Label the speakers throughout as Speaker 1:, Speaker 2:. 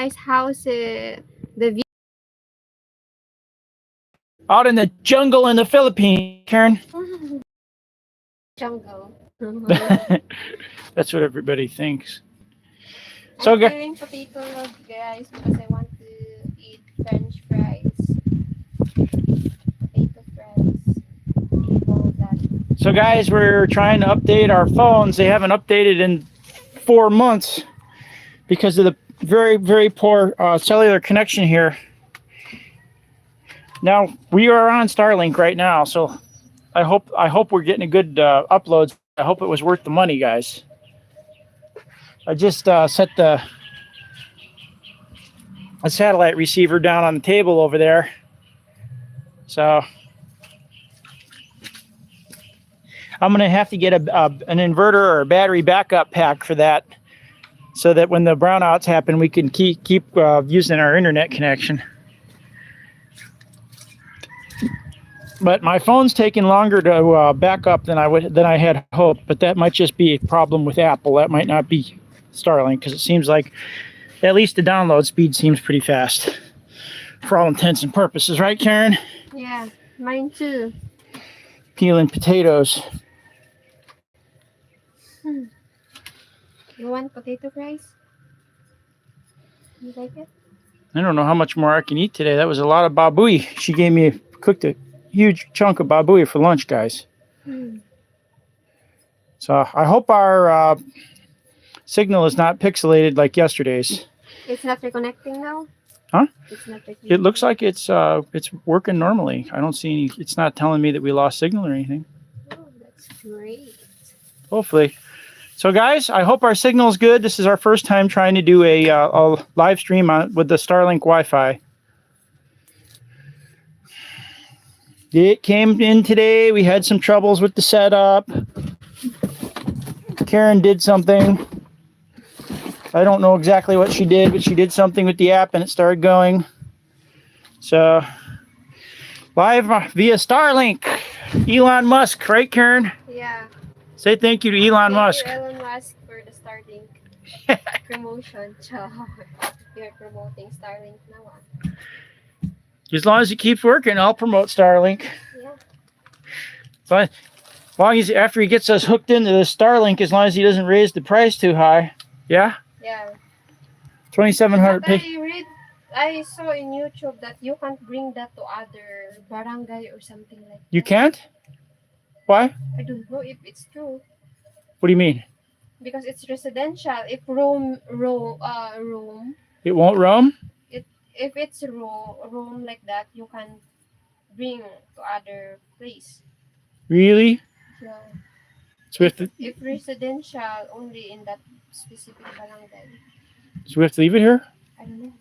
Speaker 1: guys. How's the view?
Speaker 2: Out in the jungle in the Philippines, Karen.
Speaker 1: Jungle.
Speaker 2: That's what everybody thinks.
Speaker 1: I'm craving potato log, guys, because I want to eat French fries. Potato fries. All that.
Speaker 2: So guys, we're trying to update our phones. They haven't updated in 4 months because of the very, very poor cellular connection here. Now we are on Starlink right now, so I hope we're getting a good uploads. I hope it was worth the money, guys. I just set a satellite receiver down on the table over there, so I'm gonna have to get an inverter or a battery backup pack for that, so that when the brownouts happen, we can keep using our internet connection. But my phone's taking longer to back up than I had hoped. But that might just be a problem with Apple. That might not be Starlink, because it seems like at least the download speed seems pretty fast for all intents and purposes, right, Karen?
Speaker 1: Yeah, mine too.
Speaker 2: Peeling potatoes.
Speaker 1: You want potato fries? You like it?
Speaker 2: I don't know how much more I can eat today. That was a lot of babui. She gave me cooked a huge chunk of babui for lunch, guys. So I hope our signal is not pixelated like yesterday's.
Speaker 1: It's not reconnecting now?
Speaker 2: Huh?
Speaker 1: It's not reconnecting.
Speaker 2: It looks like it's working normally. I don't see any. It's not telling me that we lost signal or anything.
Speaker 1: Oh, that's great.
Speaker 2: Hopefully. So guys, I hope our signal is good. This is our first time trying to do a live stream with the Starlink Wi-Fi. It came in today. We had some troubles with the setup. Karen did something. I don't know exactly what she did, but she did something with the app and it started going. So, live via Starlink. Elon Musk, right, Karen?
Speaker 1: Yeah.
Speaker 2: Say thank you to Elon Musk.
Speaker 1: Thank you, Elon Musk, for the Starlink promotion. You're promoting Starlink now.
Speaker 2: As long as it keeps working, I'll promote Starlink.
Speaker 1: Yeah.
Speaker 2: So, as long as after he gets us hooked into the Starlink, as long as he doesn't raise the price too high. Yeah?
Speaker 1: Yeah.
Speaker 2: 2,700.
Speaker 1: I saw in YouTube that you can't bring that to other barangay or something like that.
Speaker 2: You can't? Why?
Speaker 1: I don't know if it's true.
Speaker 2: What do you mean?
Speaker 1: Because it's residential. If roam,
Speaker 2: it won't roam?
Speaker 1: If it's roam like that, you can bring to other place.
Speaker 2: Really?
Speaker 1: Yeah.
Speaker 2: So
Speaker 1: if residential, only in that specific barangay.
Speaker 2: So we have to leave it here?
Speaker 1: I don't know.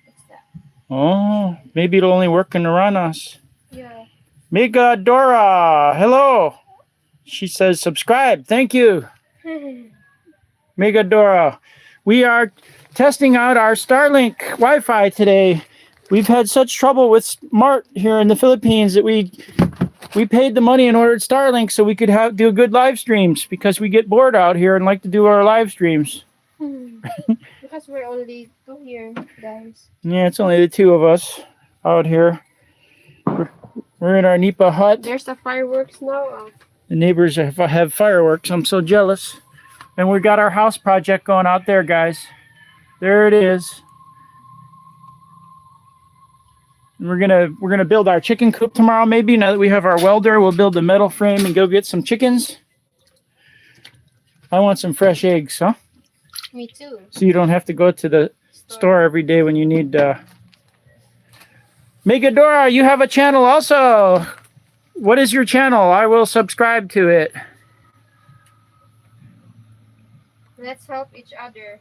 Speaker 1: What's that?
Speaker 2: Oh, maybe it'll only work in Aranas.
Speaker 1: Yeah.
Speaker 2: Mega Dora, hello. She says subscribe. Thank you. Mega Dora. We are testing out our Starlink Wi-Fi today. We've had such trouble with Smart here in the Philippines that we paid the money and ordered Starlink so we could do good live streams, because we get bored out here and like to do our live streams.
Speaker 1: Because we're only two here, guys.
Speaker 2: Yeah, it's only the two of us out here. We're in our Nipa hut.
Speaker 1: There's the fireworks now.
Speaker 2: The neighbors have fireworks. I'm so jealous. And we got our house project going out there, guys. There it is. And we're gonna build our chicken coop tomorrow. Maybe now that we have our welder, we'll build the metal frame and go get some chickens. I want some fresh eggs, huh?
Speaker 1: Me too.
Speaker 2: So you don't have to go to the store every day when you need. Megadora, you have a channel also. What is your channel? I will subscribe to it.
Speaker 1: Let's help each other.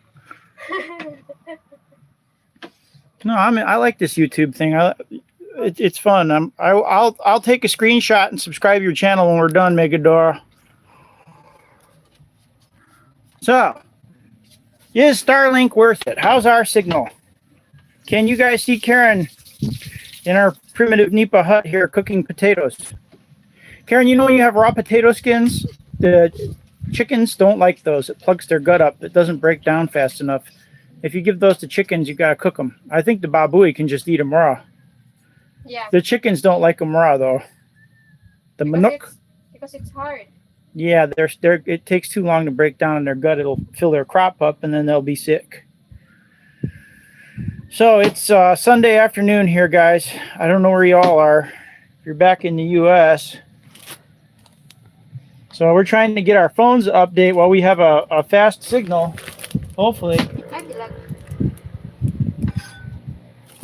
Speaker 2: No, I like this YouTube thing. It's fun. I'll take a screenshot and subscribe your channel when we're done, Megadora. So, is Starlink worth it? How's our signal? Can you guys see Karen in our primitive Nipa hut here cooking potatoes? Karen, you know when you have raw potato skins, the chickens don't like those. It plugs their gut up. It doesn't break down fast enough. If you give those to chickens, you gotta cook them. I think the babui can just eat them raw.
Speaker 1: Yeah.
Speaker 2: The chickens don't like them raw though. The manok.
Speaker 1: Because it's hard.
Speaker 2: Yeah, it takes too long to break down in their gut. It'll fill their crop up, and then they'll be sick. So it's Sunday afternoon here, guys. I don't know where y'all are. If you're back in the U.S. So we're trying to get our phones to update while we have a fast signal. Hopefully.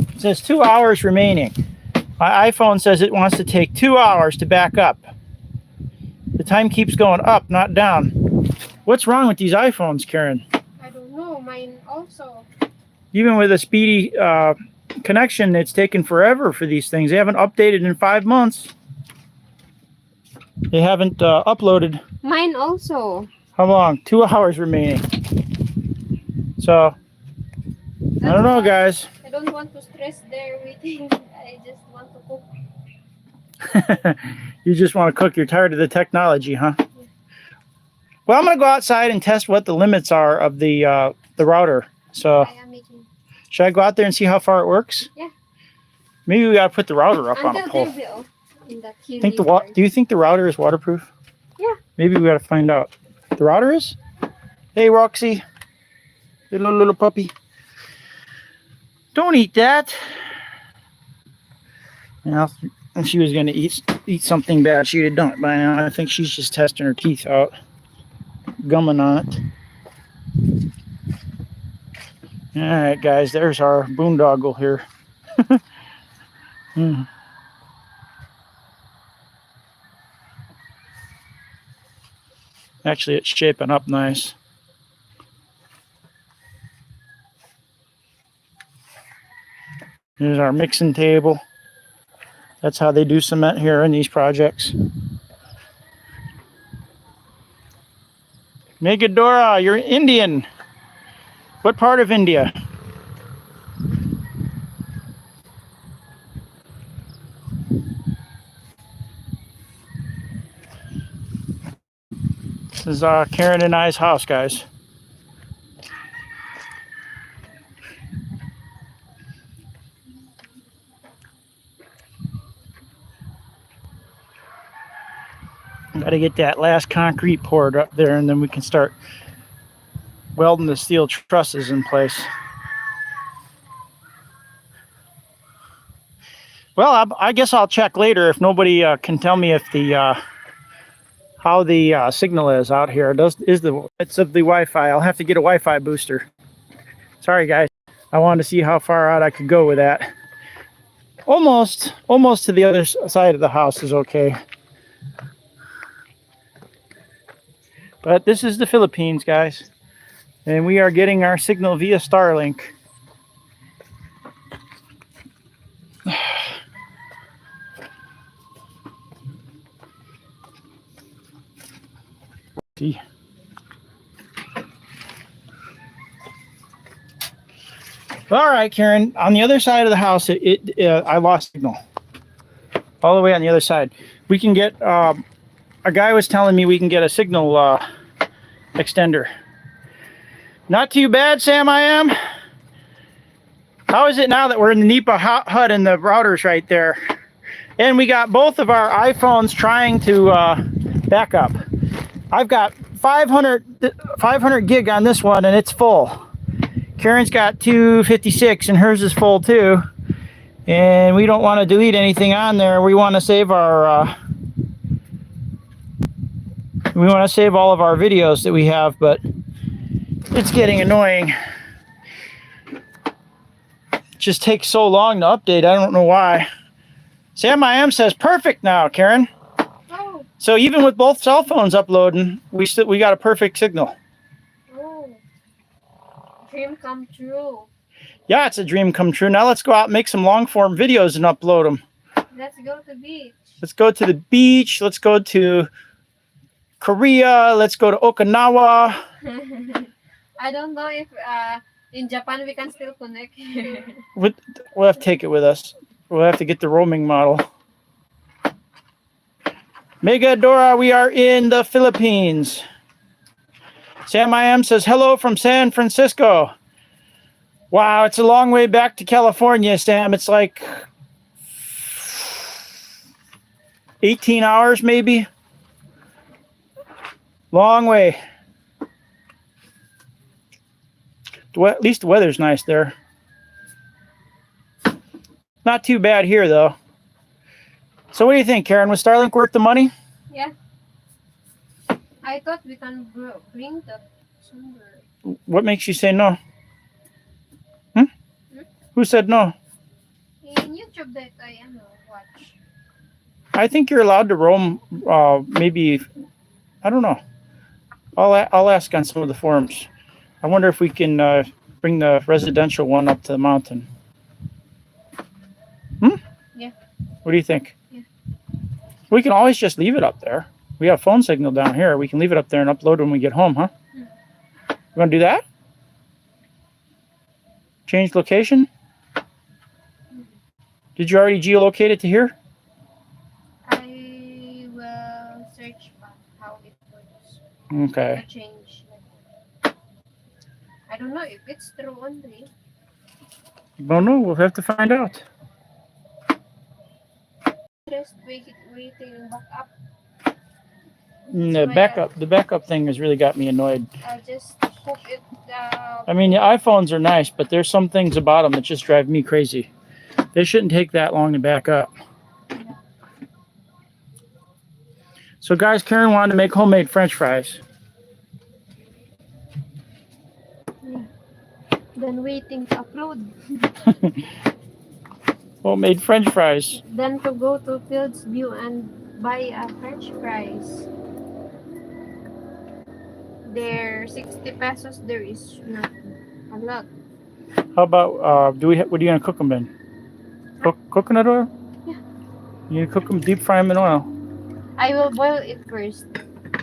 Speaker 2: It says 2 hours remaining. My iPhone says it wants to take 2 hours to back up. The time keeps going up, not down. What's wrong with these iPhones, Karen?
Speaker 1: I don't know. Mine also.
Speaker 2: Even with a speedy connection, it's taken forever for these things. They haven't updated in 5 months. They haven't uploaded.
Speaker 1: Mine also.
Speaker 2: How long? 2 hours remaining. So, I don't know, guys.
Speaker 1: I don't want to stress there waiting. I just want to cook.
Speaker 2: You just want to cook. You're tired of the technology, huh? Yeah. Well, I'm going to go outside and test what the limits are of the router. So, should I go out there and see how far it works?
Speaker 1: Yeah.
Speaker 2: Maybe we got to put the router up on a pole. Do you think the router is waterproof?
Speaker 1: Yeah.
Speaker 2: Maybe we got to find out. The router is? Hey, Roxy. Little puppy. Don't eat that. And she was going to eat something bad. She'd have done it by now. I think she's just testing her teeth out. Gumming on it. All right, guys. There's our boondoggle here. Actually, it's shaping up nice. Here's our mixing table. That's how they do cement here in these projects. Megadora, you're Indian. What part of India? This is Karen and I's house, guys. Got to get that last concrete poured up there, and then we can start welding the steel trusses in place. Well, I guess I'll check later if nobody can tell me if the how the signal is out here. It's of the Wi-Fi. I'll have to get a Wi-Fi booster. Sorry, guys. I wanted to see how far out I could go with that. Almost to the other side of the house is okay. But this is the Philippines, guys. And we are getting our signal via Starlink. See. All right, Karen. On the other side of the house, I lost signal. All the way on the other side. We can get... a guy was telling me we can get a signal extender. Not too bad, Sam, I am. How is it now that we're in the Nipa hut and the router's right there? And we got both of our iPhones trying to back up. I've got 500 gig on this one and it's full. Karen's got 256 and hers is full too. And we don't want to delete anything on there. We want to save our... we want to save all of our videos that we have, but it's getting annoying. It just takes so long to update. I don't know why. Sam IM says perfect now, Karen.
Speaker 1: Oh.
Speaker 2: So even with both cell phones uploading, we got a perfect signal.
Speaker 1: Oh. Dream come true.
Speaker 2: Yeah, it's a dream come true. Now let's go out and make some long form videos and upload them.
Speaker 1: Let's go to the beach.
Speaker 2: Let's go to the beach. Let's go to Korea. Let's go to Okinawa.
Speaker 1: I don't know if in Japan we can still connect.
Speaker 2: We'll have to take it with us. We'll have to get the roaming model. Megadora, we are in the Philippines. Sam IM says hello from San Francisco. Wow, it's a long way back to California, Sam. It's like 18 hours, maybe. Long way. At least the weather's nice there. Not too bad here, though. So what do you think, Karen? Was Starlink worth the money?
Speaker 1: Yeah. I thought we can bring that somewhere.
Speaker 2: What makes you say no? Who said no?
Speaker 1: In YouTube that I watch.
Speaker 2: I think you're allowed to roam. Maybe, I don't know. I'll ask on some of the forums. I wonder if we can bring the residential one up to the mountain.
Speaker 1: Yeah.
Speaker 2: What do you think?
Speaker 1: Yeah.
Speaker 2: We can always just leave it up there. We have phone signal down here. We can leave it up there and upload when we get home, huh? You want to do that? Change location? Did you already geolocate it to here?
Speaker 1: I will search how it works.
Speaker 2: Okay.
Speaker 1: To change. I don't know if it's true only.
Speaker 2: Well, no, we'll have to find out.
Speaker 1: Just waiting back up.
Speaker 2: The backup thing has really got me annoyed.
Speaker 1: I'll just hook it.
Speaker 2: I mean, the iPhones are nice, but there's some things about them that just drive me crazy. They shouldn't take that long to back up. So, guys, Karen wanted to make homemade French fries.
Speaker 1: Then waiting to upload.
Speaker 2: Homemade French fries.
Speaker 1: Then to go to Fields View and buy a French fries. There 60 pesos. There is not a lot.
Speaker 2: How about what are you gonna cook them in? Coconut oil?
Speaker 1: Yeah.
Speaker 2: You gonna cook them, deep fry them in oil?
Speaker 1: I will boil it first.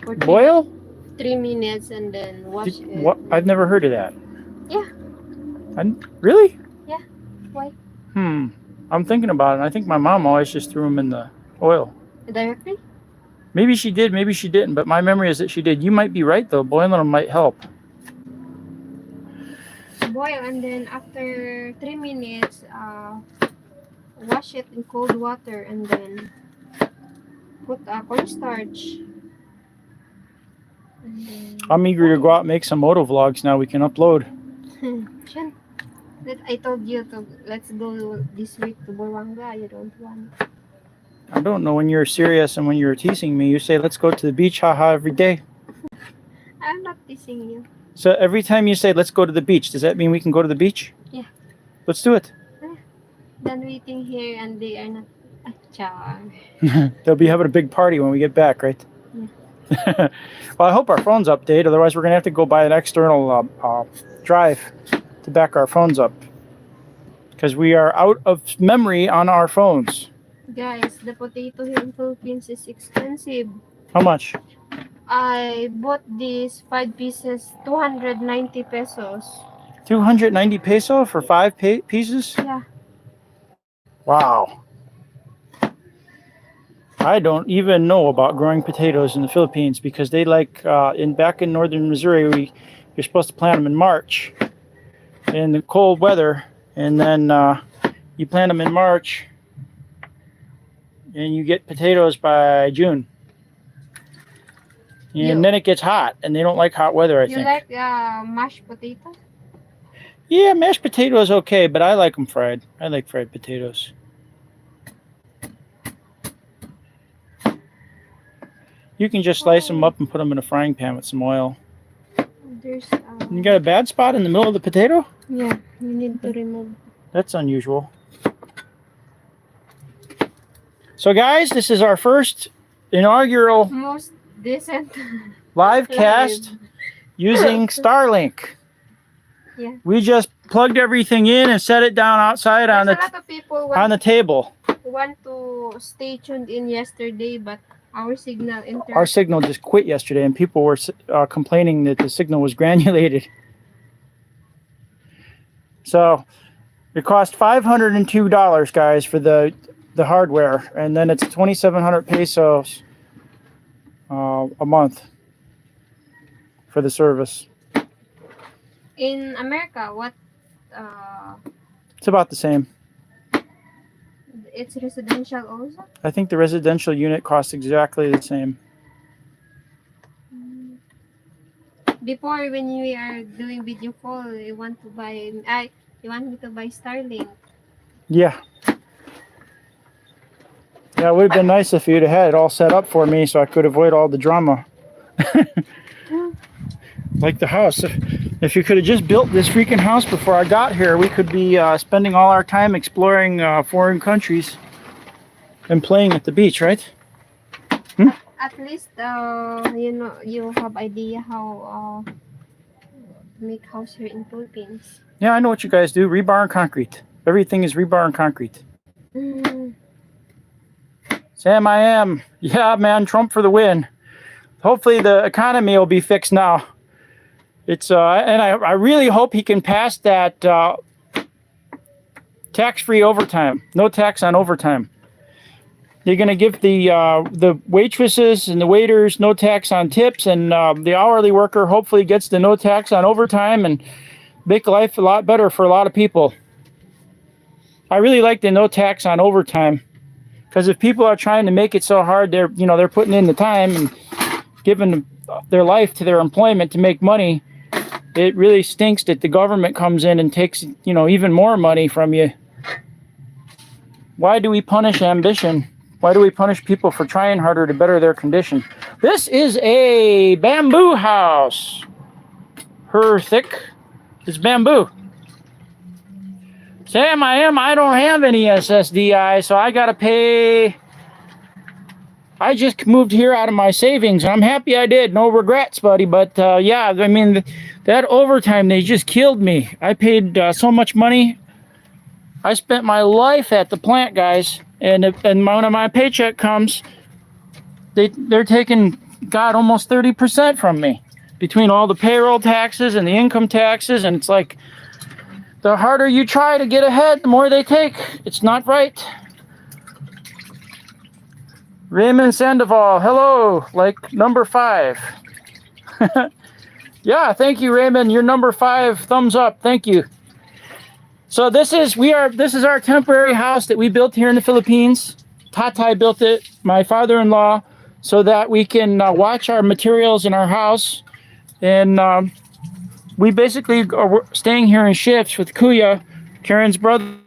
Speaker 1: For
Speaker 2: Boil?
Speaker 1: 3 minutes and then wash it.
Speaker 2: What? I've never heard of that.
Speaker 1: Yeah.
Speaker 2: Really?
Speaker 1: Yeah. Why?
Speaker 2: I'm thinking about it. I think my mom always just threw them in the oil.
Speaker 1: Directly?
Speaker 2: Maybe she did, maybe she didn't, but my memory is that she did. You might be right, though. Boiling them might help.
Speaker 1: Boil and then after 3 minutes, wash it in cold water and then put cornstarch.
Speaker 2: I'm eager to go out and make some moto vlogs now we can upload.
Speaker 1: I told you to let's go this week to Buruanga. You don't want.
Speaker 2: I don't know when you're serious and when you're teasing me. You say, let's go to the beach, haha, every day.
Speaker 1: I'm not teasing you.
Speaker 2: So every time you say, let's go to the beach, does that mean we can go to the beach?
Speaker 1: Yeah.
Speaker 2: Let's do it.
Speaker 1: Then waiting here and they are not. Char.
Speaker 2: They'll be having a big party when we get back, right?
Speaker 1: Yeah.
Speaker 2: Well, I hope our phones update. Otherwise, we're going to have to go buy an external drive to back our phones up. Because we are out of memory on our phones.
Speaker 1: Guys, the potato here in Philippines is expensive.
Speaker 2: How much?
Speaker 1: I bought these 5 pieces, 290 pesos.
Speaker 2: 290 peso for 5 pieces?
Speaker 1: Yeah.
Speaker 2: Wow. I don't even know about growing potatoes in the Philippines because they like, back in northern Missouri, you're supposed to plant them in March in the cold weather. And then you plant them in March and you get potatoes by June. And then it gets hot, and they don't like hot weather, I think.
Speaker 1: You like mashed potato?
Speaker 2: Yeah, mashed potato is okay, but I like them fried. I like fried potatoes. You can just slice them up and put them in a frying pan with some oil.
Speaker 1: There's
Speaker 2: You got a bad spot in the middle of the potato?
Speaker 1: yeah, you need to remove.
Speaker 2: That's unusual. So guys, this is our first inaugural
Speaker 1: Most decent
Speaker 2: live cast using Starlink.
Speaker 1: Yeah.
Speaker 2: We just plugged everything in and set it down outside on
Speaker 1: There's a lot of people
Speaker 2: on the table.
Speaker 1: want to stay tuned in yesterday, but our
Speaker 2: signal just quit yesterday, and people were complaining that the signal was granulated. So it cost $502, guys, for the hardware, and then it's 2,700 pesos a month for the service.
Speaker 1: In America, what
Speaker 2: It's about the same.
Speaker 1: It's residential also?
Speaker 2: I think the residential unit costs exactly the same.
Speaker 1: Before, when we are doing video call, you want to buy, you want me to buy Starlink.
Speaker 2: Yeah. Yeah, it would have been nice if you'd have had it all set up for me so I could avoid all the drama. Like the house. If you could have just built this freaking house before I got here, we could be spending all our time exploring foreign countries and playing at the beach, right?
Speaker 1: At least, you know, you have idea how to make house here in Philippines.
Speaker 2: Yeah, I know what you guys do. Rebar and concrete. Everything is rebar and concrete. Sam, I am. Yeah, man, Trump for the win. Hopefully the economy will be fixed now. It's and I really hope he can pass that tax-free overtime. No tax on overtime. They're going to give the waitresses and the waiters no tax on tips, and the hourly worker hopefully gets the no tax on overtime and make life a lot better for a lot of people. I really like the no tax on overtime, because if people are trying to make it so hard, they're putting in the time and giving their life to their employment to make money. It really stinks that the government comes in and takes, even more money from you. Why do we punish ambition? Why do we punish people for trying harder to better their condition? This is a bamboo house. Her thick is bamboo. Sam, I don't have any SSDI, so I gotta pay. I just moved here out of my savings. I'm happy I did. No regrets, buddy. But yeah, I mean, that overtime, they just killed me. I paid so much money. I spent my life at the plant, guys. And when my paycheck comes, they're taking, God, almost 30% from me. Between all the payroll taxes and the income taxes. And it's like, the harder you try to get ahead, the more they take. It's not right. Raymond Sandoval, hello, like number 5. Yeah, thank you, Raymond. You're number 5. Thumbs up. Thank you. So this is our temporary house that we built here in the Philippines. Tatay built it, my father-in-law, so that we can watch our materials in our house. And we basically are staying here in shifts with Kuya, Karen's brother.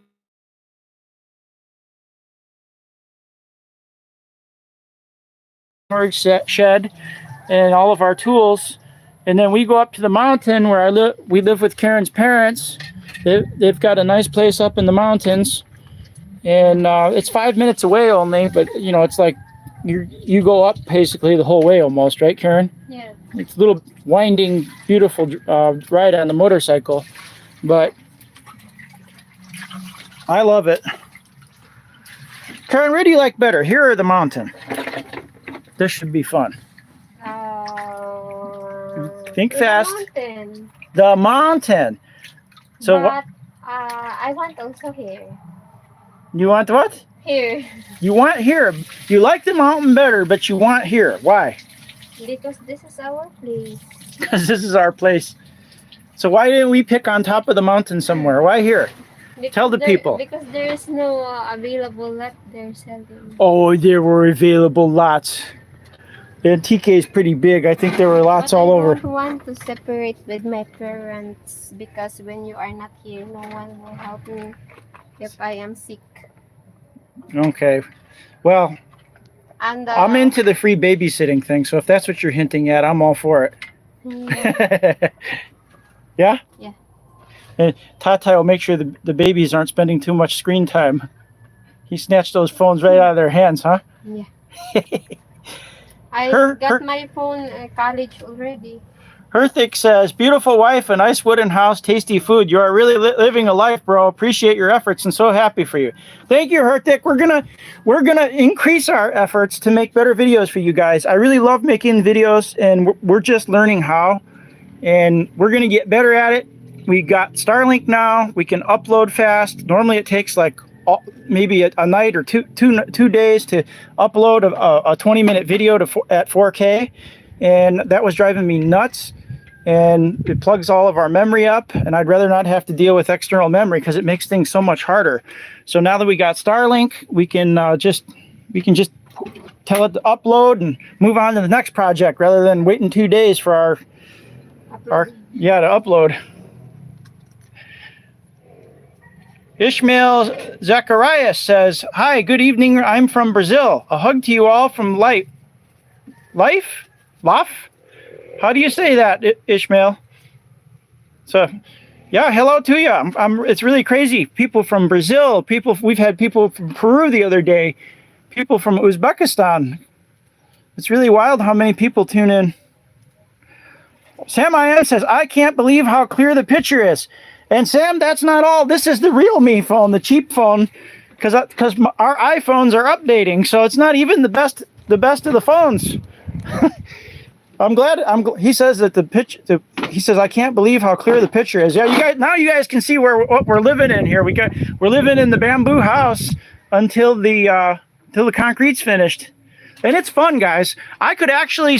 Speaker 2: Shed and all of our tools, and then we go up to the mountain where we live with Karen's parents. They've got a nice place up in the mountains, and it's 5 minutes away only, but it's like you go up basically the whole way almost, right, Karen?
Speaker 1: Yeah.
Speaker 2: It's a little winding, beautiful ride on the motorcycle, but I love it. Karen, where do you like better, here or the mountain? This should be fun. Think fast.
Speaker 1: Mountain.
Speaker 2: The mountain. So what?
Speaker 1: I want also here.
Speaker 2: You want what?
Speaker 1: Here.
Speaker 2: You want here. You like the mountain better, but you want here. Why?
Speaker 1: Because this is our place.
Speaker 2: Because this is our place. So why didn't we pick on top of the mountain somewhere? Why here? Tell the people.
Speaker 1: Because there is no available lot they're selling.
Speaker 2: Oh, there were available lots. The TK is pretty big. I think there were lots all over.
Speaker 1: I don't want to separate with my parents, because when you are not here, no one will help me if I am sick.
Speaker 2: Okay. Well,
Speaker 1: And
Speaker 2: I'm into the free babysitting thing, so if that's what you're hinting at, I'm all for it.
Speaker 1: Yeah.
Speaker 2: Yeah?
Speaker 1: Yeah.
Speaker 2: And Tata will make sure the babies aren't spending too much screen time. He snatched those phones right out of their hands, huh?
Speaker 1: Yeah. I got my phone college already.
Speaker 2: Herthick says, beautiful wife, a nice wooden house, tasty food. You are really living a life, bro. Appreciate your efforts and so happy for you. Thank you, Herthick. We're gonna increase our efforts to make better videos for you guys. I really love making videos, and we're just learning how, and we're gonna get better at it. We got Starlink now. We can upload fast. Normally it takes like maybe a night or two days to upload a 20-minute video at 4K, and that was driving me nuts. and it plugs all of our memory up, and I'd rather not have to deal with external memory because it makes things so much harder. So now that we got Starlink, we can just tell it to upload and move on to the next project rather than waiting 2 days for our to upload. Ishmael Zacharias says, "Hi, good evening. I'm from Brazil. A hug to you all from Life? How do you say that, Ishmael?" So, yeah, hello to you. It's really crazy. People from Brazil. We've had people from Peru the other day. People from Uzbekistan. It's really wild how many people tune in. Sam I.M. says, "I can't believe how clear the picture is." And Sam, that's not all. This is the real me phone, the cheap phone, because our iPhones are updating, so it's not even the best of the phones. I'm glad. He says that he says, "I can't believe how clear the picture is." Yeah, you guys can see what we're living in here. We're living in the bamboo house until the concrete's finished. And it's fun, guys. I could actually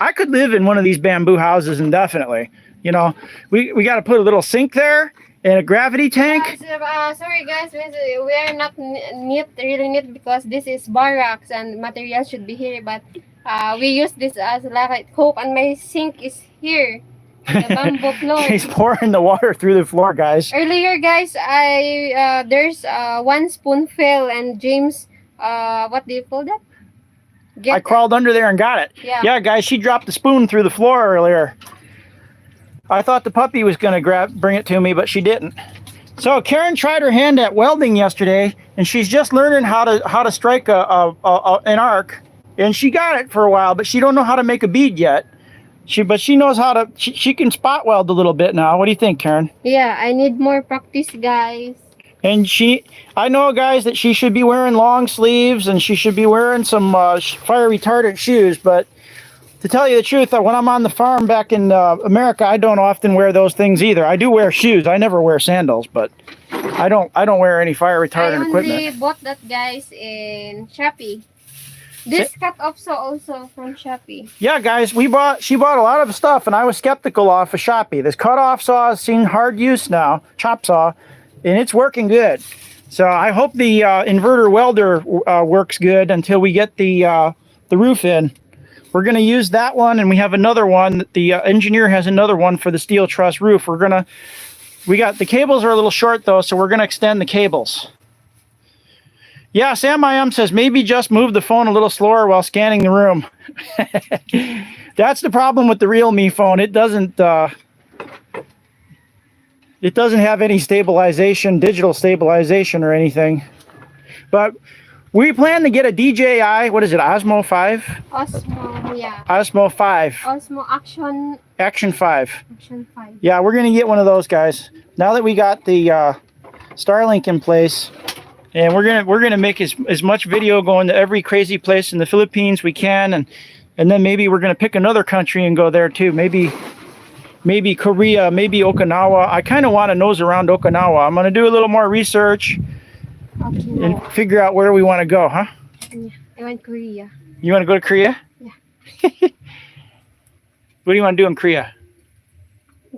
Speaker 2: I could live in one of these bamboo houses indefinitely. You know, we got to put a little sink there and a gravity tank.
Speaker 1: Sorry guys, we are not really neat because this is barracks and materials should be here, but we use this as like a coop, and my sink is here. The bamboo floor.
Speaker 2: She's pouring the water through the floor, guys.
Speaker 1: Earlier, guys, there's 1 spoon fell, and James, what do you call that?
Speaker 2: I crawled under there and got it. Yeah, guys, she dropped the spoon through the floor earlier. I thought the puppy was going to bring it to me, but she didn't. So Karen tried her hand at welding yesterday, and she's just learning how to strike an arc, and she got it for a while, but she don't know how to make a bead yet. But she knows how to. She can spot weld a little bit now. What do you think, Karen?
Speaker 1: Yeah, I need more practice, guys.
Speaker 2: And I know, guys, that she should be wearing long sleeves and she should be wearing some fire retardant shoes, but to tell you the truth, when I'm on the farm back in America, I don't often wear those things either. I do wear shoes. I never wear sandals, but I don't wear any fire retardant equipment.
Speaker 1: I only bought that, guys, in Shopee. This cut off saw also from Shopee. Yeah, guys, she bought a lot of stuff, and I was skeptical off of Shopee. This cut-off saw has seen hard use now, chop saw, and it's working good. So I hope the inverter welder works good until we get the roof in. We're going to use that one, and we have another one. The engineer has another one for the steel truss roof. The cables are a little short, though, so we're going to extend the cables. Yeah, Sam I.M. says, maybe just move the phone a little slower while scanning the room. That's the problem with the real me phone. It doesn't have any stabilization, digital stabilization or anything. But we plan to get a DJI, what is it, Osmo 5? Osmo, yeah.
Speaker 2: Osmo 5.
Speaker 1: Osmo
Speaker 2: Action 5.
Speaker 1: Action 5.
Speaker 2: Yeah, we're going to get one of those, guys. Now that we got the Starlink in place, and we're gonna make as much video going to every crazy place in the Philippines we can, and then maybe we're going to pick another country and go there too. Maybe Korea, maybe Okinawa. I kind of want to nose around Okinawa. I'm going to do a little more research. And figure out where we want to go, huh?
Speaker 1: Yeah, I want Korea.
Speaker 2: You want to go to Korea?
Speaker 1: Yeah.
Speaker 2: What do you want to do in Korea?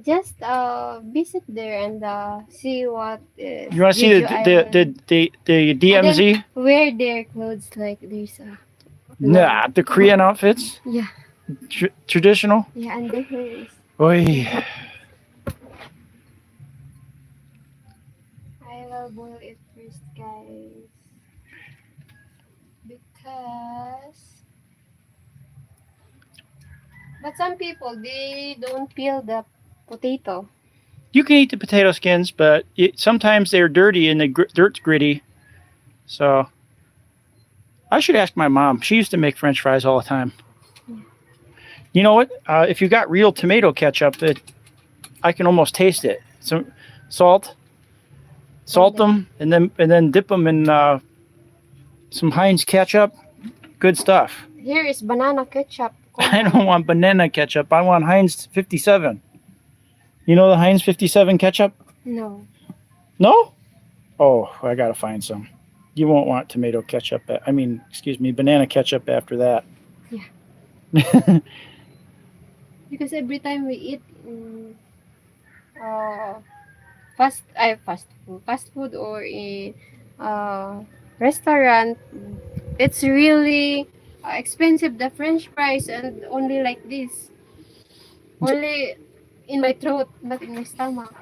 Speaker 1: Just visit there and see what is.
Speaker 2: You want to see the DMZ?
Speaker 1: Wear their clothes like there's a.
Speaker 2: Nah, the Korean outfits.
Speaker 1: Yeah.
Speaker 2: Traditional.
Speaker 1: Yeah, and the hair is.
Speaker 2: Oy.
Speaker 1: I will boil it first, guys, but some people, they don't peel the potato.
Speaker 2: You can eat the potato skins, but sometimes they're dirty and the dirt's gritty. So I should ask my mom. She used to make French fries all the time. Yeah. You know what? If you got real tomato ketchup, I can almost taste it. Some salt them, and then dip them in some Heinz ketchup. Good stuff.
Speaker 1: Here is banana ketchup.
Speaker 2: I don't want banana ketchup. I want Heinz 57. You know the Heinz 57 ketchup?
Speaker 1: No.
Speaker 2: No? Oh, I gotta find some. You won't want tomato ketchup. Banana ketchup after that.
Speaker 1: Yeah.
Speaker 3: Because every time we eat fast food or in restaurant, it's really expensive. The French fries and only like this, only in my throat, not in my stomach.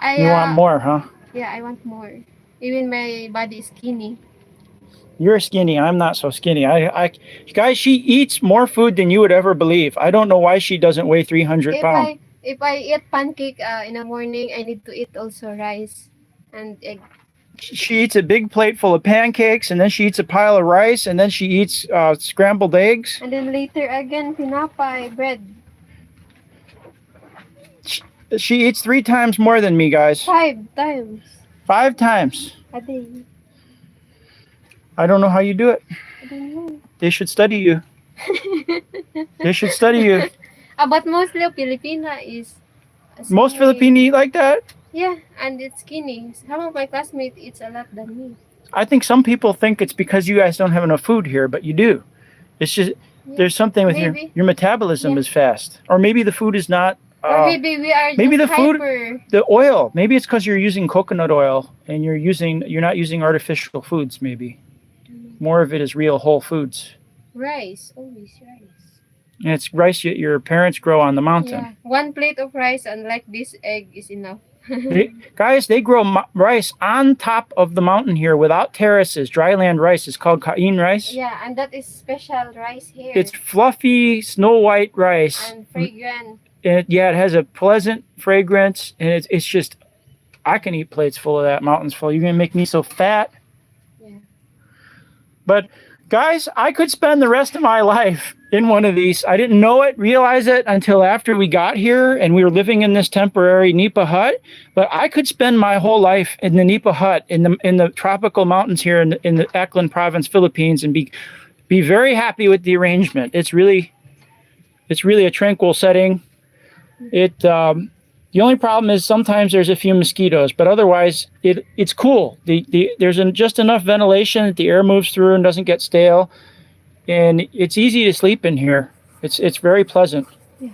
Speaker 2: You want more, huh?
Speaker 3: Yeah, I want more. Even my body is skinny.
Speaker 2: You're skinny. I'm not so skinny. Guys, she eats more food than you would ever believe. I don't know why she doesn't weigh 300 pounds.
Speaker 3: If I eat pancake in the morning, I need to eat also rice and egg.
Speaker 2: She eats a big plate full of pancakes, and then she eats a pile of rice, and then she eats scrambled eggs.
Speaker 3: And then later again, tinapay, bread.
Speaker 2: She eats 3 times more than me, guys.
Speaker 3: 5 times.
Speaker 2: 5 times
Speaker 3: a day.
Speaker 2: I don't know how you do it.
Speaker 3: I don't know.
Speaker 2: They should study you. They should study you.
Speaker 3: But mostly Filipina is skinny.
Speaker 2: Most Filipino eat like that?
Speaker 3: Yeah, and it's skinny. Some of my classmates eats a lot than me.
Speaker 2: I think some people think it's because you guys don't have enough food here, but you do. It's just there's something with your metabolism is fast, or maybe the food is not.
Speaker 3: Or maybe we are
Speaker 2: maybe
Speaker 3: just
Speaker 2: the food,
Speaker 3: hyper.
Speaker 2: the oil. Maybe it's because you're using coconut oil and you're not using artificial foods. Maybe more of it is real whole foods.
Speaker 3: Rice, always rice.
Speaker 2: And it's rice your parents grow on the mountain.
Speaker 3: Yeah, 1 plate of rice and like this egg is enough.
Speaker 2: Guys, they grow rice on top of the mountain here without terraces. Dryland rice is called kain rice.
Speaker 3: Yeah, and that is special rice here.
Speaker 2: It's fluffy, snow white rice.
Speaker 3: And fragrant.
Speaker 2: And it has a pleasant fragrance, and it's just, I can eat plates full of that, mountains full. You're gonna make me so fat.
Speaker 3: Yeah.
Speaker 2: But guys, I could spend the rest of my life in one of these. I didn't realize it until after we got here and we were living in this temporary Nipa hut. But I could spend my whole life in the Nipa hut in the tropical mountains here in the Aklan province, Philippines, and be very happy with the arrangement. It's really a tranquil setting. The only problem is sometimes there's a few mosquitoes, but otherwise it's cool. There's just enough ventilation that the air moves through and doesn't get stale, and it's easy to sleep in here. It's very pleasant.
Speaker 3: Yeah.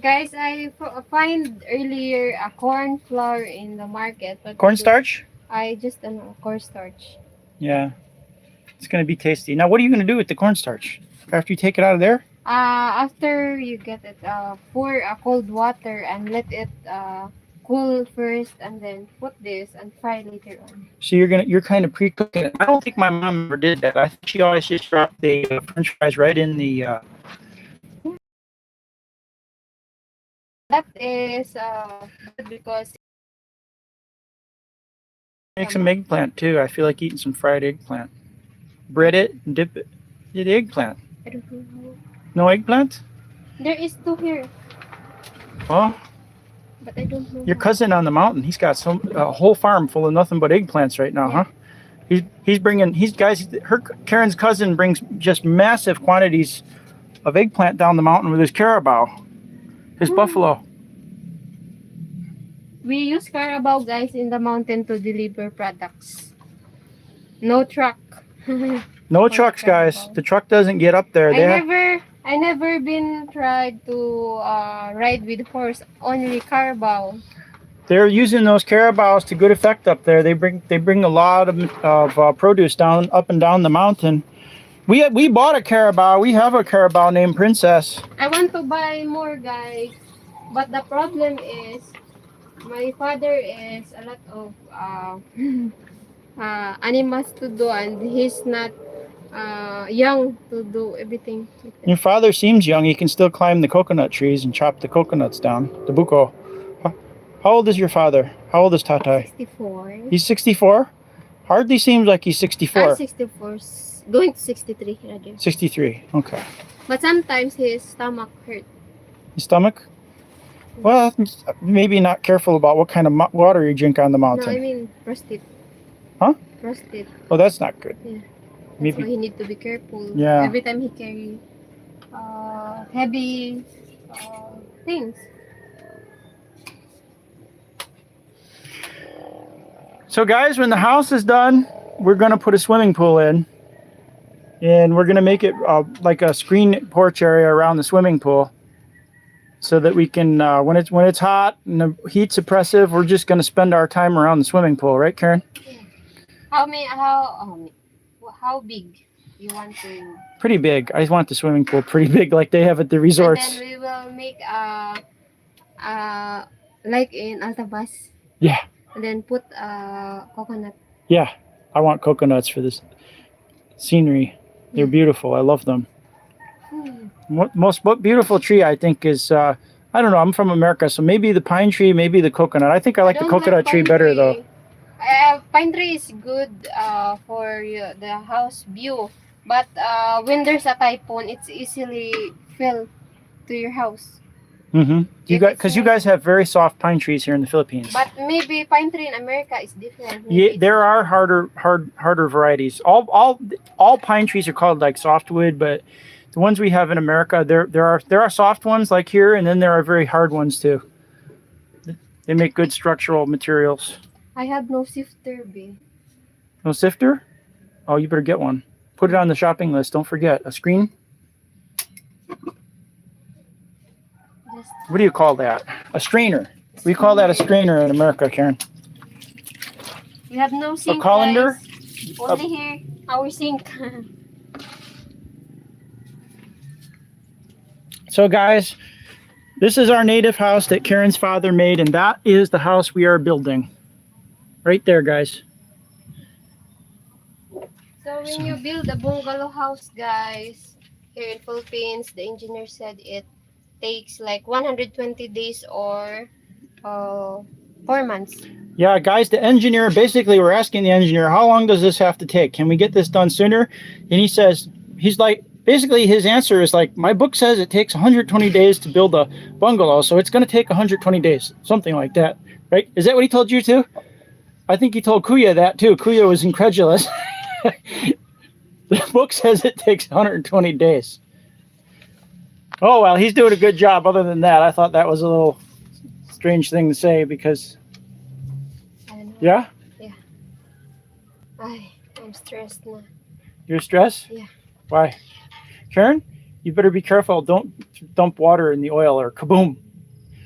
Speaker 3: Guys, I find earlier a corn flour in the market. But
Speaker 2: Cornstarch?
Speaker 3: I just don't know, cornstarch.
Speaker 2: Yeah, it's gonna be tasty. Now, what are you gonna do with the cornstarch after you take it out of there?
Speaker 3: After you get it, pour cold water and let it cool first, and then put this and fry later on.
Speaker 2: So you're kind of pre-cooking it. I don't think my mom ever did that. I think she always just dropped the French fries right in the.
Speaker 3: That is good because.
Speaker 2: Make some eggplant too. I feel like eating some fried eggplant. Bread it and dip it. The eggplant.
Speaker 3: I don't know.
Speaker 2: No eggplant?
Speaker 3: There is 2 here.
Speaker 2: Well,
Speaker 3: but I don't know.
Speaker 2: Your cousin on the mountain, he's got a whole farm full of nothing but eggplants right now, huh? Karen's cousin brings just massive quantities of eggplant down the mountain with his carabao, his buffalo.
Speaker 3: We use carabao, guys, in the mountain to deliver products. No truck.
Speaker 2: No trucks, guys. The truck doesn't get up there.
Speaker 3: I never been tried to ride with horse. Only carabao.
Speaker 2: They're using those carabaos to good effect up there. They bring a lot of produce up and down the mountain. We bought a carabao. We have a carabao named Princess.
Speaker 3: I want to buy more, guys, but the problem is my father is a lot of animals to do, and he's not young to do everything.
Speaker 2: Your father seems young. He can still climb the coconut trees and chop the coconuts down. The buko. How old is your father? How old is Tatai?
Speaker 3: 64.
Speaker 2: He's 64? Hardly seems like he's 64.
Speaker 3: 64. Going to 63 rather.
Speaker 2: 63. Okay.
Speaker 3: But sometimes his stomach hurt.
Speaker 2: His stomach? Well, maybe not careful about what kind of water you drink on the mountain.
Speaker 3: No, I mean prostate.
Speaker 2: Huh?
Speaker 3: Prostate.
Speaker 2: Oh, that's not good.
Speaker 3: Yeah.
Speaker 2: Maybe
Speaker 3: So he need to be careful.
Speaker 2: Yeah.
Speaker 3: Every time he carry heavy things.
Speaker 2: So guys, when the house is done, we're going to put a swimming pool in. And we're going to make it like a screen porch area around the swimming pool. so that we can when it's hot and the heat's oppressive, we're just going to spend our time around the swimming pool, right, Karen?
Speaker 3: How big you want to?
Speaker 2: Pretty big. I want the swimming pool pretty big, like they have at the resorts.
Speaker 3: And then we will make like in Altabas.
Speaker 2: Yeah.
Speaker 3: And then put coconut.
Speaker 2: Yeah, I want coconuts for this scenery. They're beautiful. I love them. Most beautiful tree, I think, is I don't know. I'm from America, so maybe the pine tree, maybe the coconut. I think I like the coconut tree better, though.
Speaker 3: Pine tree is good for the house view, but when there's a typhoon, it's easily fell to your house.
Speaker 2: Mm-hmm. You guys have very soft pine trees here in the Philippines.
Speaker 3: But maybe pine tree in America is different.
Speaker 2: Yeah, there are harder varieties. All pine trees are called like softwood, but the ones we have in America, there are soft ones like here, and then there are very hard ones too. They make good structural materials.
Speaker 3: I have no sifter, babe.
Speaker 2: No sifter? Oh, you better get one. Put it on the shopping list. Don't forget a screen. What do you call that? A strainer. We call that a strainer in America, Karen.
Speaker 3: We have no sink.
Speaker 2: A colander?
Speaker 3: Guys. Only here, our sink.
Speaker 2: So, guys, this is our native house that Karen's father made, and that is the house we are building. Right there, guys.
Speaker 3: So when you build a bungalow house, guys, here in Philippines, the engineer said it takes like 120 days or 4 months.
Speaker 2: Yeah, guys, the engineer, basically we're asking the engineer, how long does this have to take? Can we get this done sooner? And he says, he's like, basically his answer is like, my book says it takes 120 days to build a bungalow, so it's going to take 120 days, something like that, right? Is that what he told you too? I think he told Kuya that too. Kuya was incredulous. The book says it takes 120 days. Oh, well, he's doing a good job. Other than that, I thought that was a little strange thing to say because...
Speaker 3: I don't know.
Speaker 2: Yeah?
Speaker 3: Yeah. I'm stressed now.
Speaker 2: You're stressed?
Speaker 3: Yeah.
Speaker 2: Why? Karen, you better be careful. Don't dump water in the oil or kaboom.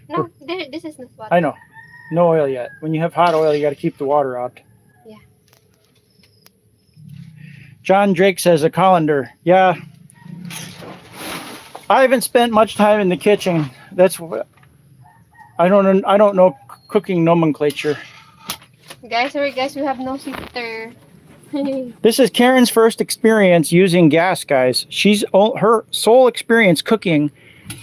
Speaker 3: No, this is not water.
Speaker 2: I know. No oil yet. When you have hot oil, you got to keep the water out.
Speaker 3: Yeah.
Speaker 2: John Drake says a colander. Yeah. I haven't spent much time in the kitchen. That's what I don't know cooking nomenclature.
Speaker 3: Guys, sorry guys, we have no sifter.
Speaker 2: This is Karen's first experience using gas, guys. Her sole experience cooking,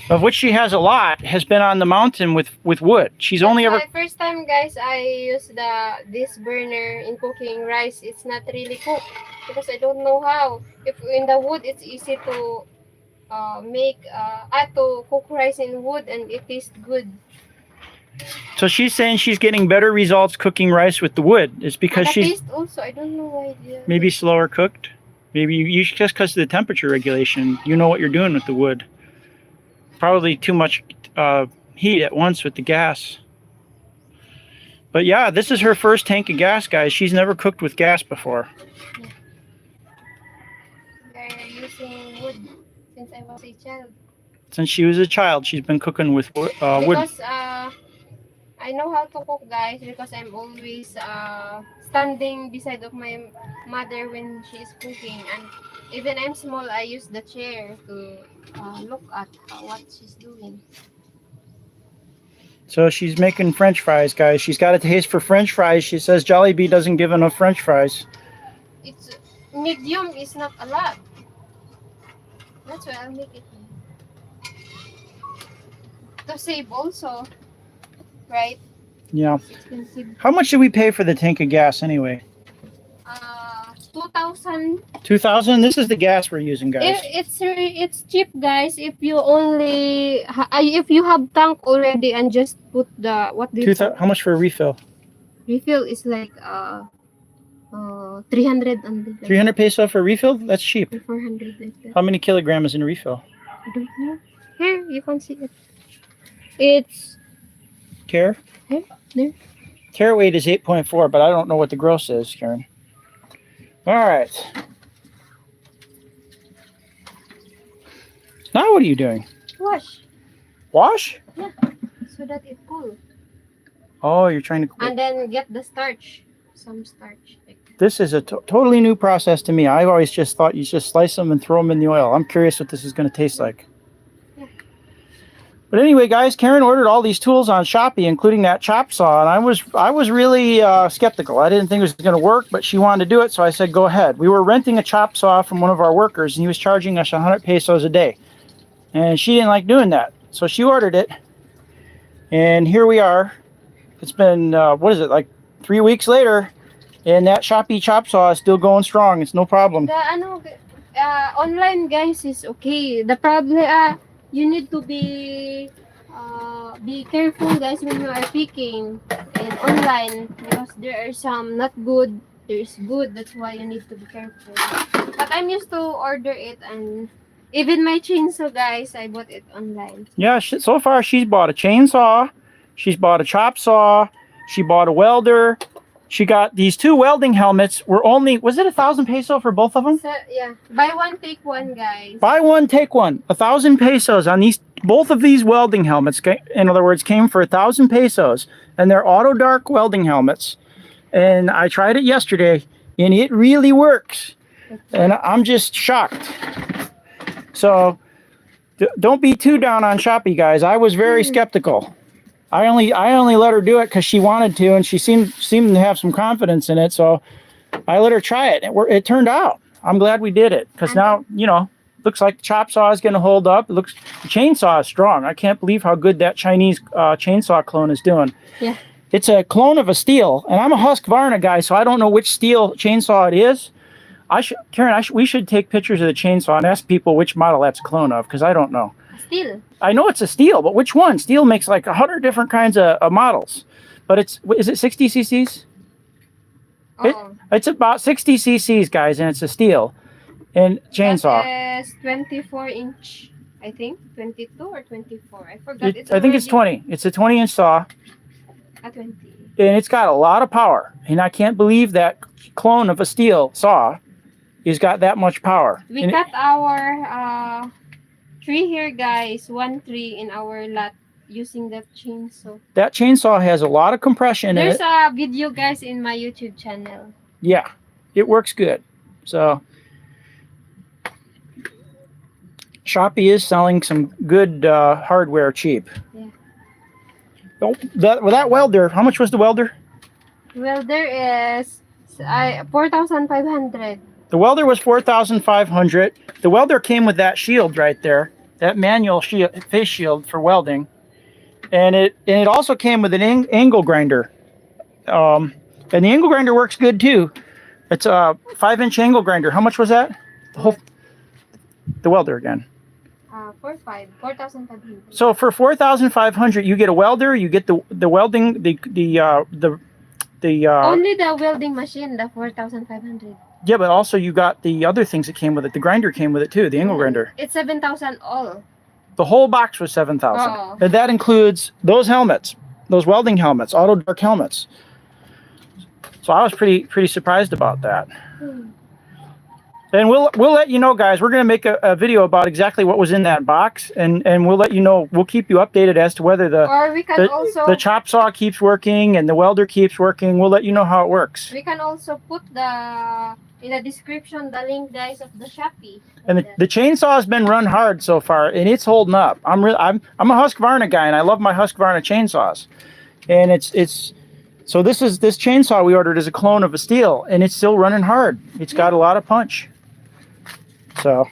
Speaker 2: of which she has a lot, has been on the mountain with wood. She's only ever...
Speaker 3: My first time, guys, I use this burner in cooking rice. It's not really cooked because I don't know how. If in the wood, it's easy to to cook rice in wood and it tastes good.
Speaker 2: So she's saying she's getting better results cooking rice with the wood. It's because she's...
Speaker 3: taste also, I don't know why.
Speaker 2: Maybe slower cooked. Maybe you just because of the temperature regulation. You know what you're doing with the wood. Probably too much heat at once with the gas. But yeah, this is her first tank of gas, guys. She's never cooked with gas before.
Speaker 3: They're using wood since I was a child.
Speaker 2: Since she was a child, she's been cooking with wood.
Speaker 3: Because I know how to cook, guys, because I'm always standing beside of my mother when she is cooking, and even I'm small, I use the chair to look at what she's doing.
Speaker 2: So she's making French fries, guys. She's got a taste for French fries. She says Jollibee doesn't give enough French fries.
Speaker 3: It's medium is not a lot. That's why I'll make it. To save also, right?
Speaker 2: Yeah.
Speaker 3: It's expensive.
Speaker 2: How much did we pay for the tank of gas anyway?
Speaker 3: 2,000.
Speaker 2: 2,000. This is the gas we're using, guys.
Speaker 3: It's cheap, guys. If you only if you have tank already and just put the what do you
Speaker 2: How much for a refill?
Speaker 3: refill is like 300 and
Speaker 2: 300 peso for a refill? That's cheap.
Speaker 3: 400 like that.
Speaker 2: How many kilograms in a refill?
Speaker 3: I don't know. Here you can see it. It's
Speaker 2: Care?
Speaker 3: here there.
Speaker 2: Care weight is 8.4, but I don't know what the gross is, Karen. All right. Now what are you doing?
Speaker 3: Wash.
Speaker 2: Wash?
Speaker 3: Yeah, so that it cool.
Speaker 2: Oh, you're trying to.
Speaker 3: And then get the starch, some starch.
Speaker 2: This is a totally new process to me. I've always just thought you just slice them and throw them in the oil. I'm curious what this is going to taste like.
Speaker 3: Yeah.
Speaker 2: But anyway, guys, Karen ordered all these tools on Shopee, including that chop saw, and I was really skeptical. I didn't think it was going to work, but she wanted to do it, so I said, go ahead. We were renting a chop saw from one of our workers, and he was charging us 100 pesos a day. And she didn't like doing that, so she ordered it. And here we are. It's been, what is it, like 3 weeks later, and that Shopee chop saw is still going strong. It's no problem.
Speaker 3: The online guys is okay. The problem, you need to be careful guys when you are picking and online, because there are some not good, there is good. That's why you need to be careful. But I'm used to order it, and even my chainsaw guys, I bought it online.
Speaker 2: Yeah, so far she's bought a chainsaw, she's bought a chop saw, she bought a welder. She got these 2 welding helmets. Were only, was it 1,000 peso for both of them?
Speaker 3: So, yeah, buy one take one, guys.
Speaker 2: Buy one take one. 1,000 pesos on these. Both of these welding helmets, in other words, came for 1,000 pesos, and they're auto dark welding helmets. And I tried it yesterday, and it really works. And I'm just shocked. So don't be too down on Shopee, guys. I was very skeptical. I only let her do it because she wanted to, and she seemed to have some confidence in it. So I let her try it. It turned out. I'm glad we did it, because now, you know, looks like the chop saw is going to hold up. It looks, the chainsaw is strong. I can't believe how good that Chinese chainsaw clone is doing.
Speaker 3: Yeah.
Speaker 2: It's a clone of a steel, and I'm a Husqvarna guy, so I don't know which steel chainsaw it is. Karen, we should take pictures of the chainsaw and ask people which model that's a clone of, because I don't know.
Speaker 3: Steel.
Speaker 2: I know it's a steel, but which one? Steel makes like 100 different kinds of models. But is it 60 cc's? It's about 60 cc's, guys, and it's a steel and chainsaw.
Speaker 3: That is 24-inch, I think. 22 or 24. I forgot.
Speaker 2: I think it's 20. It's a 20-inch saw.
Speaker 3: A 20.
Speaker 2: And it's got a lot of power. And I can't believe that clone of a steel saw has got that much power.
Speaker 3: We cut our tree here, guys. 1 tree in our lot using that chainsaw.
Speaker 2: That chainsaw has a lot of compression in it.
Speaker 3: There's a video, guys, in my YouTube channel.
Speaker 2: Yeah, it works good. So Shopee is selling some good hardware cheap.
Speaker 3: Yeah.
Speaker 2: Oh, that welder, how much was the welder?
Speaker 3: Well, there is 4,500.
Speaker 2: The welder was 4,500. The welder came with that shield right there, that manual shield, face shield for welding, and it also came with an angle grinder. And the angle grinder works good too. It's a 5-inch angle grinder. How much was that? The welder again.
Speaker 3: 4,500.
Speaker 2: So for 4,500, you get a welder, you get the welding, only
Speaker 3: the welding machine, the 4,500.
Speaker 2: Yeah, but also you got the other things that came with it. The grinder came with it too, the angle grinder.
Speaker 3: It's 7,000 all.
Speaker 2: The whole box was 7,000.
Speaker 3: Oh.
Speaker 2: And that includes those helmets, those welding helmets, auto dark helmets. So I was pretty surprised about that. And we'll let you know, guys. We're going to make a video about exactly what was in that box, and we'll let you know. We'll keep you updated as to whether the chop saw keeps working and the welder keeps working. We'll let you know how it works.
Speaker 3: We can also put in the description the link, guys, of the Shopee.
Speaker 2: And the chainsaw has been run hard so far, and it's holding up. I'm a Husqvarna guy, and I love my Husqvarna chainsaws. And so this chainsaw we ordered is a clone of a steel, and it's still running hard. It's got a lot of punch. So,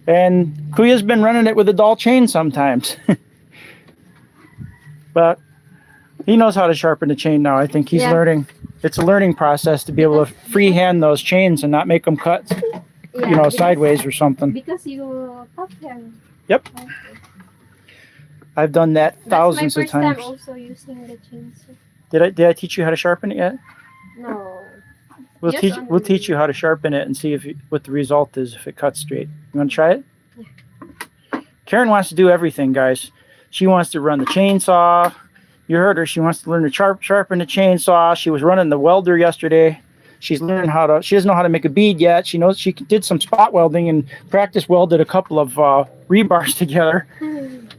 Speaker 2: and Kuya's been running it with a dull chain sometimes. But he knows how to sharpen the chain now. I think he's learning. It's a learning process to be able to freehand those chains and not make them cut, sideways or something.
Speaker 3: Because you taught him.
Speaker 2: Yep. Okay. I've done that thousands of times.
Speaker 3: That's my first time also using the chainsaw.
Speaker 2: Did I teach you how to sharpen it yet?
Speaker 3: No.
Speaker 2: We'll teach you how to sharpen it and see what the result is if it cuts straight. You want to try it? Yeah. Karen wants to do everything, guys. She wants to run the chainsaw. You heard her. She wants to learn to sharpen the chainsaw. She was running the welder yesterday. She's learning she doesn't know how to make a bead yet. She knows she did some spot welding and practice welded a couple of rebars together.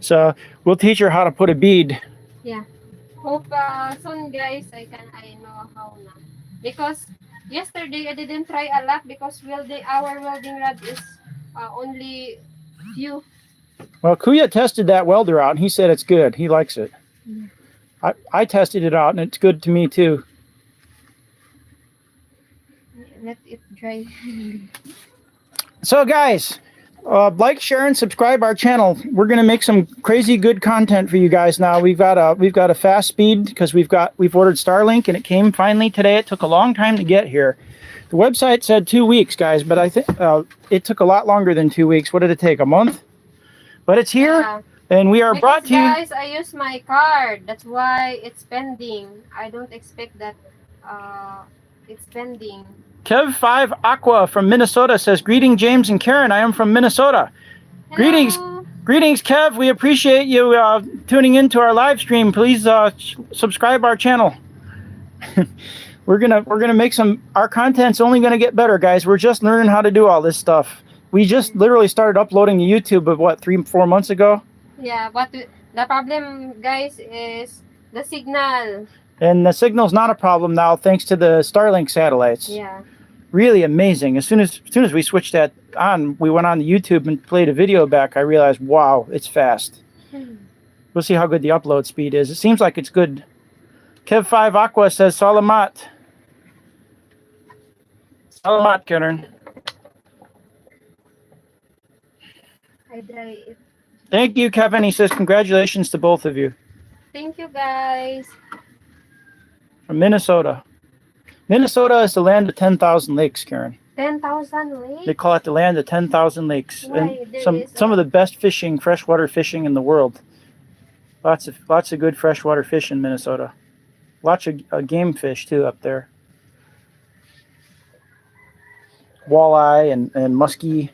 Speaker 2: So we'll teach her how to put a bead.
Speaker 3: Yeah. Hope soon, guys, I know how now. Because yesterday I didn't try a lot because our welding rod is only few.
Speaker 2: Well, Kuya tested that welder out and he said it's good. He likes it.
Speaker 3: Mm.
Speaker 2: I tested it out and it's good to me too.
Speaker 3: Let it dry.
Speaker 2: So guys, like, share, and subscribe our channel. We're gonna make some crazy good content for you guys now. We've got a fast speed because we've ordered Starlink and it came finally today. It took a long time to get here. The website said 2 weeks, guys, but I think it took a lot longer than 2 weeks. What did it take? A month? But it's here.
Speaker 3: Yeah.
Speaker 2: And we are
Speaker 3: because,
Speaker 2: brought to you.
Speaker 3: Guys, I use my card. That's why it's pending. I don't expect that it's pending.
Speaker 2: Kev5 Aqua from Minnesota says, "Greeting, James and Karen. I am from Minnesota."
Speaker 3: Hello.
Speaker 2: Greetings, Kev. We appreciate you tuning into our live stream. Please subscribe our channel. We're gonna make some. Our content's only gonna get better, guys. We're just learning how to do all this stuff. We just literally started uploading to YouTube, but what, 3-4 months ago?
Speaker 3: Yeah, but the problem, guys, is the signal.
Speaker 2: And the signal's not a problem now, thanks to the Starlink satellites.
Speaker 3: Yeah.
Speaker 2: Really amazing. As soon as we switched that on, we went on the YouTube and played a video back. I realized, wow, it's fast. We'll see how good the upload speed is. It seems like it's good. Kev5 Aqua says, "Salamat." Salamat, Karen.
Speaker 3: I dry it.
Speaker 2: Thank you, Kevin. He says, "Congratulations to both of you."
Speaker 3: Thank you, guys.
Speaker 2: From Minnesota. Minnesota is the land of 10,000 lakes, Karen.
Speaker 3: 10,000 lakes?
Speaker 2: They call it the land of 10,000 lakes.
Speaker 3: Why?
Speaker 2: And
Speaker 3: There
Speaker 2: some of the best fishing, freshwater fishing in the world. Lots of good freshwater fish in Minnesota. Lots of game fish too up there. Walleye and muskie,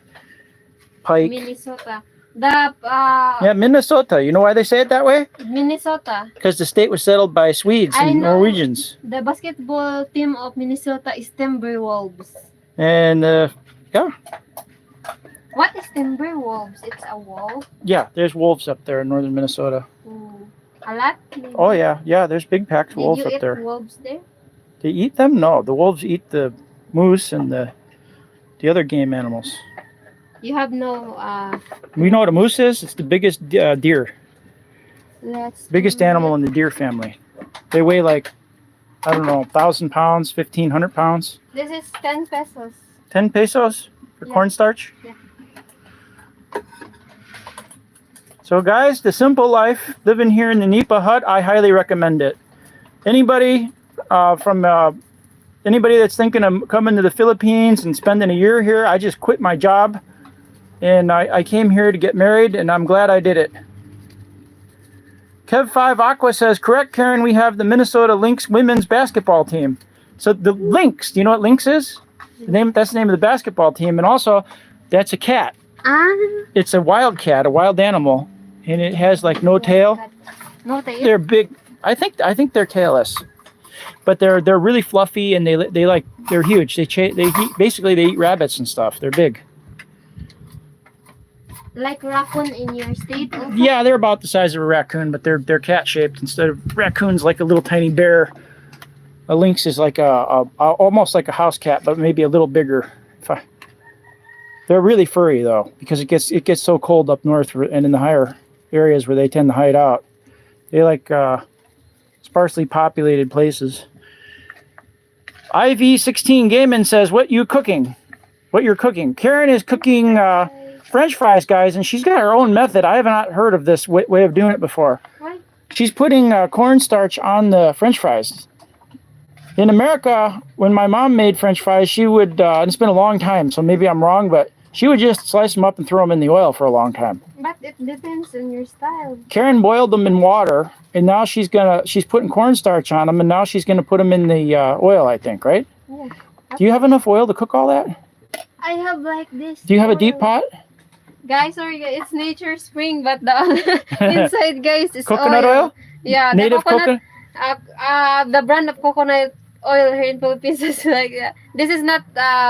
Speaker 2: pike.
Speaker 3: Minnesota.
Speaker 2: Yeah, Minnesota. You know why they say it that way?
Speaker 3: Minnesota.
Speaker 2: Because the state was settled by Swedes
Speaker 3: I
Speaker 2: and
Speaker 3: know.
Speaker 2: Norwegians.
Speaker 3: The basketball team of Minnesota is Timberwolves.
Speaker 2: And yeah.
Speaker 3: What is Timberwolves? It's a wolf?
Speaker 2: Yeah, there's wolves up there in northern Minnesota.
Speaker 3: A lot? Maybe.
Speaker 2: Oh yeah, there's big packs of wolves
Speaker 3: Did you
Speaker 2: up
Speaker 3: eat
Speaker 2: there.
Speaker 3: wolves there?
Speaker 2: They eat them? No, the wolves eat the moose and the other game animals.
Speaker 3: You have no
Speaker 2: You know what a moose is? It's the biggest deer. Biggest animal in the deer family. They weigh like, I don't know, 1,000 pounds, 1,500 pounds.
Speaker 3: This is 10 pesos.
Speaker 2: 10 pesos for cornstarch?
Speaker 3: Yeah.
Speaker 2: So guys, the simple life, living here in the Nipa hut, I highly recommend it. Anybody anybody that's thinking of coming to the Philippines and spending a year here, I just quit my job and I came here to get married and I'm glad I did it. Kev5 Aqua says, "Correct, Karen, we have the Minnesota Lynx women's basketball team." So the Lynx, do you know what Lynx is? That's the name of the basketball team. And also, that's a cat. It's a wild cat, a wild animal. And it has like no tail.
Speaker 3: No tail?
Speaker 2: They're big. I think they're tailless. But they're really fluffy and they're huge. Basically they eat rabbits and stuff. They're big.
Speaker 3: Like raccoon in your state also?
Speaker 2: Yeah, they're about the size of a raccoon, but they're cat shaped instead of raccoons like a little tiny bear. A lynx is like almost like a house cat, but maybe a little bigger. They're really furry though, because it gets so cold up north and in the higher areas where they tend to hide out. They like sparsely populated places. IV16 Gaiman says, "What you're cooking?" Karen is cooking French fries, guys, and she's got her own method. I have not heard of this way of doing it before.
Speaker 3: What?
Speaker 2: She's putting cornstarch on the French fries. In America, when my mom made French fries, she would, and it's been a long time, so maybe I'm wrong, but she would just slice them up and throw them in the oil for a long time.
Speaker 3: But it depends on your style.
Speaker 2: Karen boiled them in water, and now she's putting cornstarch on them, and now she's gonna put them in the oil, I think, right?
Speaker 3: Yeah.
Speaker 2: Do you have enough oil to cook all that?
Speaker 3: I have like this.
Speaker 2: Do you have a deep pot?
Speaker 3: Guys, sorry, it's Nature Spring, but the inside, guys, is
Speaker 2: Coconut oil?
Speaker 3: Yeah,
Speaker 2: Native coconut?
Speaker 3: The brand of coconut oil here in Philippines is like that. This is not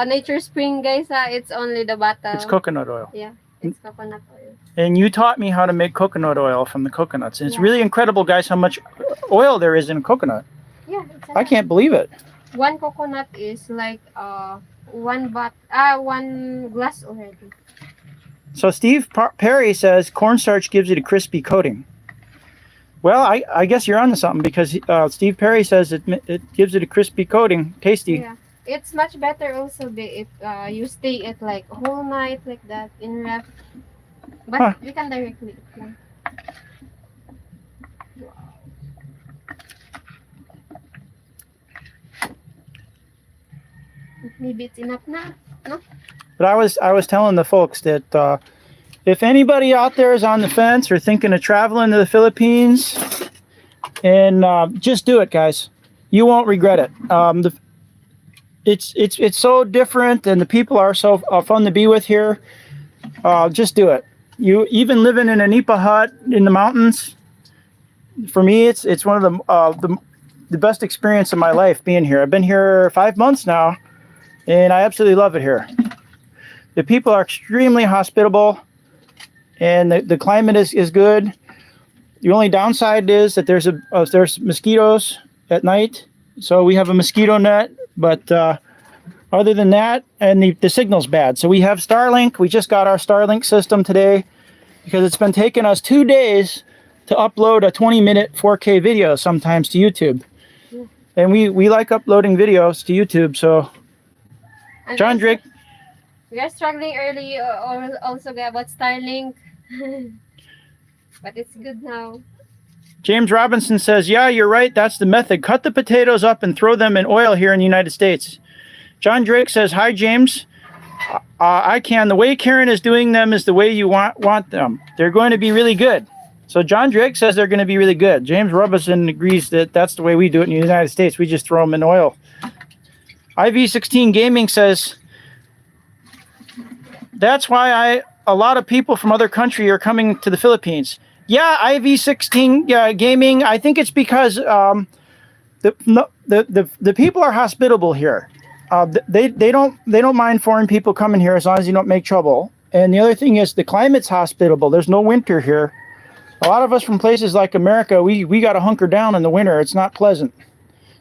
Speaker 3: Nature Spring, guys. It's only the bottle.
Speaker 2: It's coconut oil.
Speaker 3: Yeah, it's coconut oil.
Speaker 2: And you taught me how to make coconut oil from the coconuts. And it's
Speaker 3: Yeah.
Speaker 2: really incredible, guys, how much oil there is in a coconut.
Speaker 3: Yeah,
Speaker 2: I can't believe it.
Speaker 3: one coconut is like one glass already.
Speaker 2: So Steve Perry says cornstarch gives it a crispy coating. Well, I guess you're onto something because Steve Perry says it gives it a crispy coating, tasty.
Speaker 3: Yeah, it's much better also if you stay it like a whole night like that in ref. But you can directly eat. Maybe it's enough now, no?
Speaker 2: But I was telling the folks that if anybody out there is on the fence or thinking of traveling to the Philippines, and just do it, guys. You won't regret it. It's so different, and the people are so fun to be with here. Just do it. You even living in a Nipa hut in the mountains. For me, it's one of the best experience of my life being here. I've been here 5 months now, and I absolutely love it here. The people are extremely hospitable, and the climate is good. The only downside is that there's mosquitoes at night, so we have a mosquito net. But other than that, and the signal's bad. So we have Starlink. We just got our Starlink system today because it's been taking us 2 days to upload a 20-minute 4K video sometimes to YouTube. And we like uploading videos to YouTube. So,
Speaker 3: And
Speaker 2: John Drake.
Speaker 3: We are struggling early also about Starlink. But it's good now.
Speaker 2: James Robinson says, yeah, you're right. That's the method. Cut the potatoes up and throw them in oil here in the United States. John Drake says, hi, James. I can. The way Karen is doing them is the way you want them. They're going to be really good. So John Drake says they're going to be really good. James Robinson agrees that that's the way we do it in the United States. We just throw them in oil. IV16 Gaming says, that's why a lot of people from other country are coming to the Philippines. Yeah, IV16 Gaming. I think it's because the people are hospitable here. They don't mind foreign people coming here as long as you don't make trouble. And the other thing is the climate's hospitable. There's no winter here. A lot of us from places like America, we got to hunker down in the winter. It's not pleasant.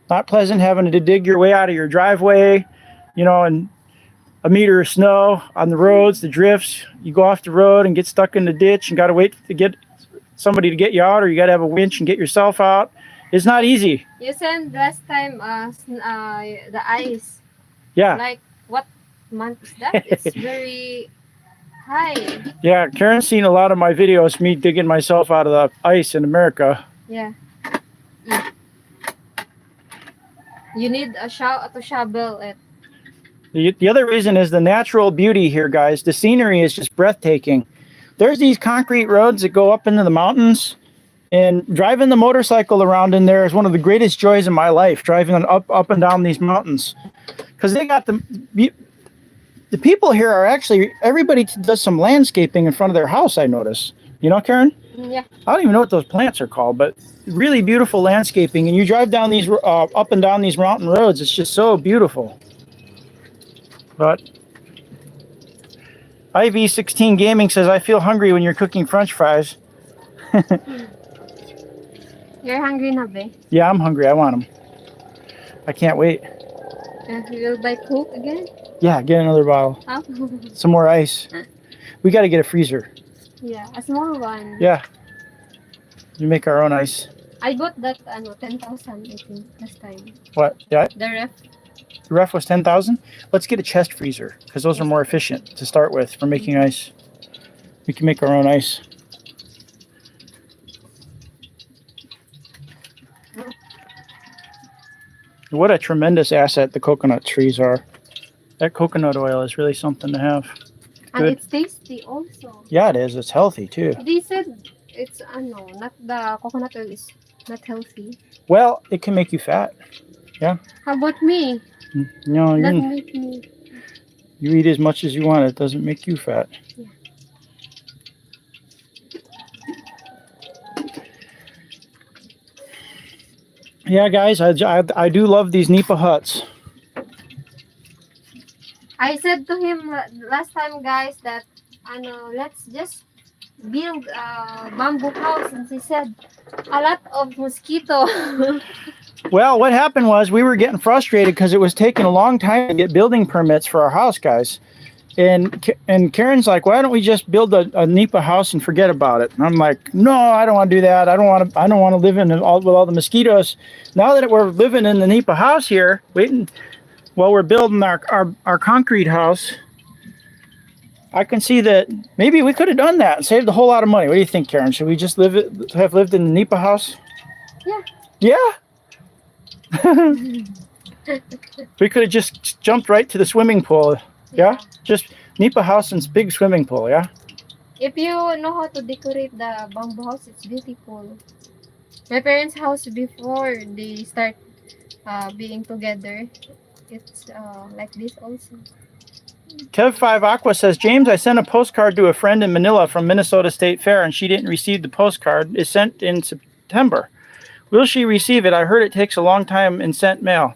Speaker 2: Not pleasant having to dig your way out of your driveway, and a meter of snow on the roads, the drifts. You go off the road and get stuck in the ditch and got to wait to get somebody to get you out, or you got to have a winch and get yourself out. It's not easy.
Speaker 3: You sent last time the ice.
Speaker 2: Yeah.
Speaker 3: Like what month is that? It's very high.
Speaker 2: Yeah, Karen's seen a lot of my videos, me digging myself out of the ice in America.
Speaker 3: Yeah. You need to shovel it.
Speaker 2: The other reason is the natural beauty here, guys. The scenery is just breathtaking. There's these concrete roads that go up into the mountains, and driving the motorcycle around in there is one of the greatest joys in my life, driving up and down these mountains. Because they got the people here are actually, everybody does some landscaping in front of their house, I notice. You know, Karen?
Speaker 3: Yeah.
Speaker 2: I don't even know what those plants are called, but really beautiful landscaping. And you drive down these up and down these mountain roads, it's just so beautiful. But IV16 Gaming says, I feel hungry when you're cooking French fries.
Speaker 3: You're hungry now, babe?
Speaker 2: Yeah, I'm hungry. I want them. I can't wait.
Speaker 3: You will buy Coke again?
Speaker 2: Yeah, get another bottle.
Speaker 3: Oh.
Speaker 2: Some more ice. We got to get a freezer.
Speaker 3: Yeah, a small one.
Speaker 2: Yeah. We make our own ice.
Speaker 3: I bought that 10,000 I think last time.
Speaker 2: What? Yeah.
Speaker 3: The ref.
Speaker 2: The ref was 10,000. Let's get a chest freezer because those are more efficient to start with for making ice. We can make our own ice. What a tremendous asset the coconut trees are. That coconut oil is really something to have.
Speaker 3: And
Speaker 2: Good.
Speaker 3: it's tasty also.
Speaker 2: Yeah, it is. It's healthy too.
Speaker 3: They said it's not the coconut oil is not healthy.
Speaker 2: Well, it can make you fat. Yeah.
Speaker 3: How about me?
Speaker 2: No,
Speaker 3: Doesn't make me.
Speaker 2: you eat as much as you want. It doesn't make you fat.
Speaker 3: Yeah.
Speaker 2: Yeah, guys, I do love these Nipa huts.
Speaker 3: I said to him last time, guys, that let's build a bamboo house, and she said a lot of mosquito.
Speaker 2: Well, what happened was we were getting frustrated because it was taking a long time to get building permits for our house, guys. And Karen's like, why don't we just build a Nipa house and forget about it? And I'm like, no, I don't want to do that. I don't want to live with all the mosquitoes. Now that we're living in the Nipa house here, waiting while we're building our concrete house, I can see that maybe we could have done that and saved a whole lot of money. What do you think, Karen? Should we just have lived in the Nipa house?
Speaker 3: Yeah.
Speaker 2: Yeah. We could have just jumped right to the swimming pool. Yeah. Just Nipa house and big swimming pool, yeah?
Speaker 3: If you know how to decorate the bamboo house, it's beautiful. My parents' house before they start being together, it's like this also.
Speaker 2: Kev5 Aqua says, James, I sent a postcard to a friend in Manila from Minnesota State Fair and she didn't receive the postcard. It's sent in September. Will she receive it? I heard it takes a long time in sent mail.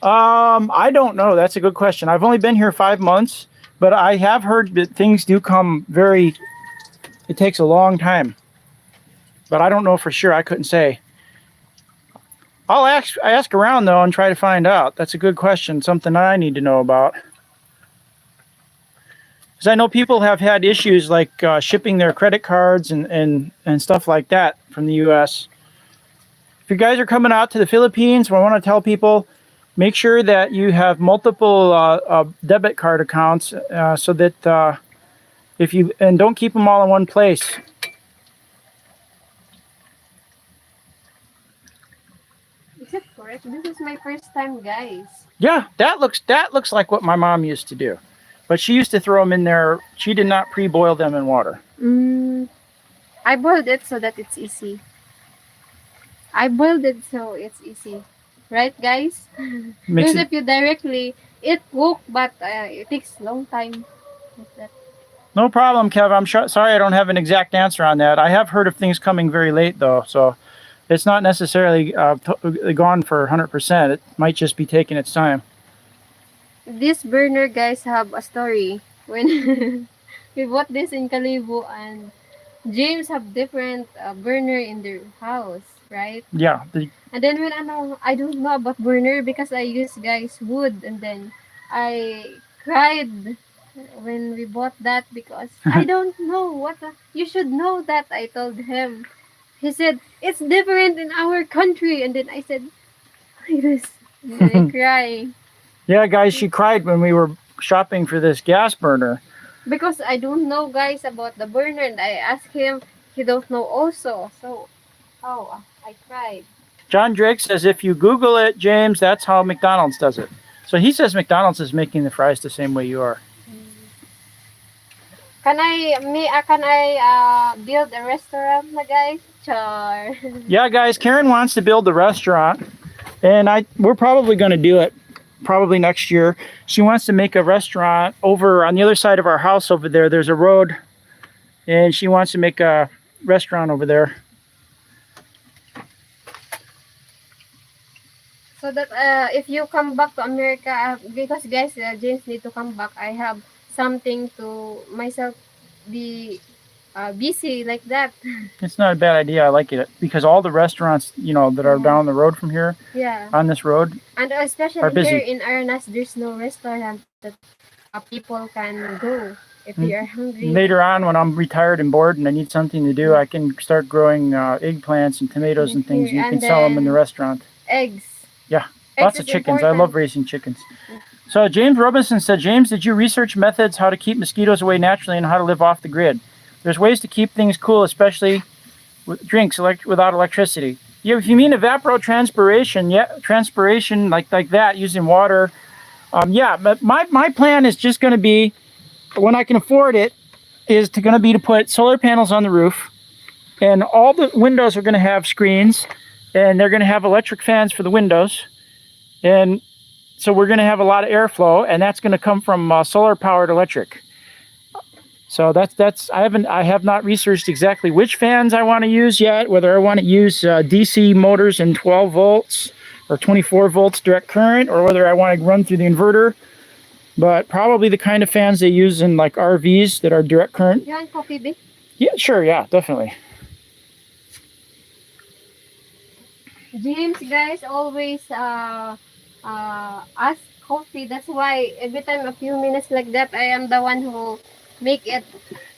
Speaker 2: I don't know. That's a good question. I've only been here 5 months. But I have heard that things do come it takes a long time. But I don't know for sure. I couldn't say. I ask around, though, and try to find out. That's a good question. Something I need to know about. Because I know people have had issues like shipping their credit cards and stuff like that from the U.S. If you guys are coming out to the Philippines, I want to tell people, make sure that you have multiple debit card accounts so that and don't keep them all in one place.
Speaker 3: Is it correct? This is my first time, guys.
Speaker 2: Yeah, that looks like what my mom used to do. But she used to throw them in there. She did not pre-boil them in water.
Speaker 3: I boiled it so that it's easy. Right, guys? Because if you directly, it cook, but it takes a long time. Like that.
Speaker 2: No problem, Kev. I'm sorry I don't have an exact answer on that. I have heard of things coming very late, though. So it's not necessarily gone for 100%. It might just be taking its time.
Speaker 3: This burner, guys, have a story. When we bought this in Kalibo, and James have different burner in their house, right?
Speaker 2: Yeah.
Speaker 3: And then when I don't know about burner because I use, guys, wood, and then I cried when we bought that because I don't know you should know that, I told him. He said, it's different in our country, and then I said, like this, and then I cry.
Speaker 2: Yeah, guys, she cried when we were shopping for this gas burner.
Speaker 3: Because I don't know, guys, about the burner, and I asked him, he don't know also. So, I cried.
Speaker 2: John Drake says, if you Google it, James, that's how McDonald's does it. So he says McDonald's is making the fries the same way you are.
Speaker 3: Can I build a restaurant, guys? Char.
Speaker 2: Yeah, guys, Karen wants to build the restaurant, and we're probably going to do it probably next year. She wants to make a restaurant over on the other side of our house over there. There's a road, and she wants to make a restaurant over there.
Speaker 3: So that if you come back to America, because guys, James need to come back, I have something to myself be busy like that.
Speaker 2: It's not a bad idea. I like it because all the restaurants, that are down the road from here, on this road,
Speaker 3: and especially here in Aranas, there's no restaurant that people can go if they are hungry.
Speaker 2: Later on, when I'm retired and bored and I need something to do, I can start growing eggplants and tomatoes and things, and you can sell them in the restaurant.
Speaker 3: Eggs.
Speaker 2: Yeah, lots of chickens. Important. I love raising chickens. So James Robinson said, James, did you research methods how to keep mosquitoes away naturally and how to live off the grid? There's ways to keep things cool, especially with drinks without electricity. Yeah, if you mean evapotranspiration, transpiration like that using water. But my plan is just going to be, when I can afford it, is going to be to put solar panels on the roof, and all the windows are going to have screens, and they're going to have electric fans for the windows, and so we're going to have a lot of airflow, and that's going to come from solar powered electric. So I have not researched exactly which fans I want to use yet, whether I want to use DC motors in 12 volts or 24 volts direct current, or whether I want to run through the inverter. But probably the kind of fans they use in like RVs that are direct current.
Speaker 3: You want coffee, babe?
Speaker 2: Yeah, sure. Yeah, definitely.
Speaker 3: James, guys, always ask coffee. That's why every time a few minutes like that, I am the one who make it.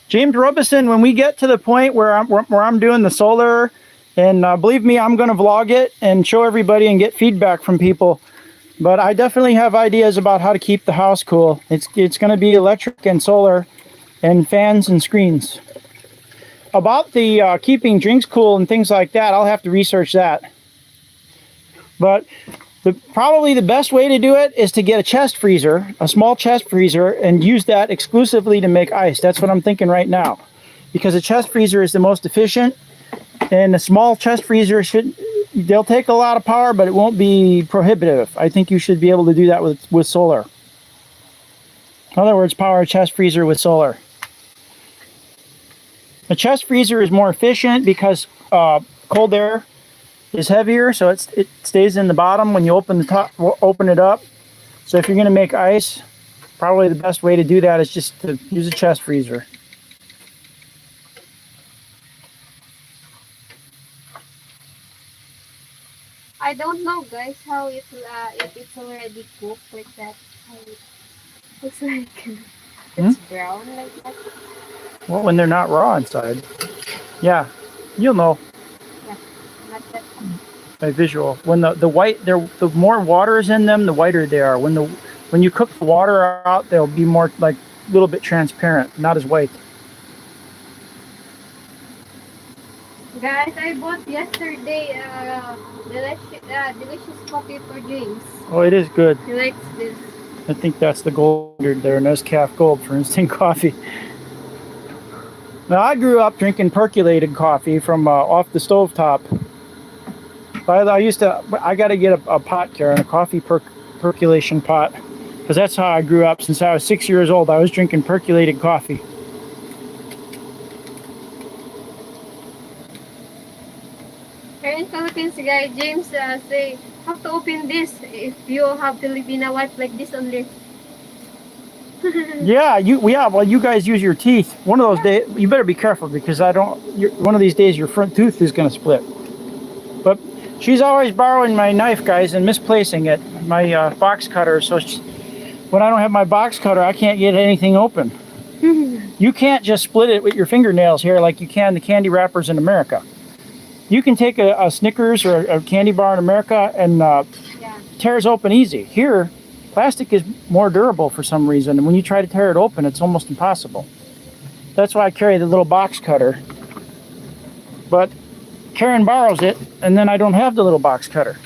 Speaker 2: James Robison, when we get to the point where I'm doing the solar, and believe me, I'm going to vlog it and show everybody and get feedback from people. But I definitely have ideas about how to keep the house cool. It's going to be electric and solar and fans and screens. About the keeping drinks cool and things like that, I'll have to research that. But probably the best way to do it is to get a chest freezer, a small chest freezer, and use that exclusively to make ice. That's what I'm thinking right now. Because a chest freezer is the most efficient, and a small chest freezer they'll take a lot of power, but it won't be prohibitive. I think you should be able to do that with solar. In other words, power a chest freezer with solar. A chest freezer is more efficient because cold air is heavier, so it stays in the bottom when you open the top, open it up. So if you're going to make ice, probably the best way to do that is just to use a chest freezer.
Speaker 3: I don't know, guys, how it if it's already cooked like that. How it looks like it's brown like that.
Speaker 2: Well, when they're not raw inside. Yeah, you'll know.
Speaker 3: Yeah, not that.
Speaker 2: By visual. When the more water is in them, the whiter they are. When you cook the water out, they'll be more like a little bit transparent, not as white.
Speaker 3: Guys, I bought yesterday delicious coffee for James.
Speaker 2: Oh, it is good.
Speaker 3: He likes this.
Speaker 2: I think that's the gold standard there, Nescafe Gold for instant coffee. Now, I grew up drinking percolated coffee from off the stovetop. I got to get a pot, Karen, a coffee percolation pot, because that's how I grew up. Since I was 6 years old, I was drinking percolated coffee.
Speaker 3: Here in Philippines, guys, James say how to open this if you have Filipina wife like this only.
Speaker 2: Yeah, well, you guys use your teeth. One of those days, you better be careful because one of these days your front tooth is going to split. But she's always borrowing my knife, guys, and misplacing it, my box cutter. So when I don't have my box cutter, I can't get anything open. You can't just split it with your fingernails here like you can the candy wrappers in America. You can take a Snickers or a candy bar in America and tears open easy. Here, plastic is more durable for some reason, and when you try to tear it open, it's almost impossible. That's why I carry the little box cutter. But Karen borrows it, and then I don't have the little box cutter.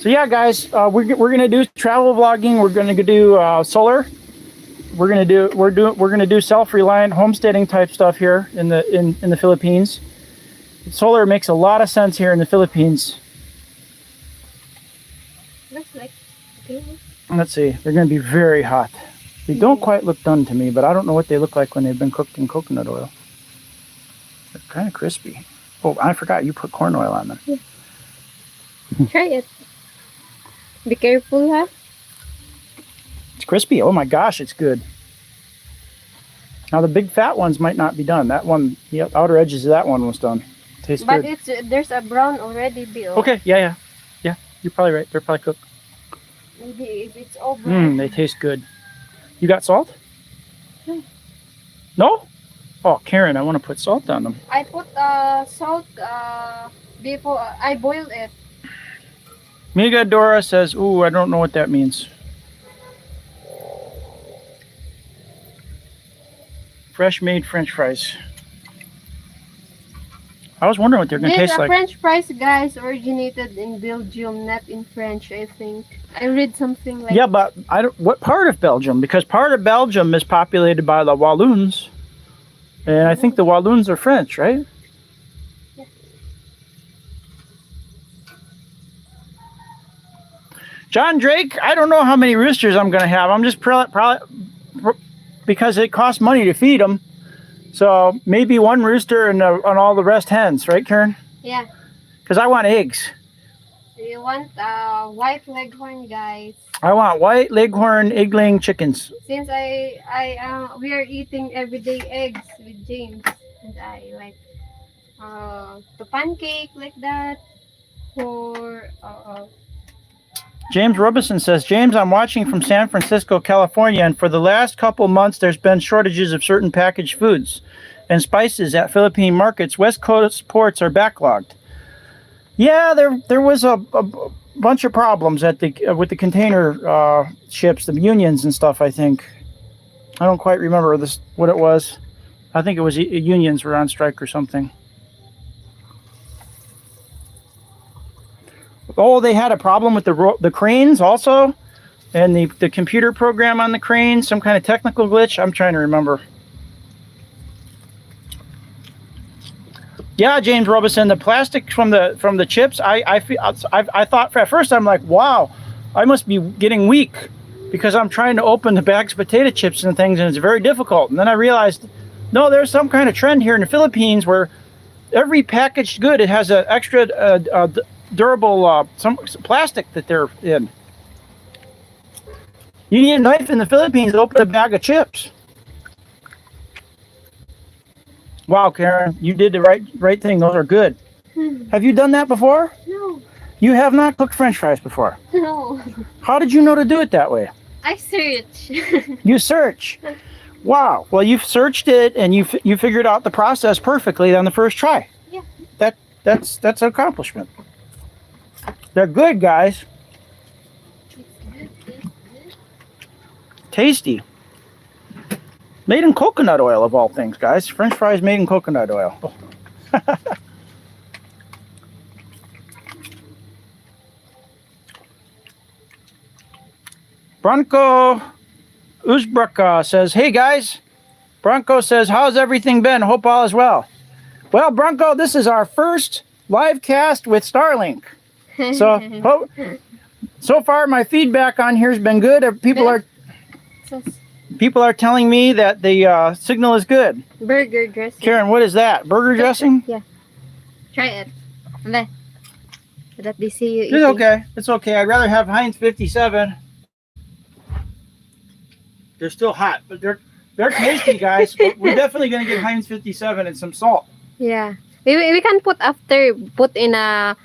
Speaker 2: So yeah, guys, we're gonna do travel vlogging. We're gonna do solar. We're gonna do self-reliant homesteading type stuff here in the Philippines. Solar makes a lot of sense here in the Philippines.
Speaker 3: Looks like okay.
Speaker 2: Let's see, they're gonna be very hot. They don't quite look done to me, but I don't know what they look like when they've been cooked in coconut oil. They're kind of crispy. Oh, I forgot you put corn oil on them.
Speaker 3: Yeah. Try it. Be careful, huh?
Speaker 2: It's crispy. Oh my gosh, it's good. Now the big fat ones might not be done. That one, the outer edges of that one was done. Tastes
Speaker 3: but
Speaker 2: good.
Speaker 3: But there's a brown already, Bill.
Speaker 2: Okay, yeah. You're probably right. They're probably cooked.
Speaker 3: Maybe if it's all brown.
Speaker 2: They taste good. You got salt?
Speaker 3: No.
Speaker 2: No? Oh, Karen, I want to put salt on them.
Speaker 3: I put salt before I boiled it.
Speaker 2: Mega Dora says, ooh, I don't know what that means. Fresh made French fries. I was wondering what they're going to taste like.
Speaker 3: French fries, guys, originated in Belgium, not in French, I think. I read something like
Speaker 2: yeah, but I don't. What part of Belgium? Because part of Belgium is populated by the Walloons. And I think the Walloons are French, right?
Speaker 3: Yeah.
Speaker 2: John Drake, I don't know how many roosters I'm going to have. I'm just probably because it costs money to feed them. So maybe one rooster and all the rest hens, right, Karen?
Speaker 3: Yeah.
Speaker 2: Because I want eggs.
Speaker 3: We want white leghorn, guys.
Speaker 2: I want white leghorn egg-laying chickens.
Speaker 3: Since we are eating everyday eggs with James, and I like the pancake like that. For
Speaker 2: James Robinson says, James, I'm watching from San Francisco, California, and for the last couple months, there's been shortages of certain packaged foods and spices at Philippine markets. West Coast ports are backlogged. Yeah, there was a bunch of problems at with the container ships, the unions and stuff. I think I don't quite remember what it was. I think it was unions were on strike or something. Oh, they had a problem with the cranes also, and the computer program on the crane, some kind of technical glitch. I'm trying to remember. Yeah, James Robinson, the plastic from the chips. I thought at first, I'm like, wow, I must be getting weak because I'm trying to open the bags of potato chips and things, and it's very difficult. And then I realized, no, there's some kind of trend here in the Philippines where every packaged good, it has an extra durable some plastic that they're in. You need a knife in the Philippines to open a bag of chips. Wow, Karen, you did the right thing. Those are good. Have you done that before?
Speaker 3: No.
Speaker 2: You have not cooked French fries before?
Speaker 3: No.
Speaker 2: How did you know to do it that way?
Speaker 3: I search.
Speaker 2: You search. Wow. Well, you've searched it and you figured out the process perfectly on the first try.
Speaker 3: Yeah.
Speaker 2: That's an accomplishment. They're good, guys. Tasty. Made in coconut oil, of all things, guys. French fries made in coconut oil. Oh. Bronco Uzbraka says, hey, guys. Bronco says, how's everything been? Hope all is well. Well, Bronco, this is our first live cast with Starlink. So far, my feedback on here has been good. People are telling me that the signal is good.
Speaker 3: Burger dressing.
Speaker 2: Karen, what is that? Burger dressing?
Speaker 3: Yeah. Try it. So that they see you eating.
Speaker 2: It's okay. It's okay. I'd rather have Heinz 57. They're still hot, but they're tasty, guys. But we're definitely gonna get Heinz 57 and some salt.
Speaker 3: Yeah. We can put in a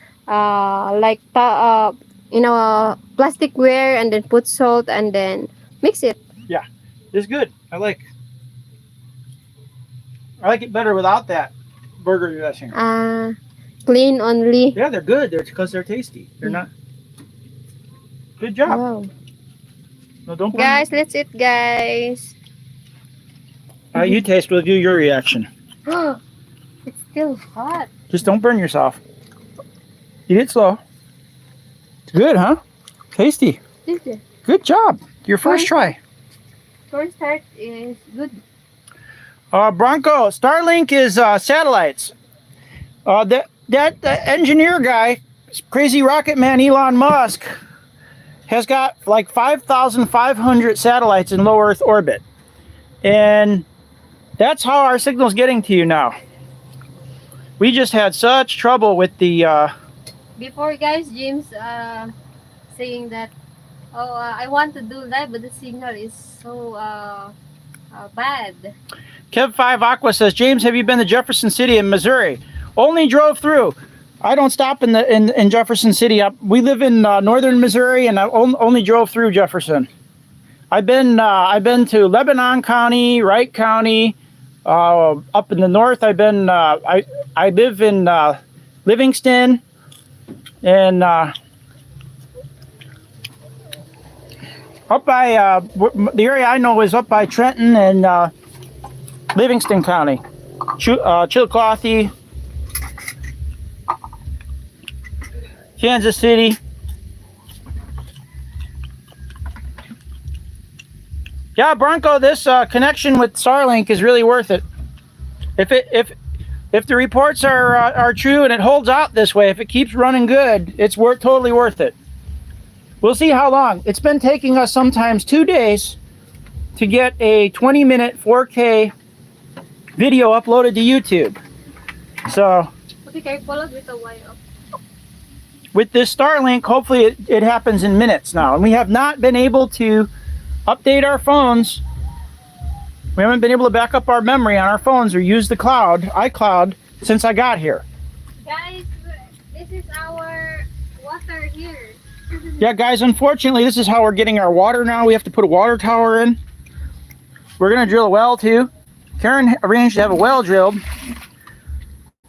Speaker 3: plasticware and then put salt and then mix it.
Speaker 2: Yeah, it's good. I like it better without that burger dressing.
Speaker 3: Clean only.
Speaker 2: Yeah, they're good. They're because they're tasty. They're not. Good job.
Speaker 3: Wow.
Speaker 2: No, don't.
Speaker 3: Guys, let's eat, guys.
Speaker 2: You taste. We'll do your reaction.
Speaker 3: It's still hot.
Speaker 2: Just don't burn yourself. Eat it slow. It's good, huh? Tasty. Good job. Your first try.
Speaker 3: Cornstarch is good.
Speaker 2: Bronco, Starlink is satellites. That engineer guy, crazy rocket man Elon Musk, has got like 5,500 satellites in low Earth orbit. And that's how our signal's getting to you now. We just had such trouble with the...
Speaker 3: Before, guys, James saying that, I want to do live, but the signal is so bad.
Speaker 2: Kev5 Aqua says, James, have you been to Jefferson City in Missouri? Only drove through. I don't stop in Jefferson City. We live in northern Missouri, and I only drove through Jefferson. I've been to Lebanon County, Wright County, up in the north. I've been I live in Livingston, and up by the area I know is up by Trenton and Livingston County, Chillicothe, Kansas City. Yeah, Bronco, this connection with Starlink is really worth it. If the reports are true and it holds out this way, if it keeps running good, it's totally worth it. We'll see how long. It's been taking us sometimes 2 days to get a 20-minute 4K video uploaded to YouTube. So
Speaker 3: be careful with the wire.
Speaker 2: with this Starlink, hopefully it happens in minutes now. And we have not been able to update our phones. We haven't been able to back up our memory on our phones or use the cloud, iCloud, since I got here.
Speaker 3: Guys, this is our water here.
Speaker 2: Yeah, guys, unfortunately, this is how we're getting our water now. We have to put a water tower in. We're going to drill a well, too. Karen arranged to have a well drilled.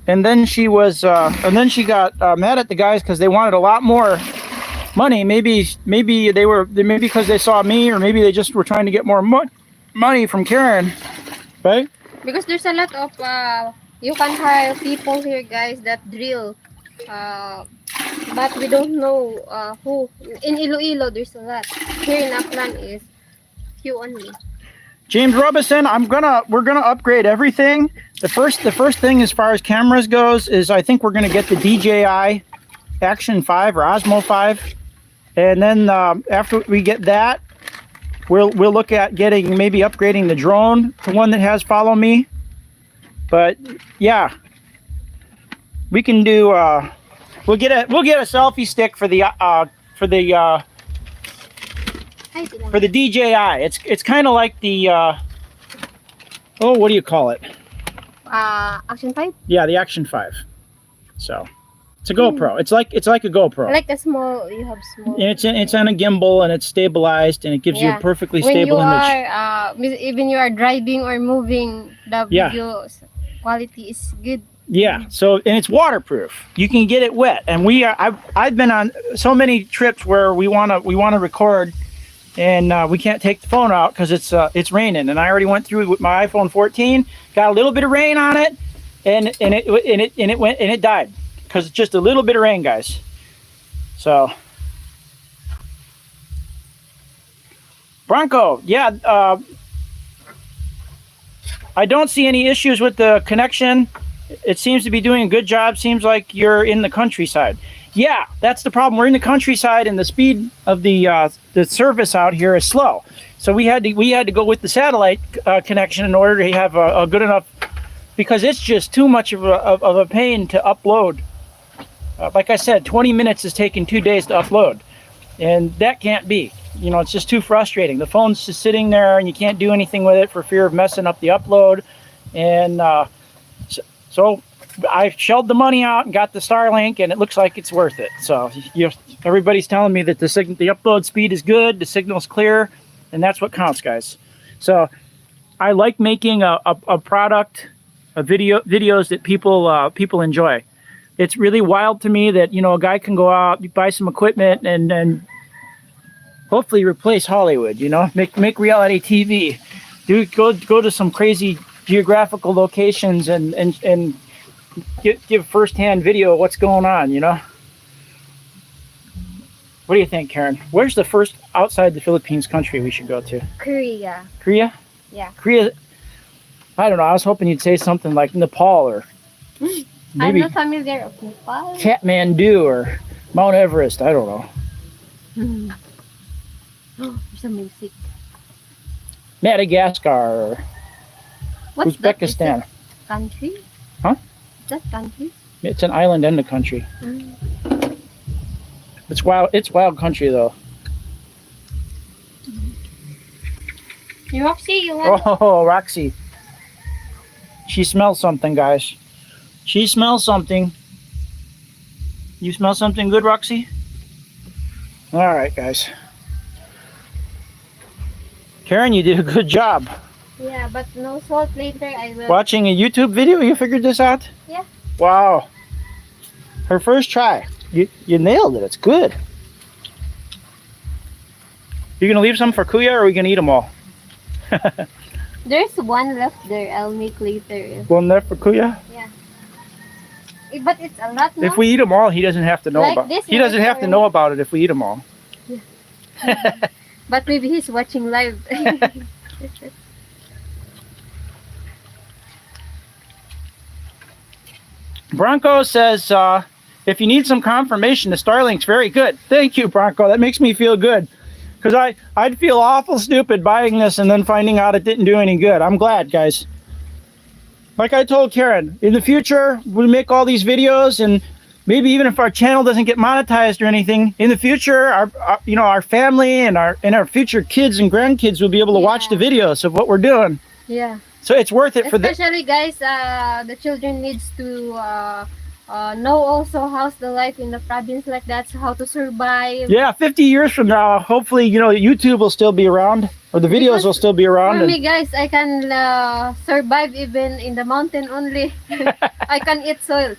Speaker 2: And then she was, got mad at the guys because they wanted a lot more money. Maybe because they saw me, or maybe they just were trying to get more money from Karen, right?
Speaker 3: Because there's a lot of you can hire people here, guys, that drill, but we don't know who. In Iloilo there's a lot. Here in Aklan is few only.
Speaker 2: James Robinson, we're gonna upgrade everything. The first thing as far as cameras goes is I think we're gonna get the DJI Action 5 or Osmo 5, and then after we get that, we'll look at maybe upgrading the drone to one that has Follow Me. But yeah, we can do. We'll get a selfie stick for the DJI. It's kind of like the what do you call it?
Speaker 3: Action 5?
Speaker 2: Yeah, the Action 5. So it's a GoPro. It's like a GoPro.
Speaker 3: Like a small. You have small.
Speaker 2: And it's on a gimbal, and it's stabilized, and it gives you a perfectly stable image.
Speaker 3: Even you are driving or moving, the video quality is good.
Speaker 2: Yeah, so, and it's waterproof. You can get it wet, and I've been on so many trips where we wanna record, and we can't take the phone out because it's raining. And I already went through with my iPhone 14, got a little bit of rain on it, and it died because it's just a little bit of rain, guys. So Bronco, yeah, I don't see any issues with the connection. It seems to be doing a good job. Seems like you're in the countryside. Yeah, that's the problem. We're in the countryside, and the speed of the service out here is slow. So we had to go with the satellite connection in order to have a good enough, because it's just too much of a pain to upload. Like I said, 20 minutes is taking 2 days to upload, and that can't be. You know, it's just too frustrating. The phone's just sitting there, and you can't do anything with it for fear of messing up the upload. And so I shelled the money out and got the Starlink, and it looks like it's worth it. So everybody's telling me that the upload speed is good, the signal's clear, and that's what counts, guys. So I like making a product, videos that people enjoy. It's really wild to me that, you know, a guy can go out, buy some equipment, and hopefully replace Hollywood, you know, make reality TV. Go to some crazy geographical locations and give firsthand video of what's going on, you know. What do you think, Karen? Where's the first outside the Philippines country we should go to?
Speaker 3: Korea.
Speaker 2: Korea?
Speaker 3: Yeah.
Speaker 2: Korea. I don't know. I was hoping you'd say something like Nepal, or maybe
Speaker 3: I'm not familiar with Nepal.
Speaker 2: Kathmandu or Mount Everest. I don't know.
Speaker 3: There's a music.
Speaker 2: Madagascar or
Speaker 3: What's
Speaker 2: Uzbekistan.
Speaker 3: That? Country?
Speaker 2: Huh?
Speaker 3: Is that country?
Speaker 2: It's an island and a country. It's wild. It's wild country though.
Speaker 3: Roxy, you want?
Speaker 2: Oh, Roxy. She smells something, guys. She smells something. You smell something good, Roxy? All right, guys. Karen, you did a good job.
Speaker 3: Yeah, but no salt later. I will.
Speaker 2: Watching a YouTube video, you figured this out?
Speaker 3: Yeah.
Speaker 2: Wow. Her first try. You nailed it. It's good. You gonna leave some for Kuya, or are we gonna eat them all?
Speaker 3: There's one left there. I'll make later.
Speaker 2: One left for Kuya?
Speaker 3: Yeah. But it's a lot, no?
Speaker 2: If we eat them all, he doesn't have to know
Speaker 3: Like
Speaker 2: about
Speaker 3: this
Speaker 2: it. He doesn't have to know about it if we eat them all.
Speaker 3: Yeah. But maybe he's watching live.
Speaker 2: Bronco says, if you need some confirmation, the Starlink's very good. Thank you, Bronco. That makes me feel good. Because I'd feel awful stupid buying this and then finding out it didn't do any good. I'm glad, guys. Like I told Karen, in the future, we'll make all these videos, and maybe even if our channel doesn't get monetized or anything, in the future, our family and our future kids and grandkids will be able to watch the videos of what we're doing.
Speaker 3: Yeah.
Speaker 2: So it's worth it for them.
Speaker 3: Especially guys, the children needs to know also how's the life in the province like that, so how to survive.
Speaker 2: Yeah, 50 years from now, hopefully, YouTube will still be around, or the videos will still be around.
Speaker 3: For me, guys, I can survive even in the mountain only. I can eat soil.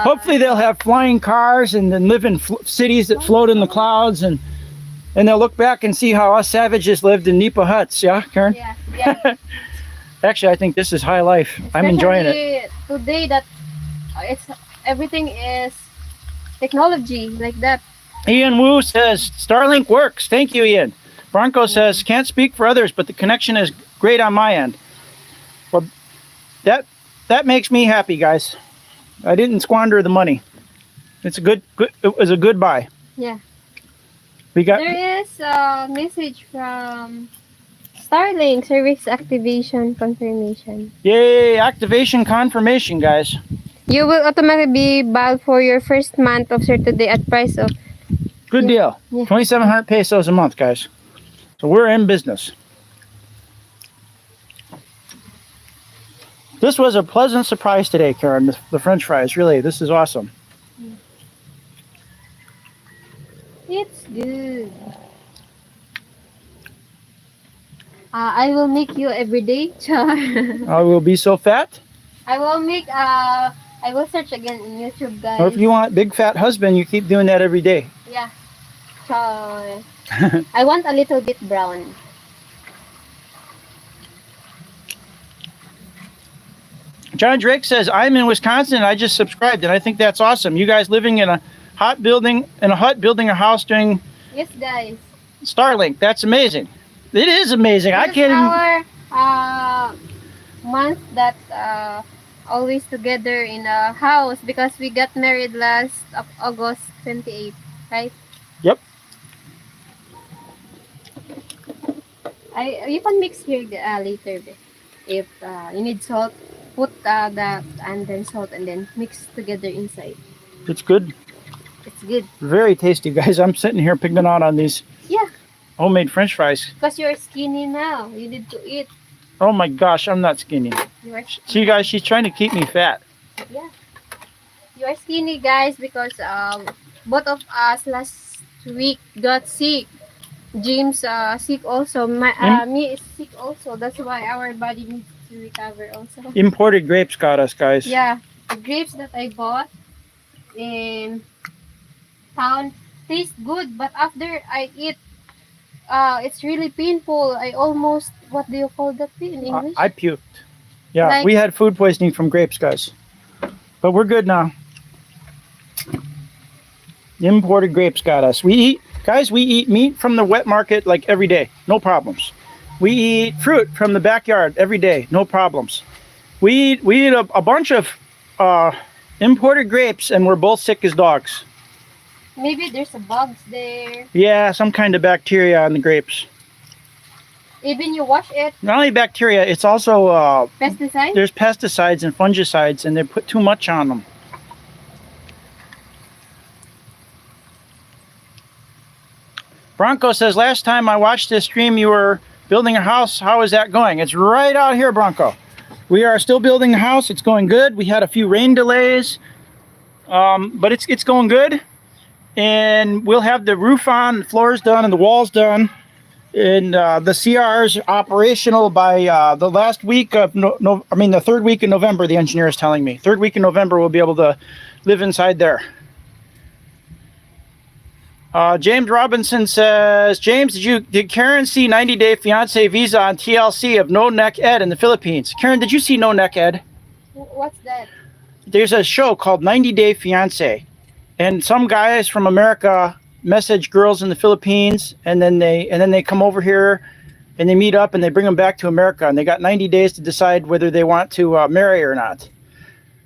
Speaker 2: Hopefully, they'll have flying cars and then live in cities that float in the clouds, and they'll look back and see how us savages lived in Nipa huts. Yeah, Karen?
Speaker 3: Yeah.
Speaker 2: Actually, I think this is high life. I'm enjoying it.
Speaker 3: Today that everything is technology like that.
Speaker 2: Ian Wu says, Starlink works. Thank you, Ian. Bronco says, can't speak for others, but the connection is great on my end. Well, that makes me happy, guys. I didn't squander the money. It's it was a good buy.
Speaker 3: Yeah.
Speaker 2: There
Speaker 3: is a message from Starlink service activation confirmation.
Speaker 2: Yay, activation confirmation, guys.
Speaker 3: You will automatically be billed for your first month of today at price of...
Speaker 2: Good deal.
Speaker 3: Yeah.
Speaker 2: 2,700 pesos a month, guys. So we're in business. This was a pleasant surprise today, Karen, the French fries. Really, this is awesome.
Speaker 3: It's good. I will make you every day.
Speaker 2: I will be so fat.
Speaker 3: I will search again in YouTube, guys.
Speaker 2: Or if you want big fat husband, you keep doing that every day.
Speaker 3: Yeah. I want a little bit brown.
Speaker 2: John Drake says, I'm in Wisconsin and I just subscribed, and I think that's awesome. You guys living in a hut building a house doing
Speaker 3: Yes, guys.
Speaker 2: Starlink. That's amazing. It is amazing.
Speaker 3: This
Speaker 2: I can't
Speaker 3: is our month that always together in a house because we got married last August 28th, right?
Speaker 2: Yep.
Speaker 3: You can mix here later if you need salt. Put that and then salt and then mix together inside.
Speaker 2: It's good.
Speaker 3: It's good.
Speaker 2: Very tasty, guys. I'm sitting here picking out on these homemade French fries.
Speaker 3: Because you're skinny now. You need to eat.
Speaker 2: Oh my gosh, I'm not skinny. See, guys, she's trying to keep me fat.
Speaker 3: Yeah. You are skinny, guys, because both of us last week got sick. James sick also. Me is sick also. That's why our body needs to recover also.
Speaker 2: Imported grapes got us, guys.
Speaker 3: Yeah. The grapes that I bought in town taste good, but after I eat, it's really painful. I almost, what do you call that in English?
Speaker 2: I puked. Yeah, we had food poisoning from grapes, guys. But we're good now. Imported grapes got us. We eat meat from the wet market like every day. No problems. We eat fruit from the backyard every day. No problems. We eat a bunch of imported grapes, and we're both sick as dogs.
Speaker 3: Maybe there's a bugs there.
Speaker 2: Yeah, some kind of bacteria on the grapes.
Speaker 3: Even you wash it.
Speaker 2: Not only bacteria, it's also
Speaker 3: pesticides.
Speaker 2: There's pesticides and fungicides, and they put too much on them. Bronco says, last time I watched this stream, you were building a house. How is that going? It's right out here, Bronco. We are still building a house. It's going good. We had a few rain delays, but it's going good. And we'll have the roof on, the floors done, and the walls done. And the CR's operational by the last week of the third week in November. The engineer is telling me third week in November we'll be able to live inside there. James Robinson says, James, did Karen see 90-day fiance visa on TLC of No Neck Ed in the Philippines? Karen, did you see No Neck Ed?
Speaker 3: What's that?
Speaker 2: There's a show called 90-Day Fiance, and some guys from America message girls in the Philippines, and then they come over here and they meet up and they bring them back to America, and they got 90 days to decide whether they want to marry or not.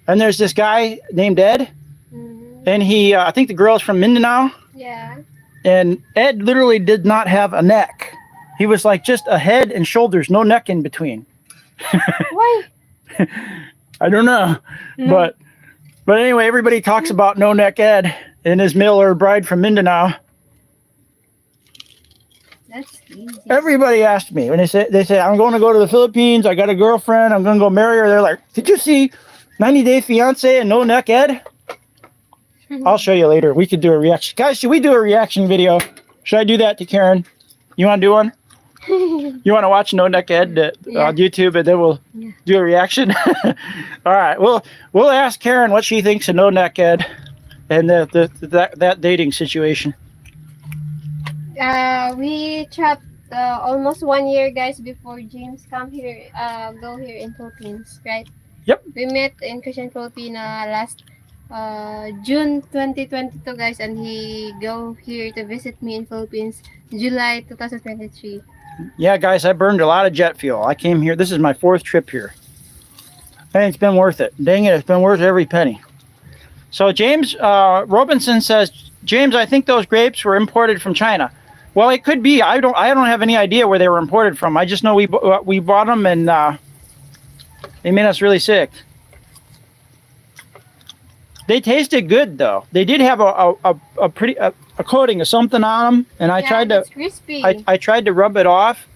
Speaker 2: And there's this guy named Ed, and he I think the girl is from Mindanao.
Speaker 3: Yeah.
Speaker 2: And Ed literally did not have a neck. He was like just a head and shoulders, no neck in between.
Speaker 3: Why?
Speaker 2: I don't know, but But anyway, everybody talks about No Neck Ed and his Miller bride from Mindanao.
Speaker 3: That's easy.
Speaker 2: Everybody asked me when they say I'm going to go to the Philippines. I got a girlfriend. I'm going to go marry her. They're like, did you see 90 Day Fiance and No Neck Ed? I'll show you later. We could do a reaction. Guys, should we do a reaction video? Should I do that to Karen? You want to do one? You want to watch No Neck Ed on YouTube, and then we'll do a reaction? All right. We'll ask Karen what she thinks of No Neck Ed and that dating situation.
Speaker 3: We chat almost 1 year, guys, before James go here in Philippines, right?
Speaker 2: Yep.
Speaker 3: We met in Christian Filipina last June 2022, guys, and he go here to visit me in Philippines July 2023.
Speaker 2: Yeah, guys, I burned a lot of jet fuel. I came here. This is my 4th trip here. And it's been worth it. Dang it, it's been worth every penny. So James Robinson says, James, I think those grapes were imported from China. Well, it could be. I don't have any idea where they were imported from. I just know we bought them, and they made us really sick. They tasted good, though. They did have a pretty coating of something on them, and I tried to.
Speaker 3: It's crispy.
Speaker 2: I tried to rub it off,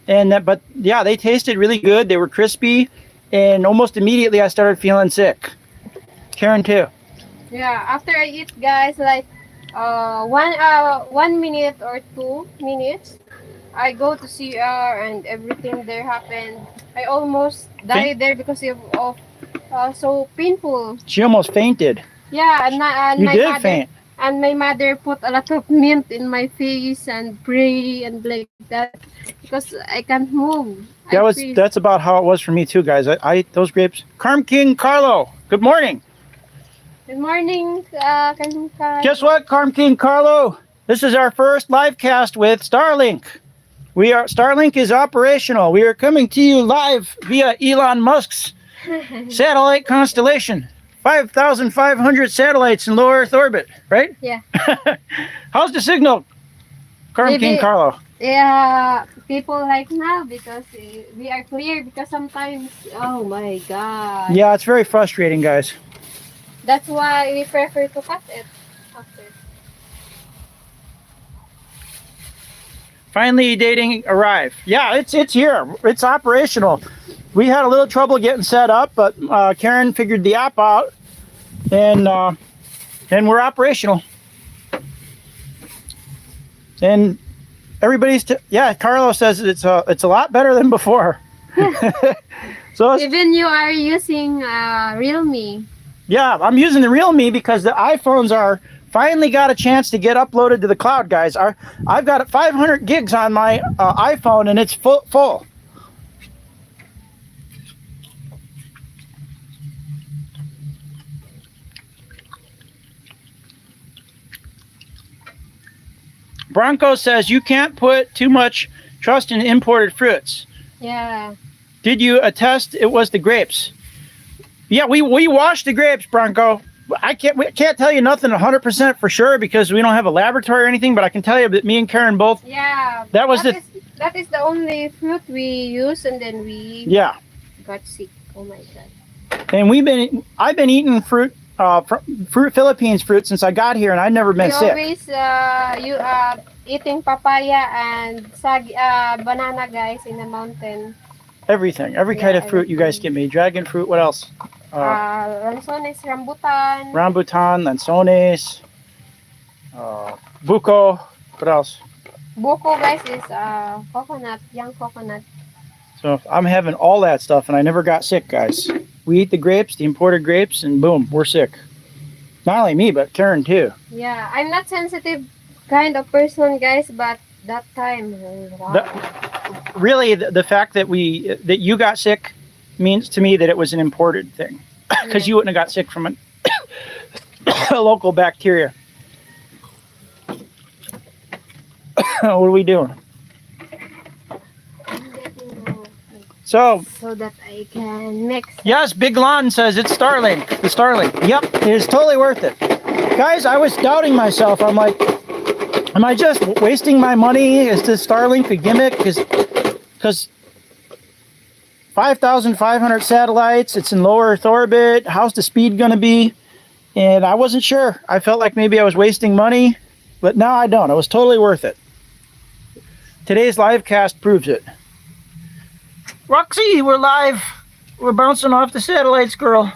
Speaker 2: but yeah, they tasted really good. They were crispy, and almost immediately I started feeling sick. Karen too.
Speaker 3: Yeah, after I eat, guys, like 1 minute or 2 minutes, I go to CR and everything there happened. I almost died there because of so painful.
Speaker 2: She almost fainted.
Speaker 3: Yeah, and
Speaker 2: You
Speaker 3: my
Speaker 2: did
Speaker 3: mother,
Speaker 2: faint.
Speaker 3: and my mother put a lot of mint in my face and pray and like that because I can't move.
Speaker 2: That's about how it was for me too, guys. I ate those grapes. Carm King Carlo, good morning.
Speaker 3: Good morning, Kanka.
Speaker 2: Guess what, Carm King Carlo? This is our first live cast with Starlink. Starlink is operational. We are coming to you live via Elon Musk's satellite constellation. 5,500 satellites in low Earth orbit, right?
Speaker 3: Yeah.
Speaker 2: How's the signal, Carm King Carlo?
Speaker 3: Yeah, people like now because we are clear because sometimes, oh my God.
Speaker 2: Yeah, it's very frustrating, guys.
Speaker 3: That's why we prefer to cut it after.
Speaker 2: Finally, dating arrived. Yeah, it's here. It's operational. We had a little trouble getting set up, but Karen figured the app out, and we're operational. And everybody's Carlos says it's a lot better than before. So
Speaker 3: even you are using Realme.
Speaker 2: Yeah, I'm using the real me because the iPhones are finally got a chance to get uploaded to the cloud, guys. I've got 500 gigs on my iPhone, and it's full. Bronco says you can't put too much trust in imported fruits.
Speaker 3: Yeah.
Speaker 2: Did you attest it was the grapes? Yeah, we washed the grapes, Bronco. We can't tell you nothing 100% for sure because we don't have a laboratory or anything, but I can tell you that me and Karen both.
Speaker 3: Yeah.
Speaker 2: That
Speaker 3: is the only fruit we use, and then we got sick. Oh my God.
Speaker 2: And I've been eating fruit Philippines fruit since I got here, and I've never been sick.
Speaker 3: Always eating papaya and banana, guys, in the mountain.
Speaker 2: Everything, every kind of fruit you guys give me. Dragon fruit, what else?
Speaker 3: Lanzones, rambutan.
Speaker 2: Rambutan, lanzones, buko, what else?
Speaker 3: Buko, guys, is coconut, young coconut.
Speaker 2: So I'm having all that stuff, and I never got sick, guys. We eat the grapes, the imported grapes, and boom, we're sick. Not only me, but Karen too.
Speaker 3: Yeah, I'm not sensitive kind of person, guys, but that time, wow.
Speaker 2: Really, the fact that you got sick means to me that it was an imported thing, because you wouldn't have got sick from a local bacteria. What are we doing? So
Speaker 3: that I can mix.
Speaker 2: Yes, Big Lon says it's Starlink. The Starlink. Yep, it is totally worth it. Guys, I was doubting myself. I'm like, am I just wasting my money? Is this Starlink a gimmick? Because 5,500 satellites. It's in low Earth orbit. How's the speed going to be? And I wasn't sure. I felt like maybe I was wasting money, but now I don't. It was totally worth it. Today's live cast proves it. Roxy, we're live. We're bouncing off the satellites, girl.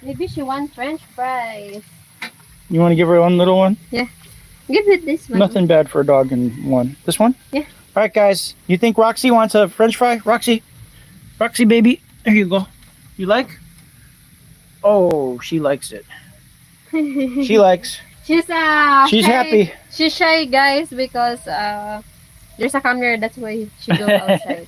Speaker 3: Maybe she wants French fries.
Speaker 2: You want to give her one little one?
Speaker 3: Yeah. Give it this one.
Speaker 2: Nothing bad for a dog in one. This one?
Speaker 3: Yeah.
Speaker 2: All right, guys. You think Roxy wants a French fry? Roxy? Roxy, baby. There you go. You like? Oh, she likes it. She likes.
Speaker 3: She's
Speaker 2: She's
Speaker 3: shy.
Speaker 2: happy.
Speaker 3: She's shy, guys, because there's a camera. That's why she go outside.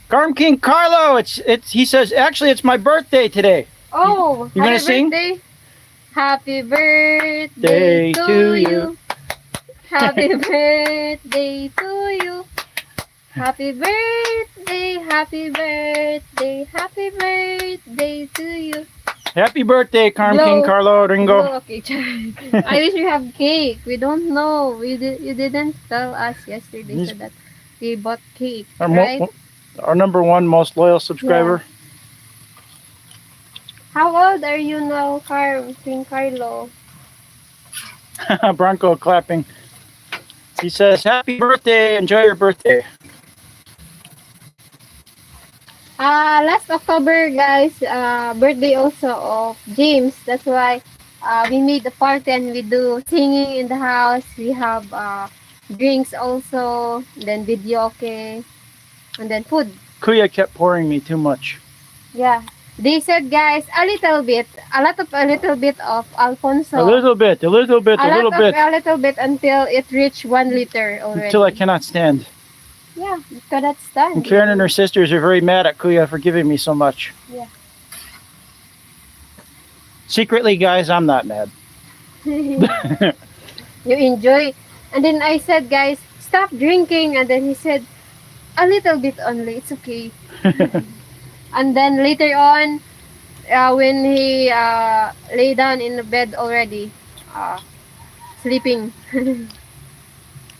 Speaker 2: Garm King Carlo, he says, actually, it's my birthday today.
Speaker 3: Oh,
Speaker 2: You gonna
Speaker 3: happy
Speaker 2: sing?
Speaker 3: birthday. Happy birthday to you. Happy birthday to you. Happy birthday, happy birthday, happy birthday to you.
Speaker 2: Happy birthday, Garm
Speaker 3: Blow.
Speaker 2: King Carlo Ringo.
Speaker 3: Oh, okay, I wish we have cake. We don't know. You didn't tell us yesterday so that we bought cake, right?
Speaker 2: Our number one most loyal subscriber.
Speaker 3: Yeah. How old are you now, King Carlo?
Speaker 2: Bronco clapping. He says, happy birthday. Enjoy your birthday.
Speaker 3: Last October, guys, birthday also of James. That's why we made a party and we do singing in the house. We have drinks also, then video, okay, and then food.
Speaker 2: Kuya kept pouring me too much.
Speaker 3: Yeah. They said, guys, a little bit of Alfonso.
Speaker 2: A little bit
Speaker 3: until it reached 1 liter already.
Speaker 2: Until I cannot stand.
Speaker 3: Yeah, you cannot stand.
Speaker 2: And Karen and her sisters are very mad at Kuya for giving me so much.
Speaker 3: Yeah.
Speaker 2: Secretly, guys, I'm not mad.
Speaker 3: You enjoy. And then I said, guys, stop drinking. And then he said, a little bit only. It's okay. And then later on, when he lay down in the bed already, sleeping.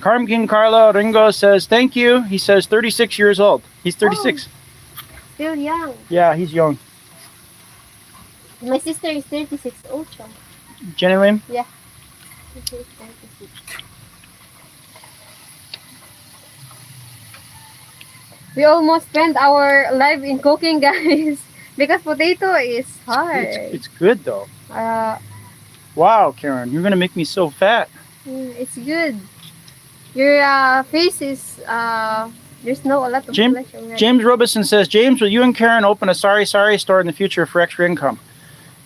Speaker 2: Garm King Carlo Ringo says, thank you. He says 36 years old. He's 36.
Speaker 3: Oh, still young.
Speaker 2: Yeah, he's young.
Speaker 3: My sister is 36 also.
Speaker 2: Genuine?
Speaker 3: Yeah. She is 36. We almost spent our life in cooking, guys, because potato is hard.
Speaker 2: It's good, though.
Speaker 3: Uh,
Speaker 2: Wow, Karen, you're going to make me so fat.
Speaker 3: it's good. Your face is, there's no a lot of
Speaker 2: James,
Speaker 3: flesh already.
Speaker 2: James Robeson says, James, will you and Karen open a sorry store in the future for extra income?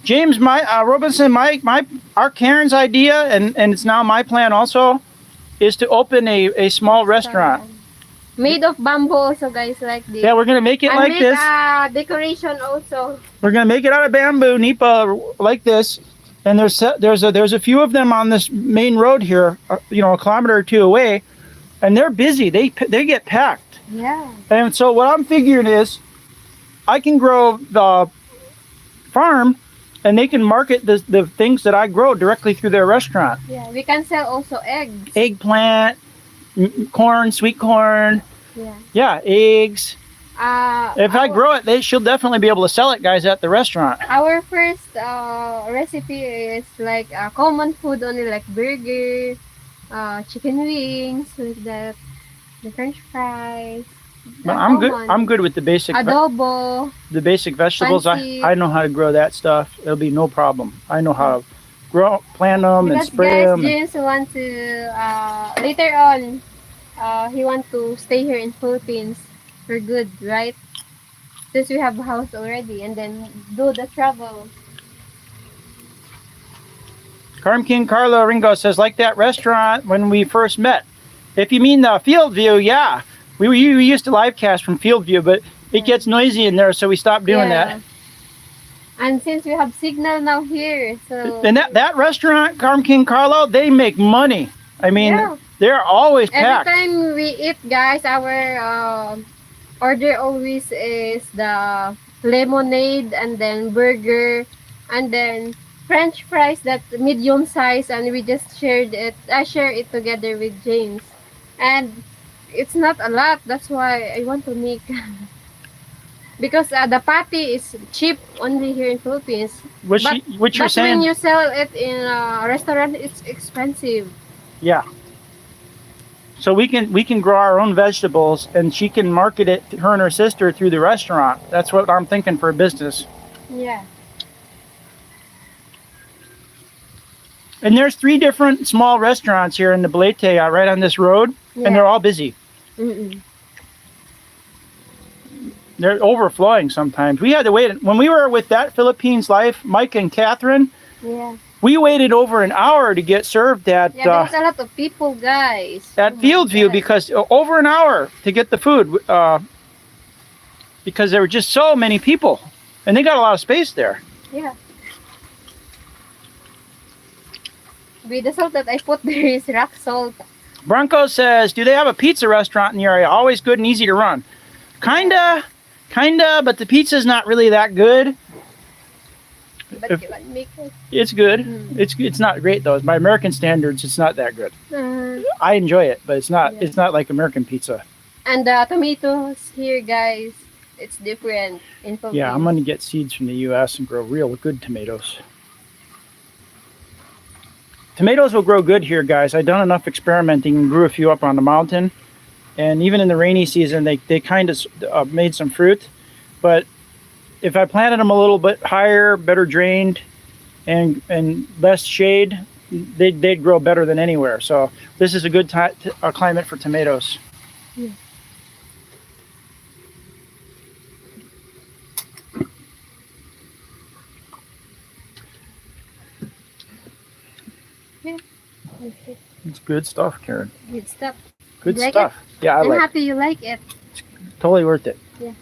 Speaker 2: James, Robeson, our Karen's idea, and it's now my plan also, is to open a small restaurant.
Speaker 3: Made of bamboo also, guys, like this.
Speaker 2: Yeah, we're going to make it
Speaker 3: and
Speaker 2: like
Speaker 3: make,
Speaker 2: this.
Speaker 3: Decoration also.
Speaker 2: We're going to make it out of bamboo, Nipa, like this. And there's a few of them on this main road here, a kilometer or two away, and they're busy. They get packed.
Speaker 3: Yeah.
Speaker 2: And so what I'm figuring is, I can grow the farm, and they can market the things that I grow directly through their restaurant.
Speaker 3: Yeah, we can sell also eggs.
Speaker 2: Eggplant, corn, sweet corn.
Speaker 3: Yeah.
Speaker 2: Yeah, eggs. If I grow it, she'll definitely be able to sell it, guys, at the restaurant.
Speaker 3: Our first recipe is like common food only, like burger, chicken wings, with the French fries.
Speaker 2: But I'm good. I'm good with the basic.
Speaker 3: Adobo.
Speaker 2: The basic vegetables.
Speaker 3: Fancy.
Speaker 2: I know how to grow that stuff. It'll be no problem. I know how to plant them and spray them.
Speaker 3: James want to later on. He want to stay here in Philippines for good, right? Since we have a house already, and then do the travel.
Speaker 2: Garm King Carlo Ringo says, like that restaurant when we first met. If you mean the field view, yeah. We used to live cast from field view, but it gets noisy in there, so we stopped doing that.
Speaker 3: And since we have signal now here, so...
Speaker 2: And that restaurant, Garm King Carlo, they make money. I mean, they're always packed.
Speaker 3: Every time we eat, guys, our order always is the lemonade, and then burger, and then French fries, that medium size, and we just shared it. I share it together with James, and it's not a lot. That's why I want to make. Because the patty is cheap only here in Philippines.
Speaker 2: What you're saying?
Speaker 3: When you sell it in a restaurant, it's expensive.
Speaker 2: Yeah. So we can grow our own vegetables, and she can market it, her and her sister, through the restaurant. That's what I'm thinking for a business.
Speaker 3: Yeah.
Speaker 2: And there's 3 different small restaurants here in the Balete, right on this road, and they're all busy.
Speaker 3: Mm-mm.
Speaker 2: They're overflowing sometimes. We had to wait. When we were with That Philippines Life, Mike and Catherine, we waited over an hour to get served at
Speaker 3: there's a lot of people, guys.
Speaker 2: at Fieldview, because over an hour to get the food, because there were just so many people, and they got a lot of space there.
Speaker 3: Yeah. With the salt that I put there is rock salt.
Speaker 2: Bronco says, do they have a pizza restaurant in the area? Always good and easy to run. Kinda, but the pizza's not really that good.
Speaker 3: But you can make it.
Speaker 2: It's good. It's not great though. By American standards, it's not that good. I enjoy it, but it's not like American pizza.
Speaker 3: And the tomatoes here, guys, it's different in Philippines.
Speaker 2: Yeah, I'm gonna get seeds from the US and grow real good tomatoes. Tomatoes will grow good here, guys. I've done enough experimenting and grew a few up on the mountain. And even in the rainy season, they kind of made some fruit. But if I planted them a little bit higher, better drained, and less shade, they'd grow better than anywhere. So this is a good climate for tomatoes.
Speaker 3: Yeah. Yeah.
Speaker 2: It's good stuff, Karen.
Speaker 3: Good stuff.
Speaker 2: Good
Speaker 3: like
Speaker 2: stuff.
Speaker 3: It?
Speaker 2: Yeah,
Speaker 3: I'm happy you like it.
Speaker 2: It's totally worth it.
Speaker 3: Yeah.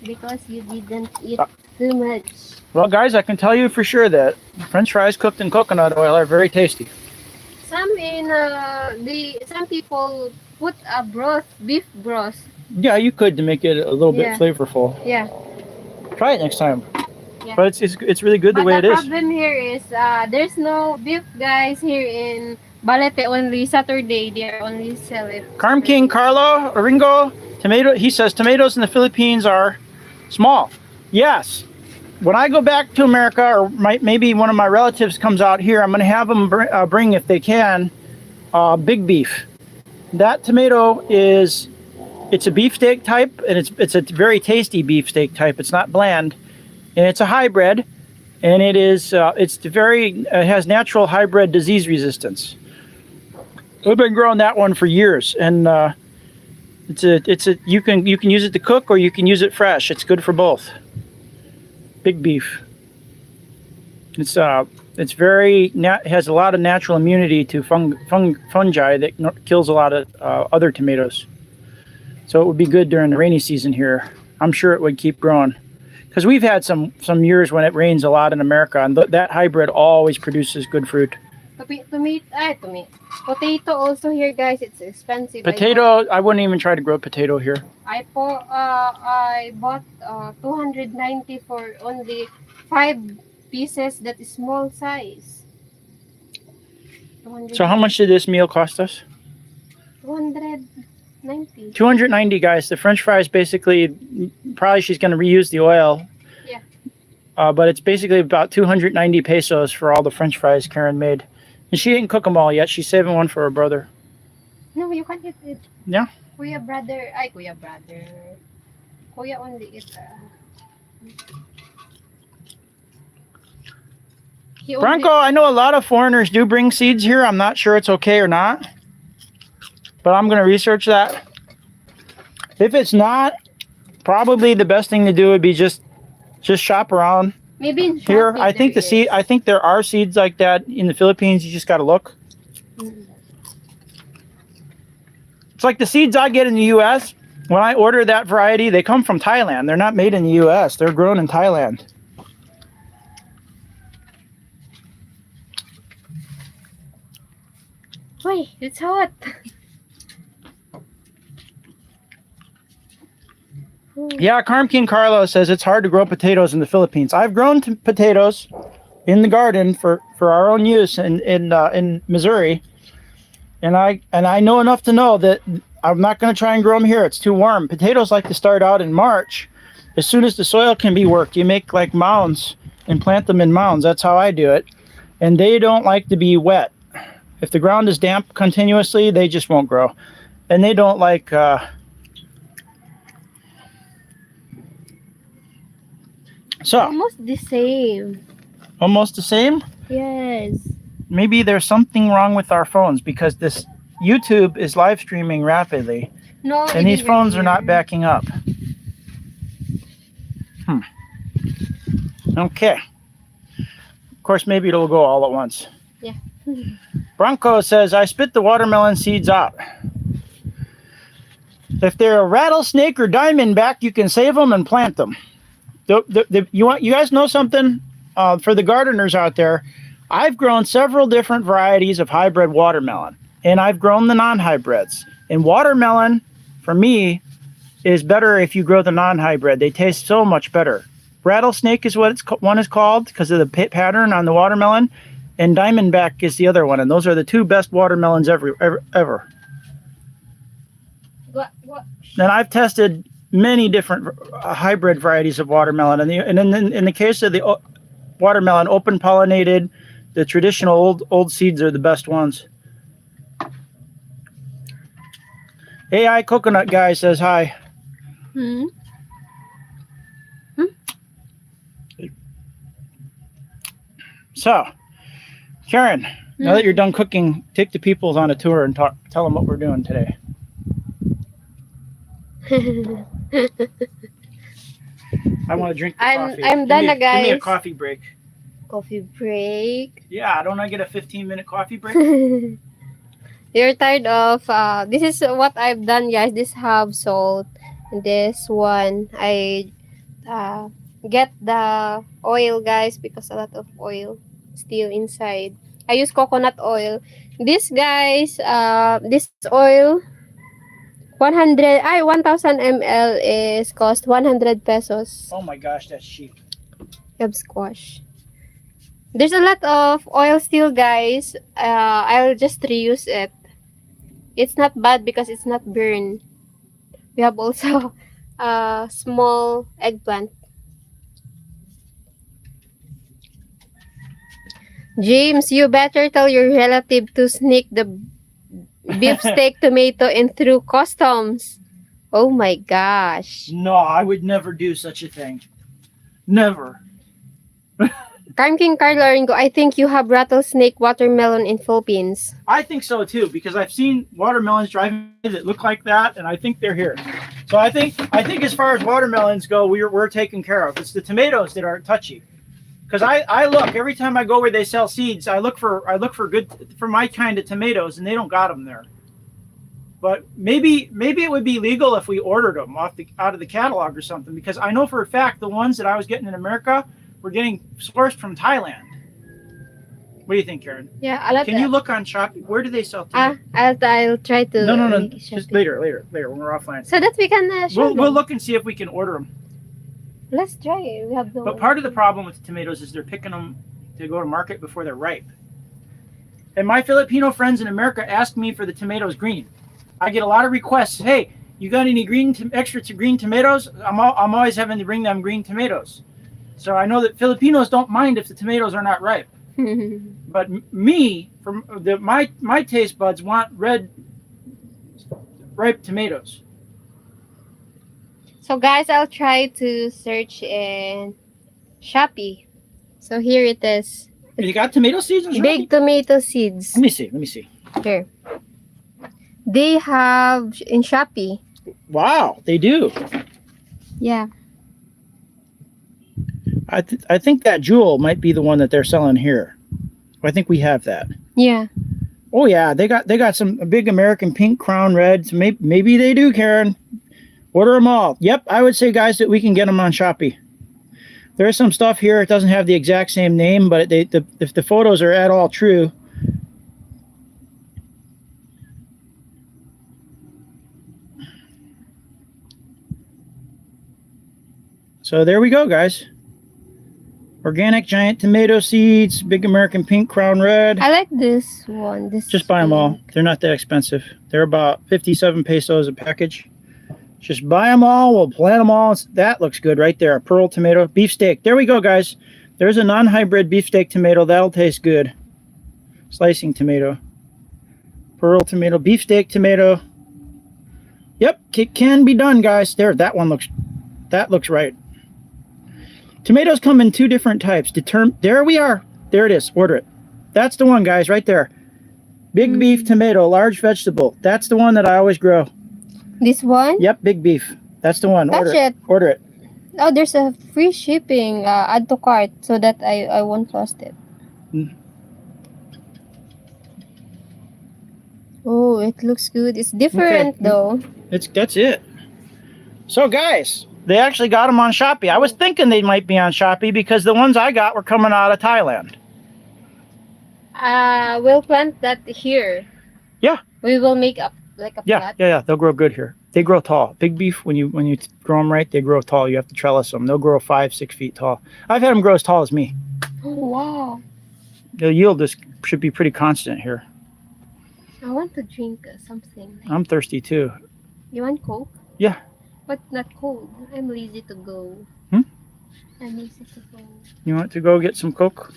Speaker 3: Because you didn't eat too much.
Speaker 2: Well, guys, I can tell you for sure that French fries cooked in coconut oil are very tasty.
Speaker 3: Some people put a broth, beef broth.
Speaker 2: Yeah, you could to make it a little bit flavorful.
Speaker 3: Yeah.
Speaker 2: Try it next time.
Speaker 3: Yeah.
Speaker 2: But it's really good the way it is.
Speaker 3: The problem here is there's no beef, guys, here in Balete. Only Saturday they only sell it.
Speaker 2: Carm King Carlo Ringo, he says tomatoes in the Philippines are small. Yes. When I go back to America, or maybe one of my relatives comes out here, I'm going to have them bring, if they can, big beef. That tomato it's a beefsteak type, and it's a very tasty beefsteak type. It's not bland, and it's a hybrid, and it has natural hybrid disease resistance. We've been growing that one for years, and you can use it to cook, or you can use it fresh. It's good for both. Big beef. It has a lot of natural immunity to fungi that kills a lot of other tomatoes. So it would be good during the rainy season here. I'm sure it would keep growing, because we've had some years when it rains a lot in America, and that hybrid always produces good fruit.
Speaker 3: Potato also here, guys. It's expensive.
Speaker 2: Potato, I wouldn't even try to grow potato here.
Speaker 3: I bought 290 for only 5 pieces. That is small size.
Speaker 2: So how much did this meal cost us?
Speaker 3: 290.
Speaker 2: 290, guys. The French fries basically, probably she's going to reuse the oil.
Speaker 3: Yeah.
Speaker 2: But it's basically about 290 pesos for all the French fries Karen made. And she didn't cook them all yet. She's saving one for her brother.
Speaker 3: No, you can eat it.
Speaker 2: Yeah?
Speaker 3: Kuya brother. Kuya only eat.
Speaker 2: Bronco, I know a lot of foreigners do bring seeds here. I'm not sure it's okay or not, but I'm going to research that. If it's not, probably the best thing to do would be just shop around.
Speaker 3: Maybe in
Speaker 2: here, I think I think there are seeds like that in the Philippines. You just got to look. It's like the seeds I get in the U.S. When I order that variety, they come from Thailand. They're not made in the U.S. They're grown in Thailand.
Speaker 3: Wait, it's hot.
Speaker 2: Yeah, Carm King Carlos says it's hard to grow potatoes in the Philippines. I've grown potatoes in the garden for our own use in Missouri, And I know enough to know that I'm not going to try and grow them here. It's too warm. Potatoes like to start out in March. As soon as the soil can be worked, you make like mounds and plant them in mounds. That's how I do it. And they don't like to be wet. If the ground is damp continuously, they just won't grow. And they don't like so
Speaker 3: Almost the same.
Speaker 2: almost the same.
Speaker 3: Yes.
Speaker 2: Maybe there's something wrong with our phones because this YouTube is live streaming rapidly.
Speaker 3: No,
Speaker 2: And these
Speaker 3: even
Speaker 2: phones are
Speaker 3: earlier.
Speaker 2: not backing up. Okay. Of course, maybe it'll go all at once.
Speaker 3: Yeah.
Speaker 2: Bronco says, I spit the watermelon seeds out. If they're a rattlesnake or diamondback, you can save them and plant them. You guys know something? For the gardeners out there, I've grown several different varieties of hybrid watermelon, and I've grown the non-hybrids. And watermelon, for me, is better if you grow the non-hybrid. They taste so much better. Rattlesnake is what one is called because of the pattern on the watermelon, and diamondback is the other one. And those are the two best watermelons ever.
Speaker 3: What?
Speaker 2: And I've tested many different hybrid varieties of watermelon. And in the case of the watermelon, open pollinated, the traditional old seeds are the best ones. AI Coconut Guy says hi.
Speaker 3: Hmm?
Speaker 2: So, Karen, now that you're done cooking, take the peoples on a tour and tell them what we're doing today. I want to drink the coffee.
Speaker 3: I'm done, guys.
Speaker 2: Give me a coffee break.
Speaker 3: Coffee break.
Speaker 2: Yeah, don't I get a 15-minute coffee break?
Speaker 3: You're tired of this is what I've done, guys. This have salt. And this one I get the oil, guys, because a lot of oil still inside. I use coconut oil. This, guys, this oil 1000 ml is cost 100 pesos.
Speaker 2: Oh my gosh, that's cheap.
Speaker 3: Yab squash. There's a lot of oil still, guys. I'll just reuse it. It's not bad because it's not burned. We have also a small eggplant. James, you better tell your relative to sneak the beefsteak tomato in through customs. Oh my gosh.
Speaker 2: No, I would never do such a thing. Never.
Speaker 3: King Carlo Ringo, I think you have rattlesnake watermelon in Philippines.
Speaker 2: I think so too, because I've seen watermelons driving that look like that, and I think they're here. So I think as far as watermelons go, we're taken care of. It's the tomatoes that are touchy. Because I look every time I go where they sell seeds, I look for my kind of tomatoes, and they don't got them there. But maybe it would be legal if we ordered them out of the catalog or something, because I know for a fact the ones that I was getting in America were getting sourced from Thailand. What do you think, Karen?
Speaker 3: Yeah, a lot.
Speaker 2: Can you look on Shopee? Where do they sell tomatoes?
Speaker 3: I'll try to.
Speaker 2: No. Just later when we're offline.
Speaker 3: So that we can
Speaker 2: We'll look and see if we can order them.
Speaker 3: Let's try it. We have no.
Speaker 2: But part of the problem with the tomatoes is they're picking them to go to market before they're ripe. And my Filipino friends in America ask me for the tomatoes green. I get a lot of requests. Hey, you got any extra green tomatoes? I'm always having to bring them green tomatoes. So I know that Filipinos don't mind if the tomatoes are not ripe. But me, my taste buds want red, ripe tomatoes.
Speaker 3: So guys, I'll try to search in Shopee. So here it is.
Speaker 2: You got tomato seeds?
Speaker 3: Big tomato seeds.
Speaker 2: Let me see.
Speaker 3: Here. They have in Shopee.
Speaker 2: Wow, they do.
Speaker 3: Yeah.
Speaker 2: I think that jewel might be the one that they're selling here. I think we have that.
Speaker 3: Yeah.
Speaker 2: Oh yeah, they got some big American pink crown reds. Maybe they do, Karen. Order them all. Yep, I would say, guys, that we can get them on Shopee. There is some stuff here. It doesn't have the exact same name, but if the photos are at all true. So there we go, guys. Organic giant tomato seeds, big American pink, crown red.
Speaker 3: I like this one. This
Speaker 2: Just buy them all. They're not that expensive. They're about 57 pesos a package. Just buy them all. We'll plant them all. That looks good right there. Pearl tomato, beefsteak. There we go, guys. There's a non-hybrid beefsteak tomato. That'll taste good. Slicing tomato. Pearl tomato, beefsteak tomato. Yep, it can be done, guys. There, that looks right. Tomatoes come in two different types. There we are. There it is. Order it. That's the one, guys, right there. Big beef tomato, large vegetable. That's the one that I always grow.
Speaker 3: This one?
Speaker 2: Yep, big beef. That's the one.
Speaker 3: Order it.
Speaker 2: Order it.
Speaker 3: Oh, there's a free shipping. Add to cart so that I won't lost it. Oh, it looks good. It's different though.
Speaker 2: That's it. So, guys, they actually got them on Shopee. I was thinking they might be on Shopee because the ones I got were coming out of Thailand.
Speaker 3: We'll plant that here.
Speaker 2: Yeah.
Speaker 3: We will make up like a plot.
Speaker 2: Yeah. They'll grow good here. They grow tall. Big beef, when you grow them right, they grow tall. You have to trellis them. They'll grow 5-6 feet tall. I've had them grow as tall as me.
Speaker 3: Oh, wow.
Speaker 2: The yield should be pretty constant here.
Speaker 3: I want to drink something.
Speaker 2: I'm thirsty too.
Speaker 3: You want Coke?
Speaker 2: Yeah.
Speaker 3: But not cold. I'm lazy to go.
Speaker 2: I'm
Speaker 3: lazy to go.
Speaker 2: You want to go get some Coke?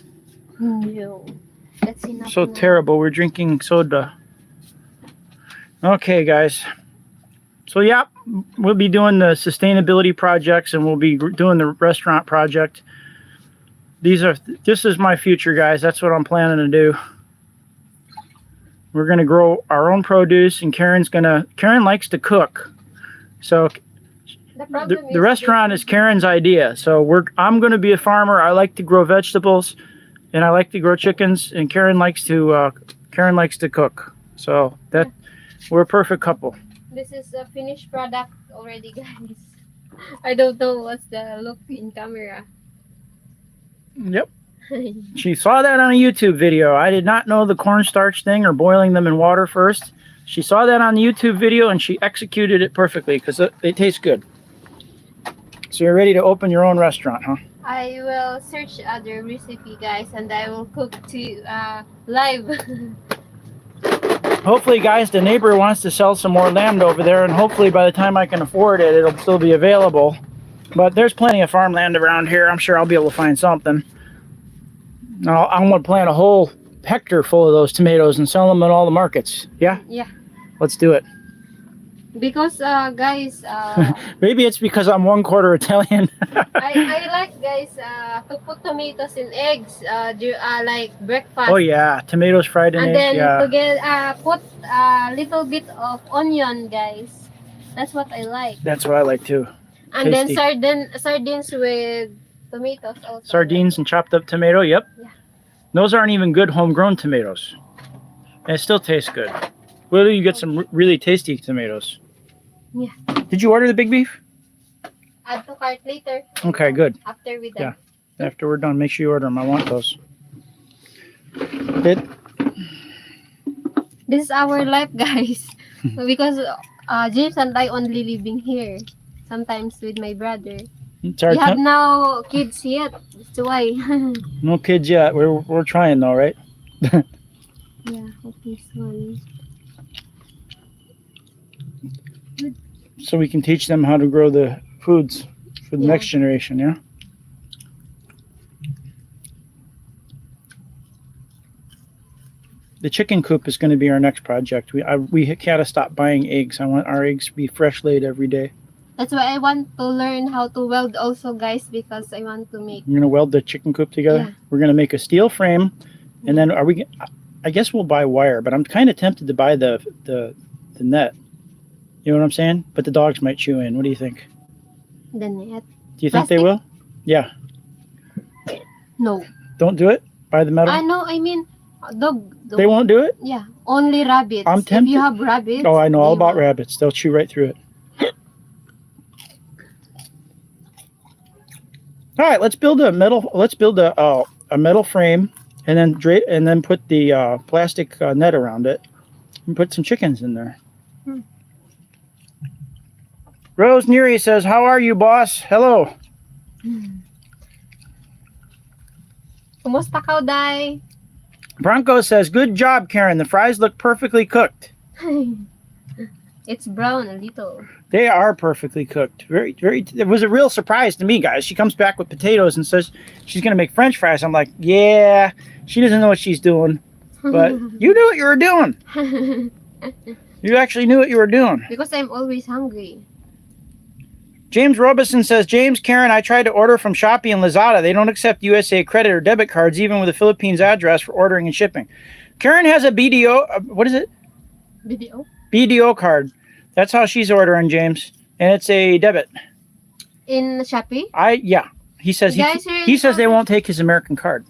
Speaker 3: No. That's enough.
Speaker 2: So terrible. We're drinking soda. Okay, guys. So, yeah, we'll be doing the sustainability projects and we'll be doing the restaurant project. This is my future, guys. That's what I'm planning to do. We're going to grow our own produce and Karen likes to cook. So the restaurant is Karen's idea. So I'm going to be a farmer. I like to grow vegetables and I like to grow chickens, and Karen likes to cook. So we're a perfect couple.
Speaker 3: This is a finished product already, guys. I don't know what's the look in camera.
Speaker 2: Yep. She saw that on a YouTube video. I did not know the cornstarch thing or boiling them in water first. She saw that on the YouTube video and she executed it perfectly because it tastes good. So you're ready to open your own restaurant, huh?
Speaker 3: I will search other recipe, guys, and I will cook to live.
Speaker 2: Hopefully, guys, the neighbor wants to sell some more land over there, and hopefully by the time I can afford it, it'll still be available. But there's plenty of farmland around here. I'm sure I'll be able to find something. I'm going to plant a whole hectare full of those tomatoes and sell them in all the markets. Yeah?
Speaker 3: Yeah.
Speaker 2: Let's do it.
Speaker 3: Because, guys...
Speaker 2: maybe it's because I'm 1/4 Italian.
Speaker 3: I like, guys, to put tomatoes in eggs, like breakfast.
Speaker 2: Oh, yeah. Tomatoes fried in eggs.
Speaker 3: And then
Speaker 2: yeah.
Speaker 3: put a little bit of onion, guys. That's what I like.
Speaker 2: That's what I like, too.
Speaker 3: And
Speaker 2: Tasty.
Speaker 3: then sardines with tomatoes also.
Speaker 2: Sardines and chopped up tomato, yep.
Speaker 3: Yeah.
Speaker 2: Those aren't even good homegrown tomatoes. And it still tastes good. Wait till you get some really tasty tomatoes.
Speaker 3: Yeah.
Speaker 2: Did you order the big beef?
Speaker 3: Add to cart later.
Speaker 2: Okay, good.
Speaker 3: After we're done.
Speaker 2: Yeah. After we're done, make sure you order them. I want those. This
Speaker 3: is our life, guys. Because James and I only living here. Sometimes with my brother. We have no kids yet. That's why.
Speaker 2: No kids yet. We're trying though, right?
Speaker 3: Yeah, okay, sorry.
Speaker 2: So we can teach them how to grow the foods for the next generation, yeah? The chicken coop is going to be our next project. We gotta stop buying eggs. I want our eggs to be fresh laid every day.
Speaker 3: That's why I want to learn how to weld also, guys, because I want to make...
Speaker 2: You're going to weld the chicken coop together?
Speaker 3: Yeah.
Speaker 2: We're going to make a steel frame, and then I guess we'll buy wire, but I'm kind of tempted to buy the net. You know what I'm saying? But the dogs might chew in. What do you think?
Speaker 3: The net?
Speaker 2: Do you think they will? Yeah.
Speaker 3: No.
Speaker 2: Don't do it? Buy the metal?
Speaker 3: No, I mean, dog.
Speaker 2: They won't do it?
Speaker 3: Yeah, only rabbits.
Speaker 2: I'm tempted.
Speaker 3: If you have rabbits...
Speaker 2: Oh, I know all about rabbits. They'll chew right through it. All right, let's build a metal frame, and then put the plastic net around it, and put some chickens in there. Rose Neary says, "How are you, boss?" Hello.
Speaker 3: Kumusta ka, Day?
Speaker 2: Bronco says, good job, Karen. The fries look perfectly cooked.
Speaker 3: It's brown a little.
Speaker 2: They are perfectly cooked. Very, very. It was a real surprise to me, guys. She comes back with potatoes and says she's going to make French fries. I'm like, yeah, she doesn't know what she's doing. But you knew what you were doing. You actually knew what you were doing.
Speaker 3: Because I'm always hungry.
Speaker 2: James Robeson says, James, Karen, I tried to order from Shopee and Lazada. They don't accept USA credit or debit cards, even with a Philippines address for ordering and shipping. Karen has a BDO, what is it?
Speaker 3: BDO?
Speaker 2: BDO card. That's how she's ordering, James. And it's a debit.
Speaker 3: In Shopee?
Speaker 2: Yeah. He says he says they won't take his American card.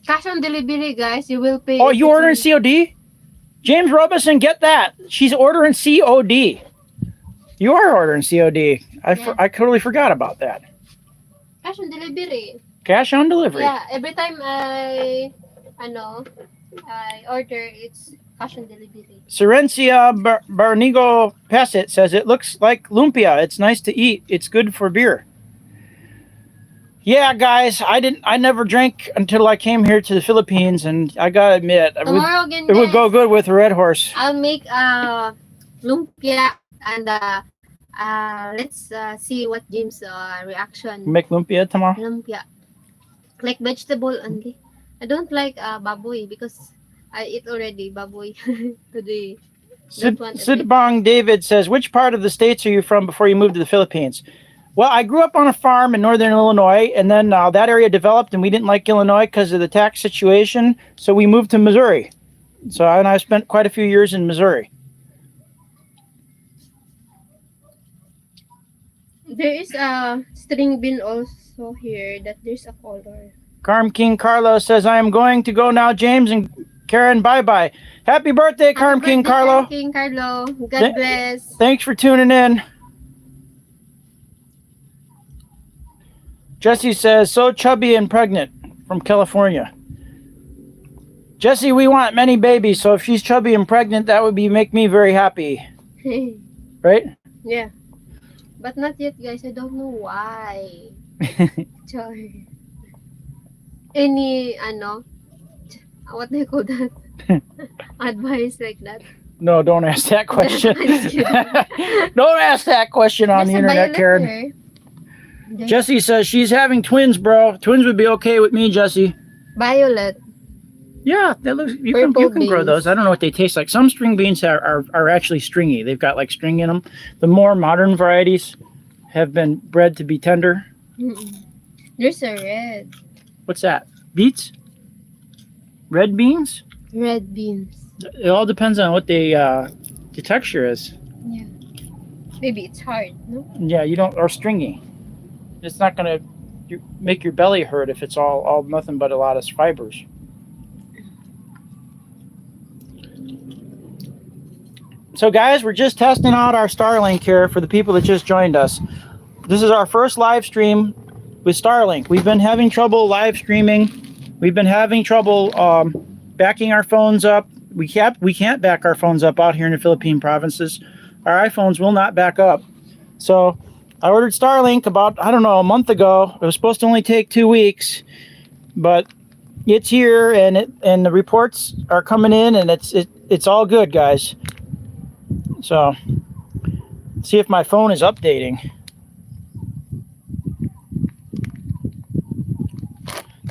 Speaker 3: Cash on delivery, guys. You will pay.
Speaker 2: Oh, you ordering COD? James Robeson, get that. She's ordering COD. You are ordering COD. I totally forgot about that.
Speaker 3: Cash on delivery.
Speaker 2: Cash on delivery.
Speaker 3: Yeah, every time I order, it's cash on delivery.
Speaker 2: Serencia Barnigo Passet says, it looks like lumpia. It's nice to eat. It's good for beer. Yeah, guys, I never drank until I came here to the Philippines, and I gotta admit, it would go good with a Red Horse.
Speaker 3: I'll make lumpia and let's see what James' reaction.
Speaker 2: Make lumpia tomorrow?
Speaker 3: Lumpia. Like vegetable only. I don't like baboy because I eat already baboy today.
Speaker 2: Sidbong David says, which part of the States are you from before you moved to the Philippines? Well, I grew up on a farm in northern Illinois, and then that area developed, and we didn't like Illinois because of the tax situation, so we moved to Missouri. So I spent quite a few years in Missouri.
Speaker 3: There is a string bean also here that there's a color.
Speaker 2: Carm King Carlo says, I am going to go now, James and Karen. Bye-bye. Happy birthday, Carm King Carlo.
Speaker 3: Carm King Carlo. God bless.
Speaker 2: Thanks for tuning in. Jesse says, so chubby and pregnant from California. Jesse, we want many babies, so if she's chubby and pregnant, that would make me very happy. Right?
Speaker 3: Yeah. But not yet, guys. I don't know why. Sorry. Any, what do you call that? Advice like that?
Speaker 2: No, don't ask that question. Don't ask that question on the internet, Karen. Jesse says she's having twins, bro. Twins would be okay with me, Jesse.
Speaker 3: Violet.
Speaker 2: Yeah, that looks. You can grow those. I don't know what they taste like. Some string beans are actually stringy. They've got like string in them. The more modern varieties have been bred to be tender.
Speaker 3: There's a red.
Speaker 2: What's that? Beets? Red beans?
Speaker 3: Red beans.
Speaker 2: It all depends on what the texture is.
Speaker 3: Yeah. Maybe it's hard, no?
Speaker 2: Yeah, you don't, or stringy. It's not gonna make your belly hurt if it's all nothing but a lot of fibers. So guys, we're just testing out our Starlink here for the people that just joined us. This is our first live stream with Starlink. We've been having trouble live streaming. We've been having trouble backing our phones up. We can't back our phones up out here in the Philippine provinces. Our iPhones will not back up. So I ordered Starlink about, I don't know, a month ago. It was supposed to only take 2 weeks, but it's here, and the reports are coming in, and it's all good, guys. So see if my phone is updating.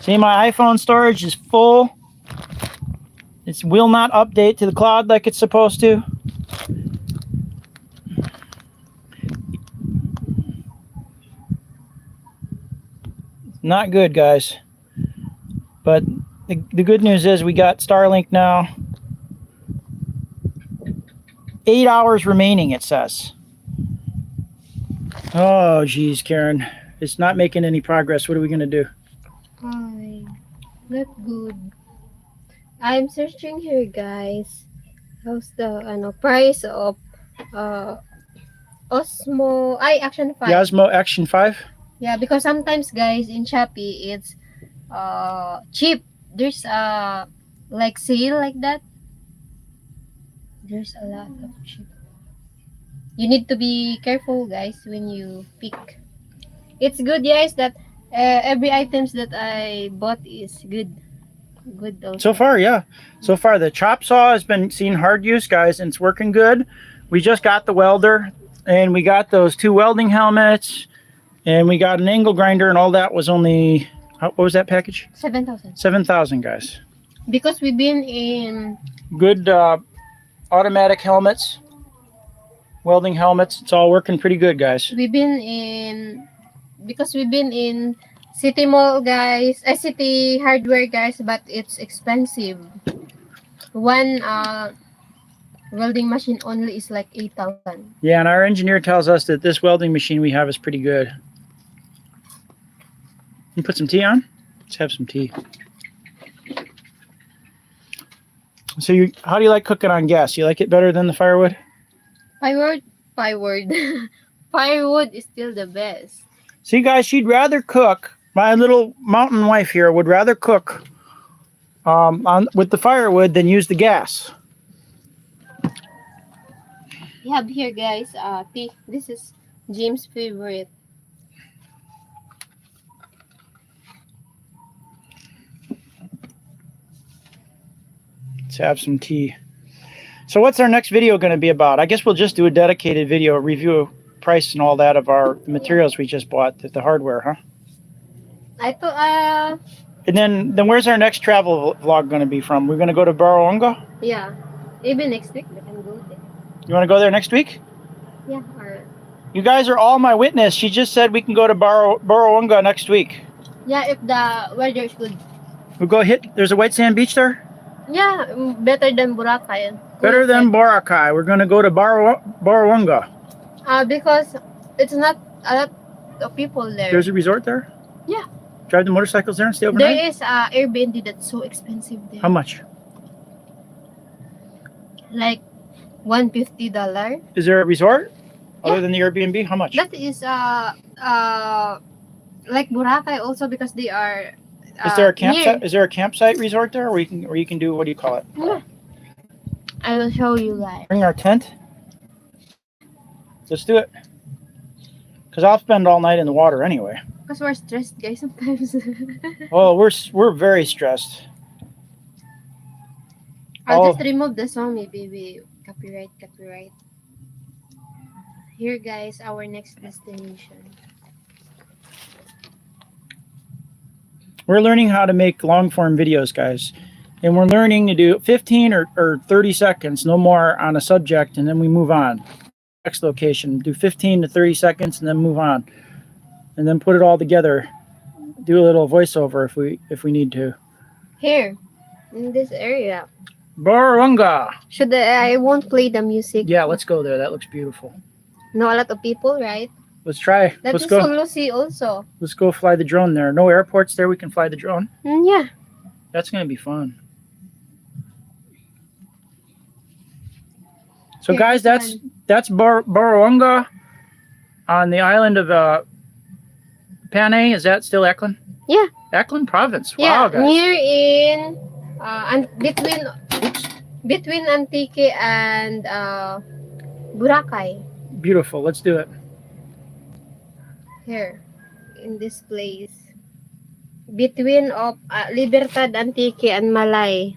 Speaker 2: See, my iPhone storage is full. It will not update to the cloud like it's supposed to. Not good, guys. But the good news is we got Starlink now. 8 hours remaining, it says. Oh, geez, Karen. It's not making any progress. What are we going to do?
Speaker 3: Hi. Not good. I'm searching here, guys. How's the price of Action 5?
Speaker 2: The Osmo Action 5?
Speaker 3: Yeah, because sometimes, guys, in Shopee, it's cheap. There's like sale like that. There's a lot of cheap. You need to be careful, guys, when you pick. It's good, guys, that Every items that I bought is good. Good also.
Speaker 2: So far, yeah. So far, the chop saw has been seen hard use, guys, and it's working good. We just got the welder, and we got those 2 welding helmets, and we got an angle grinder, and all that was only, what was that package?
Speaker 3: 7,000.
Speaker 2: 7,000, guys.
Speaker 3: Because we've been in
Speaker 2: Good automatic helmets, welding helmets. It's all working pretty good, guys.
Speaker 3: we've been in because we've been in City Mall, guys. City Hardware, guys, but it's expensive. One welding machine only is like 8,000.
Speaker 2: Yeah, and our engineer tells us that this welding machine we have is pretty good. You put some tea on? Let's have some tea. So how do you like cooking on gas? You like it better than the firewood?
Speaker 3: Firewood. Firewood is still the best.
Speaker 2: See, guys, she'd rather cook. My little mountain wife here would rather cook with the firewood than use the gas.
Speaker 3: We have here, guys, tea. This is James' favorite.
Speaker 2: Let's have some tea. So what's our next video going to be about? I guess we'll just do a dedicated video, review price and all that of our materials we just bought, the hardware, huh?
Speaker 3: I thought,
Speaker 2: And then where's our next travel vlog going to be from? We're going to go to Barawanga?
Speaker 3: yeah, even next week we can go there.
Speaker 2: You want to go there next week?
Speaker 3: Yeah, or
Speaker 2: You guys are all my witness. She just said we can go to Barawanga next week.
Speaker 3: yeah, if the weather is good.
Speaker 2: We'll go there's a white sand beach there?
Speaker 3: Yeah, better than Boracay.
Speaker 2: Better than Boracay. We're going to go to Barawanga.
Speaker 3: Because it's not a lot of people there.
Speaker 2: There's a resort there?
Speaker 3: Yeah.
Speaker 2: Drive the motorcycles there and stay overnight?
Speaker 3: There is Airbnb that's so expensive there.
Speaker 2: How much?
Speaker 3: Like $150.
Speaker 2: Is there a resort other
Speaker 3: Yeah.
Speaker 2: than the Airbnb? How much?
Speaker 3: That is like Boracay also because they are.
Speaker 2: Is there a campsite?
Speaker 3: near.
Speaker 2: Is there a campsite resort there, where you can do, what do you call it?
Speaker 3: Yeah. I will show you like.
Speaker 2: Bring our tent. Let's do it. Cause I'll spend all night in the water anyway.
Speaker 3: Because we're stressed, guys. Sometimes.
Speaker 2: Oh, we're very stressed.
Speaker 3: I'll
Speaker 2: Oh.
Speaker 3: just remove the song, baby. Copyright. Here, guys, our next destination.
Speaker 2: We're learning how to make long form videos, guys, and we're learning to do 15 or 30 seconds, no more, on a subject, and then we move on. Next location, do 15 to 30 seconds, and then move on, and then put it all together. Do a little voiceover if we need to.
Speaker 3: Here, in this area.
Speaker 2: Barawanga.
Speaker 3: Should I won't play the music.
Speaker 2: Yeah, let's go there. That looks beautiful.
Speaker 3: No, a lot of people, right?
Speaker 2: Let's try.
Speaker 3: That
Speaker 2: Let's
Speaker 3: is
Speaker 2: go.
Speaker 3: Lucy also.
Speaker 2: Let's go fly the drone there. No airports there. We can fly the drone.
Speaker 3: Yeah.
Speaker 2: That's gonna be fun. So,
Speaker 3: Here,
Speaker 2: guys,
Speaker 3: this
Speaker 2: that's Barawanga on the island of Panay. Is that still Eklan?
Speaker 3: Yeah.
Speaker 2: Eklan province.
Speaker 3: Yeah,
Speaker 2: Wow, guys.
Speaker 3: near in between Antique and Boracay.
Speaker 2: Beautiful. Let's do it.
Speaker 3: Here, in this place. Between of Libertad, Antique, and Malay.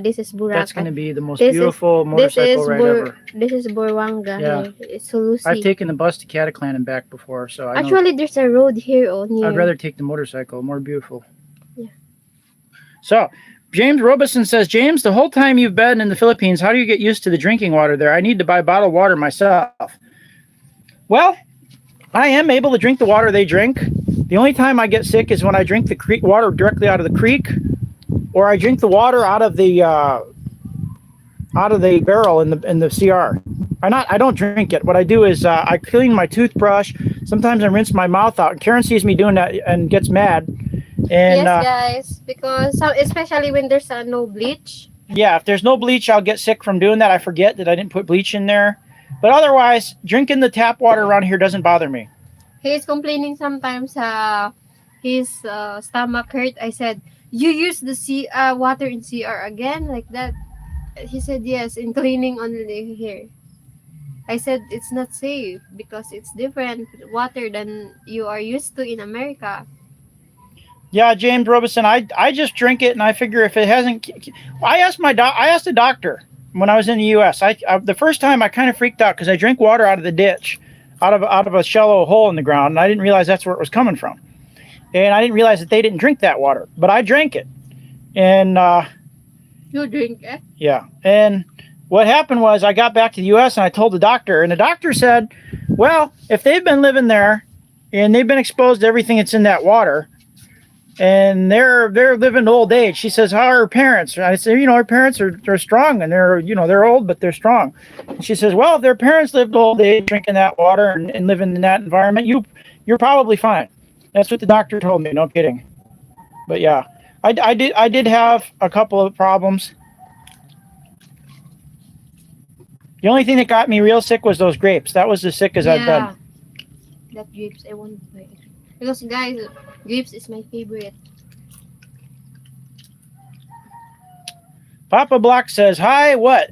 Speaker 3: This is Boracay.
Speaker 2: That's gonna be the most
Speaker 3: This is-
Speaker 2: beautiful motorcycle ride ever.
Speaker 3: This is Borwanga.
Speaker 2: Yeah.
Speaker 3: Here. It's Lucy.
Speaker 2: I've taken the bus to Cataclan and back before, so I know.
Speaker 3: Actually, there's a road here near.
Speaker 2: I'd rather take the motorcycle. More beautiful.
Speaker 3: Yeah.
Speaker 2: So, James Robeson says, James, the whole time you've been in the Philippines, how do you get used to the drinking water there? I need to buy bottled water myself. Well, I am able to drink the water they drink. The only time I get sick is when I drink the creek water directly out of the creek, or I drink the water out of the barrel in the CR. I don't drink it. What I do is I clean my toothbrush. Sometimes I rinse my mouth out. And Karen sees me doing that and gets mad. And
Speaker 3: yes, guys, because especially when there's no bleach.
Speaker 2: yeah, if there's no bleach, I'll get sick from doing that. I forget that I didn't put bleach in there. But otherwise, drinking the tap water around here doesn't bother me.
Speaker 3: He's complaining sometimes his stomach hurt. I said, you use the water in CR again like that? He said, yes, in cleaning only here. I said, it's not safe because it's different water than you are used to in America.
Speaker 2: Yeah, James Robinson. I just drink it, and I figure if it hasn't, I asked the doctor when I was in the U.S. The first time I kind of freaked out because I drank water out of the ditch, out of a shallow hole in the ground, and I didn't realize that's where it was coming from, and I didn't realize that they didn't drink that water, but I drank it, and
Speaker 3: You drink it?
Speaker 2: yeah, and what happened was I got back to the U.S. and I told the doctor, and the doctor said, well, if they've been living there and they've been exposed to everything that's in that water, and they're living to old age. She says, how are her parents? And I said, her parents are strong, and they're old, but they're strong. And she says, well, if their parents lived to old age drinking that water and living in that environment, you're probably fine. That's what the doctor told me. No kidding. But yeah, I did have a couple of problems. The only thing that got me real sick was those grapes. That was as sick as I've been.
Speaker 3: That grapes, I want to buy it. Because guys, grapes is my favorite.
Speaker 2: Papa Block says, hi, what?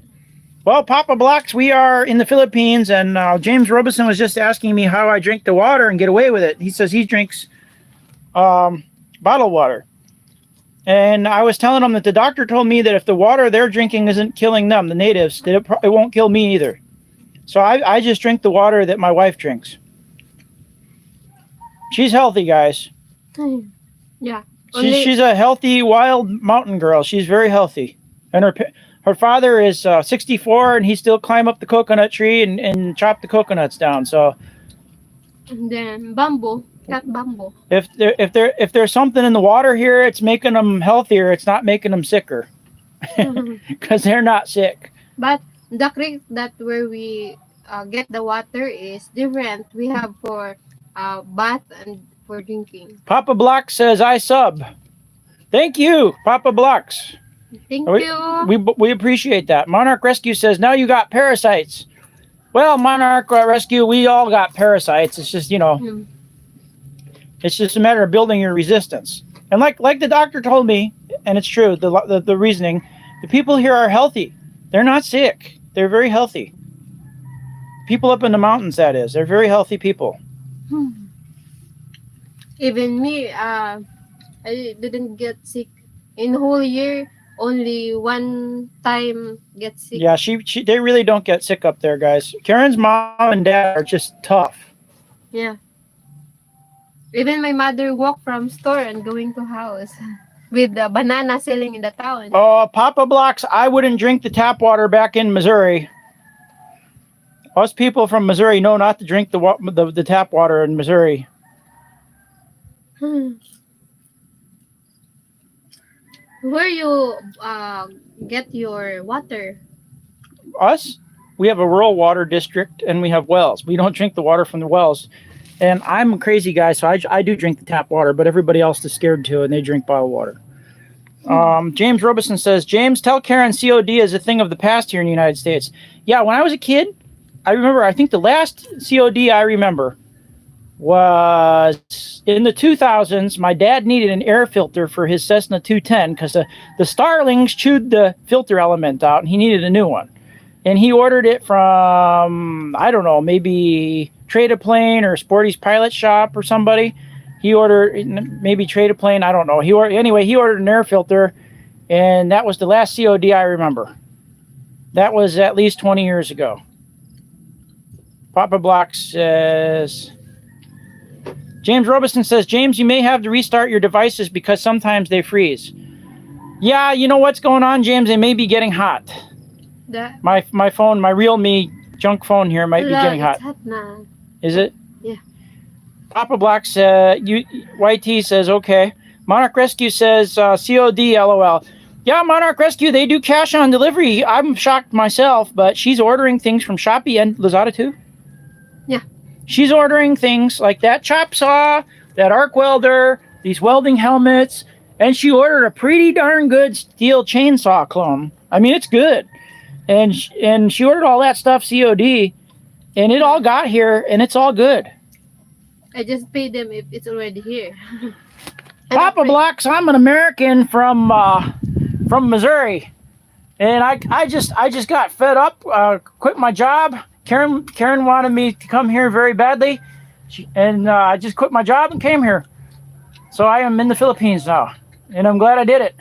Speaker 2: Well, Papa Blocks, we are in the Philippines, and James Robinson was just asking me how I drink the water and get away with it. He says he drinks bottled water. And I was telling him that the doctor told me that if the water they're drinking isn't killing them, the natives, that it won't kill me either. So I just drink the water that my wife drinks. She's healthy, guys.
Speaker 3: Yeah.
Speaker 2: She's a healthy, wild mountain girl. She's very healthy. And her father is 64, and he still climb up the coconut tree and chop the coconuts down. So.
Speaker 3: And then bamboo. Got bamboo.
Speaker 2: If there's something in the water here, it's making them healthier. It's not making them sicker. Because they're not sick.
Speaker 3: But the creek that where we get the water is different. We have for bath and for drinking.
Speaker 2: Papa Block says I sub. Thank you, Papa Blocks.
Speaker 3: Thank you.
Speaker 2: We appreciate that. Monarch Rescue says now you got parasites. Well, Monarch Rescue, we all got parasites. It's just it's just a matter of building your resistance. And like the doctor told me, and it's true, the reasoning, the people here are healthy. They're not sick. They're very healthy. People up in the mountains, that is. They're very healthy people.
Speaker 3: Even me, I didn't get sick in the whole year. Only one time get sick.
Speaker 2: Yeah, they really don't get sick up there, guys. Karen's mom and dad are just tough.
Speaker 3: Yeah. Even my mother walked from store and going to house with the banana selling in the town.
Speaker 2: Oh, Papa Blocks, I wouldn't drink the tap water back in Missouri. Us people from Missouri know not to drink the tap water in Missouri.
Speaker 3: Where you get your water?
Speaker 2: Us? We have a rural water district, and we have wells. We don't drink the water from the wells. And I'm a crazy guy, so I do drink the tap water, but everybody else is scared to, and they drink bottled water. James Robeson says, James, tell Karen COD is a thing of the past here in the United States. Yeah, when I was a kid, I think the last COD I remember was in the 2000s. My dad needed an air filter for his Cessna 210 because the Starlings chewed the filter element out, and he needed a new one. And he ordered it from, I don't know, maybe Trade a Plane or Sporty's Pilot Shop or somebody. He ordered, maybe Trade a Plane, I don't know. He ordered an air filter, and that was the last COD I remember. That was at least 20 years ago. Papa Block says, James Robeson says, James, you may have to restart your devices because sometimes they freeze. Yeah, you know what's going on, James? They may be getting hot. My phone, my Realme junk phone here might be getting hot.
Speaker 3: It's hot now.
Speaker 2: Is it?
Speaker 3: Yeah.
Speaker 2: Papa Block YT says, okay. Monarch Rescue says, COD, LOL. Yeah, Monarch Rescue, they do cash on delivery. I'm shocked myself, but she's ordering things from Shopee and Lazada too?
Speaker 3: Yeah.
Speaker 2: She's ordering things like that chop saw, that arc welder, these welding helmets, and she ordered a pretty darn good steel chainsaw clone. I mean, it's good. And she ordered all that stuff COD, and it all got here, and it's all good.
Speaker 3: I just paid them if it's already here.
Speaker 2: Papa Blocks, I'm an American from Missouri, and I just got fed up, quit my job. Karen wanted me to come here very badly, and I just quit my job and came here. So I am in the Philippines now, and I'm glad I did it.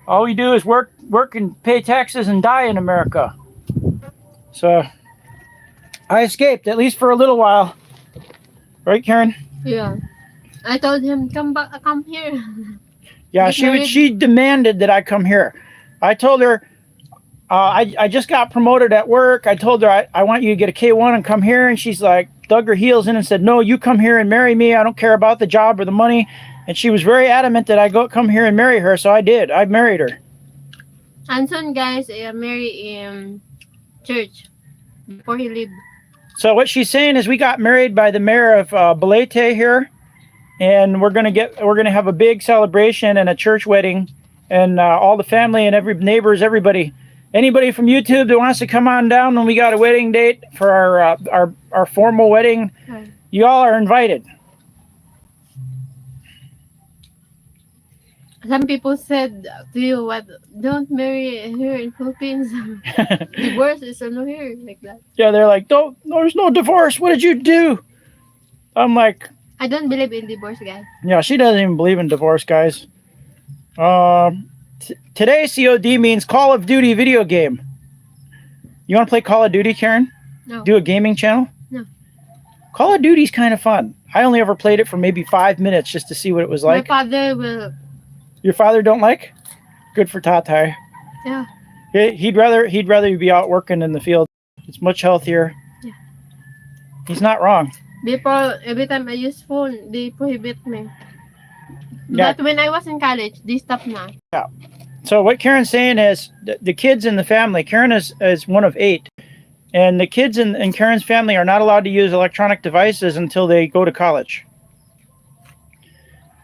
Speaker 2: All we do is work and pay taxes and die in America. So I escaped, at least for a little while. Right, Karen?
Speaker 3: Yeah. I told him, come back, come here.
Speaker 2: Yeah, she demanded that I come here. I told her, I just got promoted at work. I told her, I want you to get a K1 and come here. And she's like, dug her heels in and said, no, you come here and marry me. I don't care about the job or the money. And she was very adamant that I come here and marry her. So I did. I married her.
Speaker 3: And soon, guys, marry in church before he leave.
Speaker 2: So what she's saying is we got married by the mayor of Balete here. And we're gonna have a big celebration and a church wedding. And all the family and neighbors, everybody. Anybody from YouTube that wants to come on down when we got a wedding date for our formal wedding, you all are invited.
Speaker 3: Some people said to you, "What? Don't marry here in Philippines. Divorce is no here like that."
Speaker 2: Yeah, they're like, "Don't. No, there's no divorce. What did you do?" I'm like,
Speaker 3: I don't believe in divorce, guys.
Speaker 2: Yeah, she doesn't even believe in divorce, guys. Today, COD means Call of Duty video game. You want to play Call of Duty, Karen?
Speaker 3: No.
Speaker 2: Do a gaming channel?
Speaker 3: No.
Speaker 2: Call of Duty's kind of fun. I only ever played it for maybe 5 minutes just to see what it was like.
Speaker 3: My father will.
Speaker 2: Your father don't like? Good for Tatai.
Speaker 3: Yeah.
Speaker 2: He'd rather you be out working in the field. It's much healthier.
Speaker 3: Yeah.
Speaker 2: He's not wrong.
Speaker 3: People, every time I use phone, they prohibit me.
Speaker 2: Yeah.
Speaker 3: But when I was in college, they stopped now.
Speaker 2: Yeah. So what Karen's saying is the kids in the family, Karen is one of 8. And the kids in Karen's family are not allowed to use electronic devices until they go to college.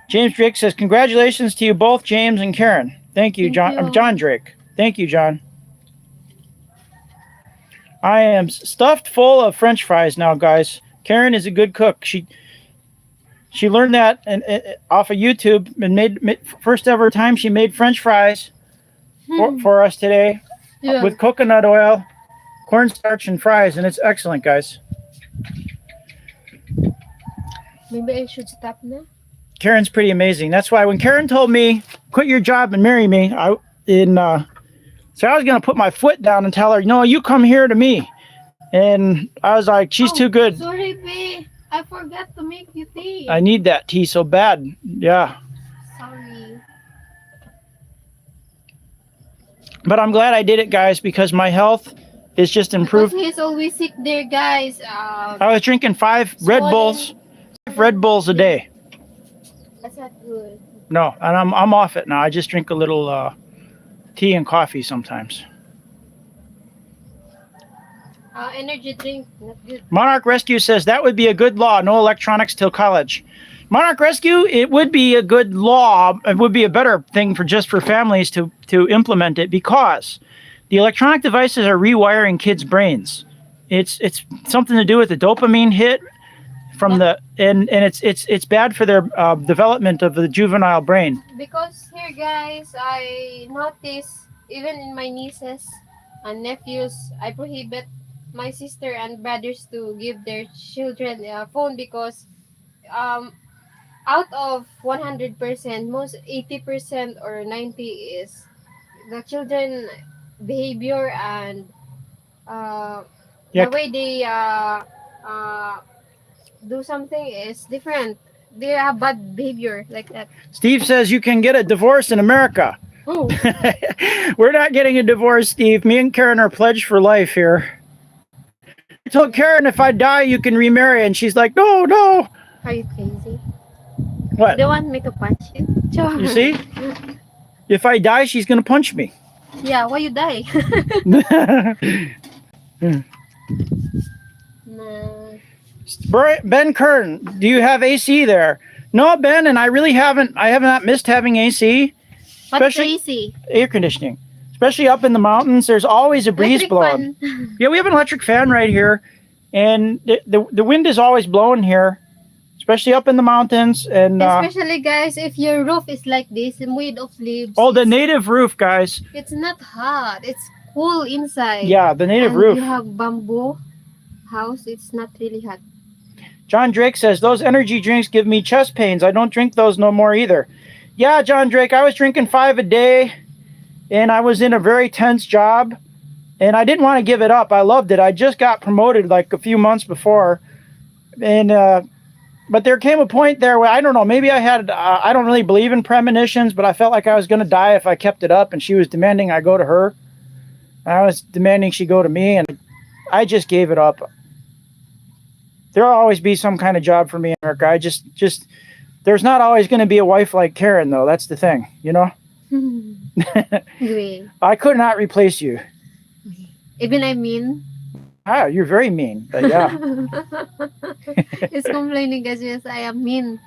Speaker 2: James Drake says, congratulations to you both, James and Karen. Thank you, John. I'm John Drake. Thank you, John. I am stuffed full of French fries now, guys. Karen is a good cook. She learned that off of YouTube and made first ever time she made French fries for us today with coconut oil, cornstarch, and fries, and it's excellent, guys.
Speaker 3: Maybe I should stop now.
Speaker 2: Karen's pretty amazing. That's why when Karen told me, quit your job and marry me, so I was going to put my foot down and tell her, no, you come here to me. And I was like, she's too good.
Speaker 3: Sorry, babe. I forgot to make you tea.
Speaker 2: I need that tea so bad. Yeah.
Speaker 3: Sorry.
Speaker 2: But I'm glad I did it, guys, because my health is just improved.
Speaker 3: Because he's always sick there, guys.
Speaker 2: I was drinking 5 Red Bulls a day.
Speaker 3: That's not good.
Speaker 2: No, and I'm off it now. I just drink a little tea and coffee sometimes.
Speaker 3: Energy drink, not good.
Speaker 2: Monarch Rescue says that would be a good law. No electronics till college. Monarch Rescue, it would be a good law. It would be a better thing for families to implement it, because the electronic devices are rewiring kids' brains. It's something to do with the dopamine hit from and it's bad for their development of the juvenile brain.
Speaker 3: Because here, guys, I notice even in my nieces and nephews, I prohibit my sister and brothers to give their children a phone because out of 100%, most 80% or 90% is the children behavior and the way they do something is different. They have bad behavior like that.
Speaker 2: Steve says you can get a divorce in America.
Speaker 3: Oh.
Speaker 2: We're not getting a divorce, Steve. Me and Karen are pledged for life here. I told Karen if I die, you can remarry, and she's like, no.
Speaker 3: Are you crazy?
Speaker 2: What?
Speaker 3: They want me to punch you. Sure.
Speaker 2: You see? If I die, she's gonna punch me.
Speaker 3: Yeah, why you die? No.
Speaker 2: Ben Kern, do you have AC there? No, Ben, and I have not missed having AC.
Speaker 3: What's AC?
Speaker 2: Air conditioning. Especially up in the mountains, there's always a breeze blowing. Yeah, we have an electric fan right here, and the wind is always blowing here, especially up in the mountains. And
Speaker 3: especially, guys, if your roof is like this, made of leaves.
Speaker 2: Oh, the native roof, guys.
Speaker 3: It's not hot. It's cool inside.
Speaker 2: Yeah, the native roof.
Speaker 3: You have bamboo house. It's not really hot.
Speaker 2: John Drake says, those energy drinks give me chest pains. I don't drink those no more either. Yeah, John Drake, I was drinking 5 a day, and I was in a very tense job, and I didn't want to give it up. I loved it. I just got promoted like a few months before, and but there came a point there where, I don't know, maybe I had, I don't really believe in premonitions, but I felt like I was going to die if I kept it up, and she was demanding I go to her. I was demanding she go to me, and I just gave it up. There'll always be some kind of job for me, America. I just, there's not always going to be a wife like Karen, though. That's the thing, you know? I could not replace you.
Speaker 3: Even I mean?
Speaker 2: Ah, you're very mean, but yeah.
Speaker 3: He's complaining guys, yes, I am mean.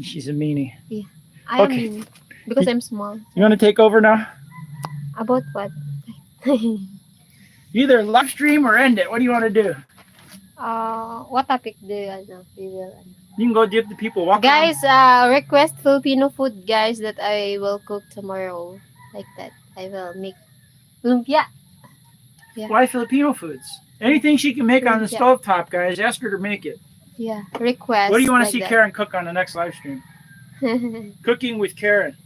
Speaker 2: She's a meanie.
Speaker 3: Yeah, I am mean. Because I'm small.
Speaker 2: You want to take over now?
Speaker 3: About what?
Speaker 2: Either live stream or end it. What do you want to do?
Speaker 3: What topic do you know?
Speaker 2: You can go give the people walk
Speaker 3: guys, request Filipino food, guys, that I will cook tomorrow. Like that. I will make lumpia. Yeah.
Speaker 2: Why Filipino foods? Anything she can make on the stovetop, guys, ask her to make it.
Speaker 3: Yeah, request.
Speaker 2: What do you want to see Karen cook on the next live stream? Cooking with Karen.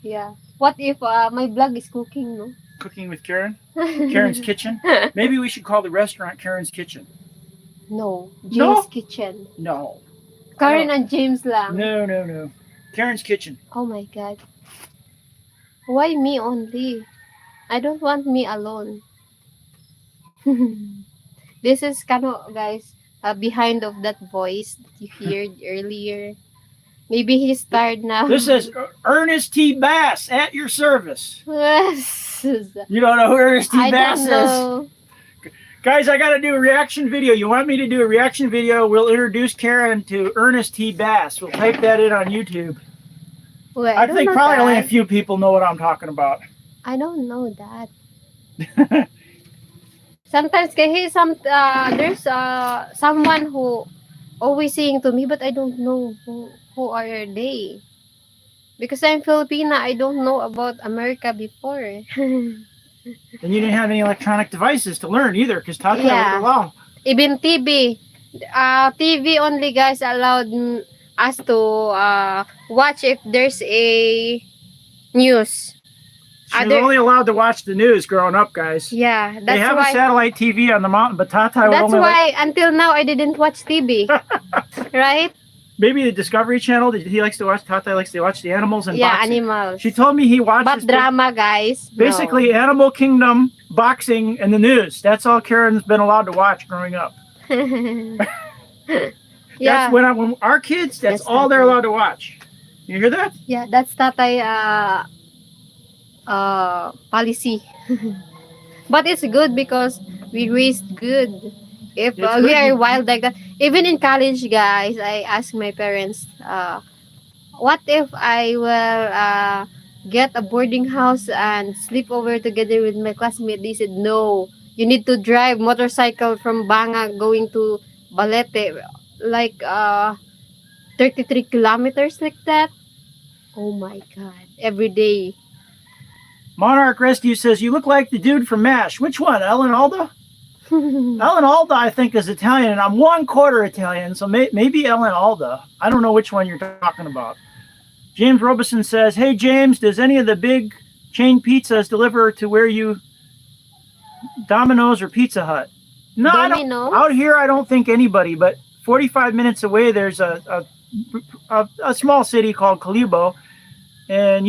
Speaker 3: Yeah. What if my blog is cooking, no?
Speaker 2: Cooking with Karen? Karen's Kitchen? Maybe we should call the restaurant Karen's Kitchen.
Speaker 3: No. James' Kitchen.
Speaker 2: No.
Speaker 3: Karen and James lang.
Speaker 2: No. Karen's Kitchen.
Speaker 3: Oh my God. Why me only? I don't want me alone. This is guys, behind of that voice that you heard earlier. Maybe he's tired now.
Speaker 2: This is Ernest T. Bass at your service.
Speaker 3: Yes.
Speaker 2: You don't know who Ernest T. Bass
Speaker 3: I don't know.
Speaker 2: is? Guys, I got to do a reaction video. You want me to do a reaction video? We'll introduce Karen to Ernest T. Bass. We'll type that in on YouTube.
Speaker 3: Wait,
Speaker 2: I think probably only a few people know what I'm talking about.
Speaker 3: I don't know that. Sometimes there's someone who always saying to me, but I don't know who are they. Because I'm Filipina, I don't know about America before.
Speaker 2: And you didn't have any electronic devices to learn either, because Tata would allow.
Speaker 3: Even TV. TV only, guys, allowed us to watch if there's a news.
Speaker 2: She was only allowed to watch the news growing up, guys.
Speaker 3: Yeah, that's why.
Speaker 2: They have a satellite TV on the mountain, but Tata would
Speaker 3: that's
Speaker 2: only...
Speaker 3: That's why, until now, I didn't watch TV. Right?
Speaker 2: Maybe the Discovery Channel. He likes to watch. Tata likes to watch the animals and boxing.
Speaker 3: Animals.
Speaker 2: She told me he watches...
Speaker 3: But drama, guys.
Speaker 2: Basically, Animal Kingdom, boxing, and the news. That's all Karen's been allowed to watch growing up. That's when our kids, that's all they're allowed to watch. You hear that?
Speaker 3: Yeah, that's Tatay policy. But it's good because we raised good. If we are wild like that, even in college, guys, I asked my parents, what if I will get a boarding house and sleep over together with my classmate? They said, no, you need to drive motorcycle from Banga going to Balete, like 33 kilometers like that. Oh my God, every day.
Speaker 2: Monarch Rescue says, you look like the dude from MASH. Which one, Ellen Alda? Ellen Alda, I think, is Italian, and I'm 1/4 Italian, so maybe Ellen Alda. I don't know which one you're talking about. James Robeson says, hey, James, does any of the big chain pizzas deliver to where you... Domino's or Pizza Hut? No, out here, I don't think anybody, but 45 minutes away, there's a small city called Calibo. And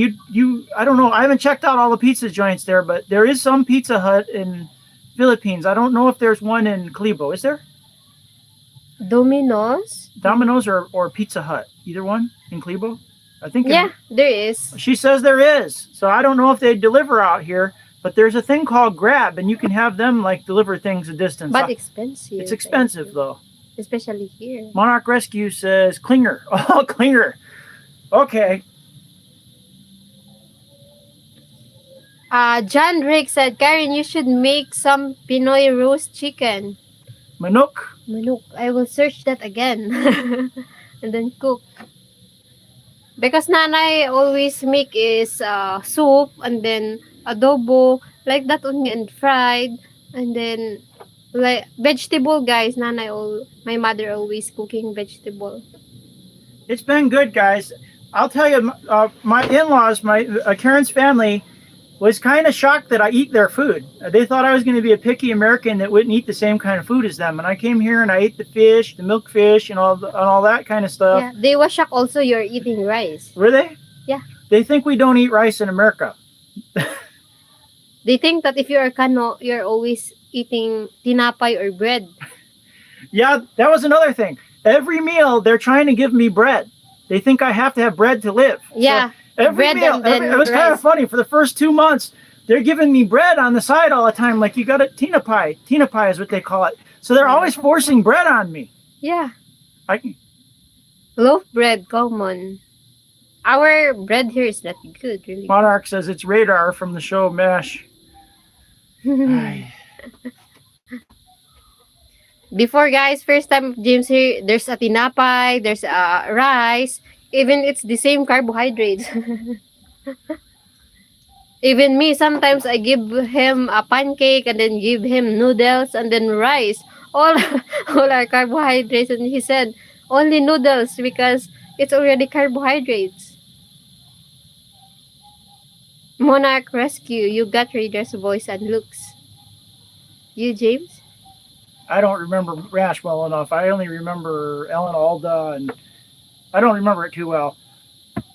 Speaker 2: I don't know, I haven't checked out all the pizza joints there, but there is some Pizza Hut in Philippines. I don't know if there's one in Calibo. Is there?
Speaker 3: Domino's
Speaker 2: or Pizza Hut. Either one in Calibo? I think.
Speaker 3: Yeah, there is.
Speaker 2: She says there is. So I don't know if they deliver out here, but there's a thing called Grab, and you can have them like deliver things a distance.
Speaker 3: But expensive.
Speaker 2: It's expensive though.
Speaker 3: Especially here.
Speaker 2: Monarch Rescue says Klinger. Oh, Klinger. Okay.
Speaker 3: John Drake said, Karen, you should make some Pinoy roast chicken.
Speaker 2: Manok.
Speaker 3: I will search that again. And then cook. Because Nanay always make is soup and then adobo, like that only, and fried. And then Like vegetable, guys. My mother always cooking vegetable.
Speaker 2: It's been good, guys. I'll tell you, my in-laws, Karen's family, was kind of shocked that I eat their food. They thought I was going to be a picky American that wouldn't eat the same kind of food as them. And I came here and I ate the fish, the milk fish, and all that kind of stuff.
Speaker 3: Yeah, they were shocked also you're eating rice.
Speaker 2: Were they?
Speaker 3: Yeah.
Speaker 2: They think we don't eat rice in America.
Speaker 3: They think that if you're Kano, you're always eating tinapay or bread.
Speaker 2: Yeah, that was another thing. Every meal, they're trying to give me bread. They think I have to have bread to live.
Speaker 3: Yeah.
Speaker 2: So every
Speaker 3: bread
Speaker 2: meal,
Speaker 3: and then
Speaker 2: it was kind of funny. For the first 2 months, they're giving me bread on the side all the time. Like, you got a tina pie. Tina pie is what they call it. So they're always forcing bread on me.
Speaker 3: Yeah.
Speaker 2: I,
Speaker 3: Loaf bread, common. Our bread here is not good, really.
Speaker 2: Monarch says it's radar from the show MASH.
Speaker 3: Before, guys, first time James here, there's a tinapay, there's a rice, even it's the same carbohydrates. Even me, sometimes I give him a pancake and then give him noodles and then rice. All are carbohydrates, and he said only noodles because it's already carbohydrates. Monarch Rescue, you got Raider's voice and looks. You, James?
Speaker 2: I don't remember MASH well enough. I only remember Ellen Alda, and I don't remember it too well.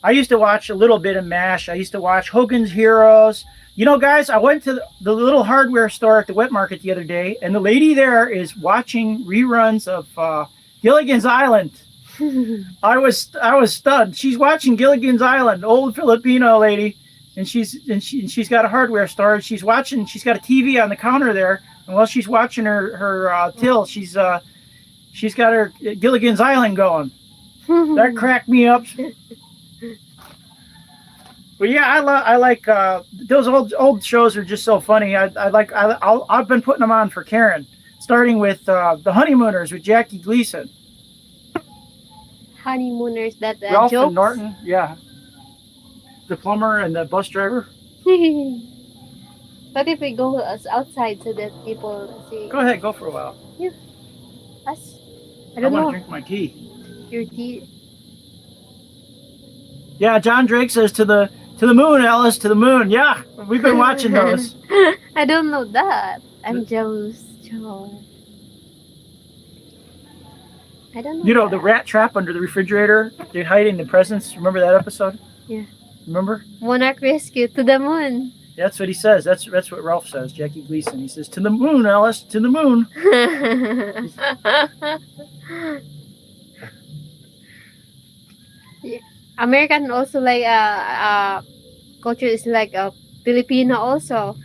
Speaker 2: I used to watch a little bit of MASH. I used to watch Hogan's Heroes. You know, guys, I went to the little hardware store at the wet market the other day, and the lady there is watching reruns of Gilligan's Island. I was stunned. She's watching Gilligan's Island, old Filipino lady, and she's got a hardware store. She's got a TV on the counter there, and while she's watching her till, she's got her Gilligan's Island going. That cracked me up. But yeah, I like those old shows are just so funny. I've been putting them on for Karen, starting with the Honeymooners with Jackie Gleason.
Speaker 3: Honeymooners, that
Speaker 2: Ralph
Speaker 3: jokes?
Speaker 2: and Norton, yeah. The plumber and the bus driver.
Speaker 3: What if we go outside so that people see?
Speaker 2: Go ahead, go for a while.
Speaker 3: Yeah. Us? I
Speaker 2: I
Speaker 3: don't
Speaker 2: want to
Speaker 3: know.
Speaker 2: drink my tea.
Speaker 3: Your tea.
Speaker 2: Yeah, John Drake says to the moon, Alice, to the moon. Yeah, we've been watching those.
Speaker 3: I don't know that. I'm jealous, John. I don't know.
Speaker 2: You know,
Speaker 3: that.
Speaker 2: the rat trap under the refrigerator, they're hiding the presents. Remember that episode?
Speaker 3: Yeah.
Speaker 2: Remember?
Speaker 3: Monarch Rescue to the moon.
Speaker 2: That's what he says. That's what Ralph says, Jackie Gleason. He says, to the moon, Alice, to the moon.
Speaker 3: Yeah. American also like culture is like a Filipino also.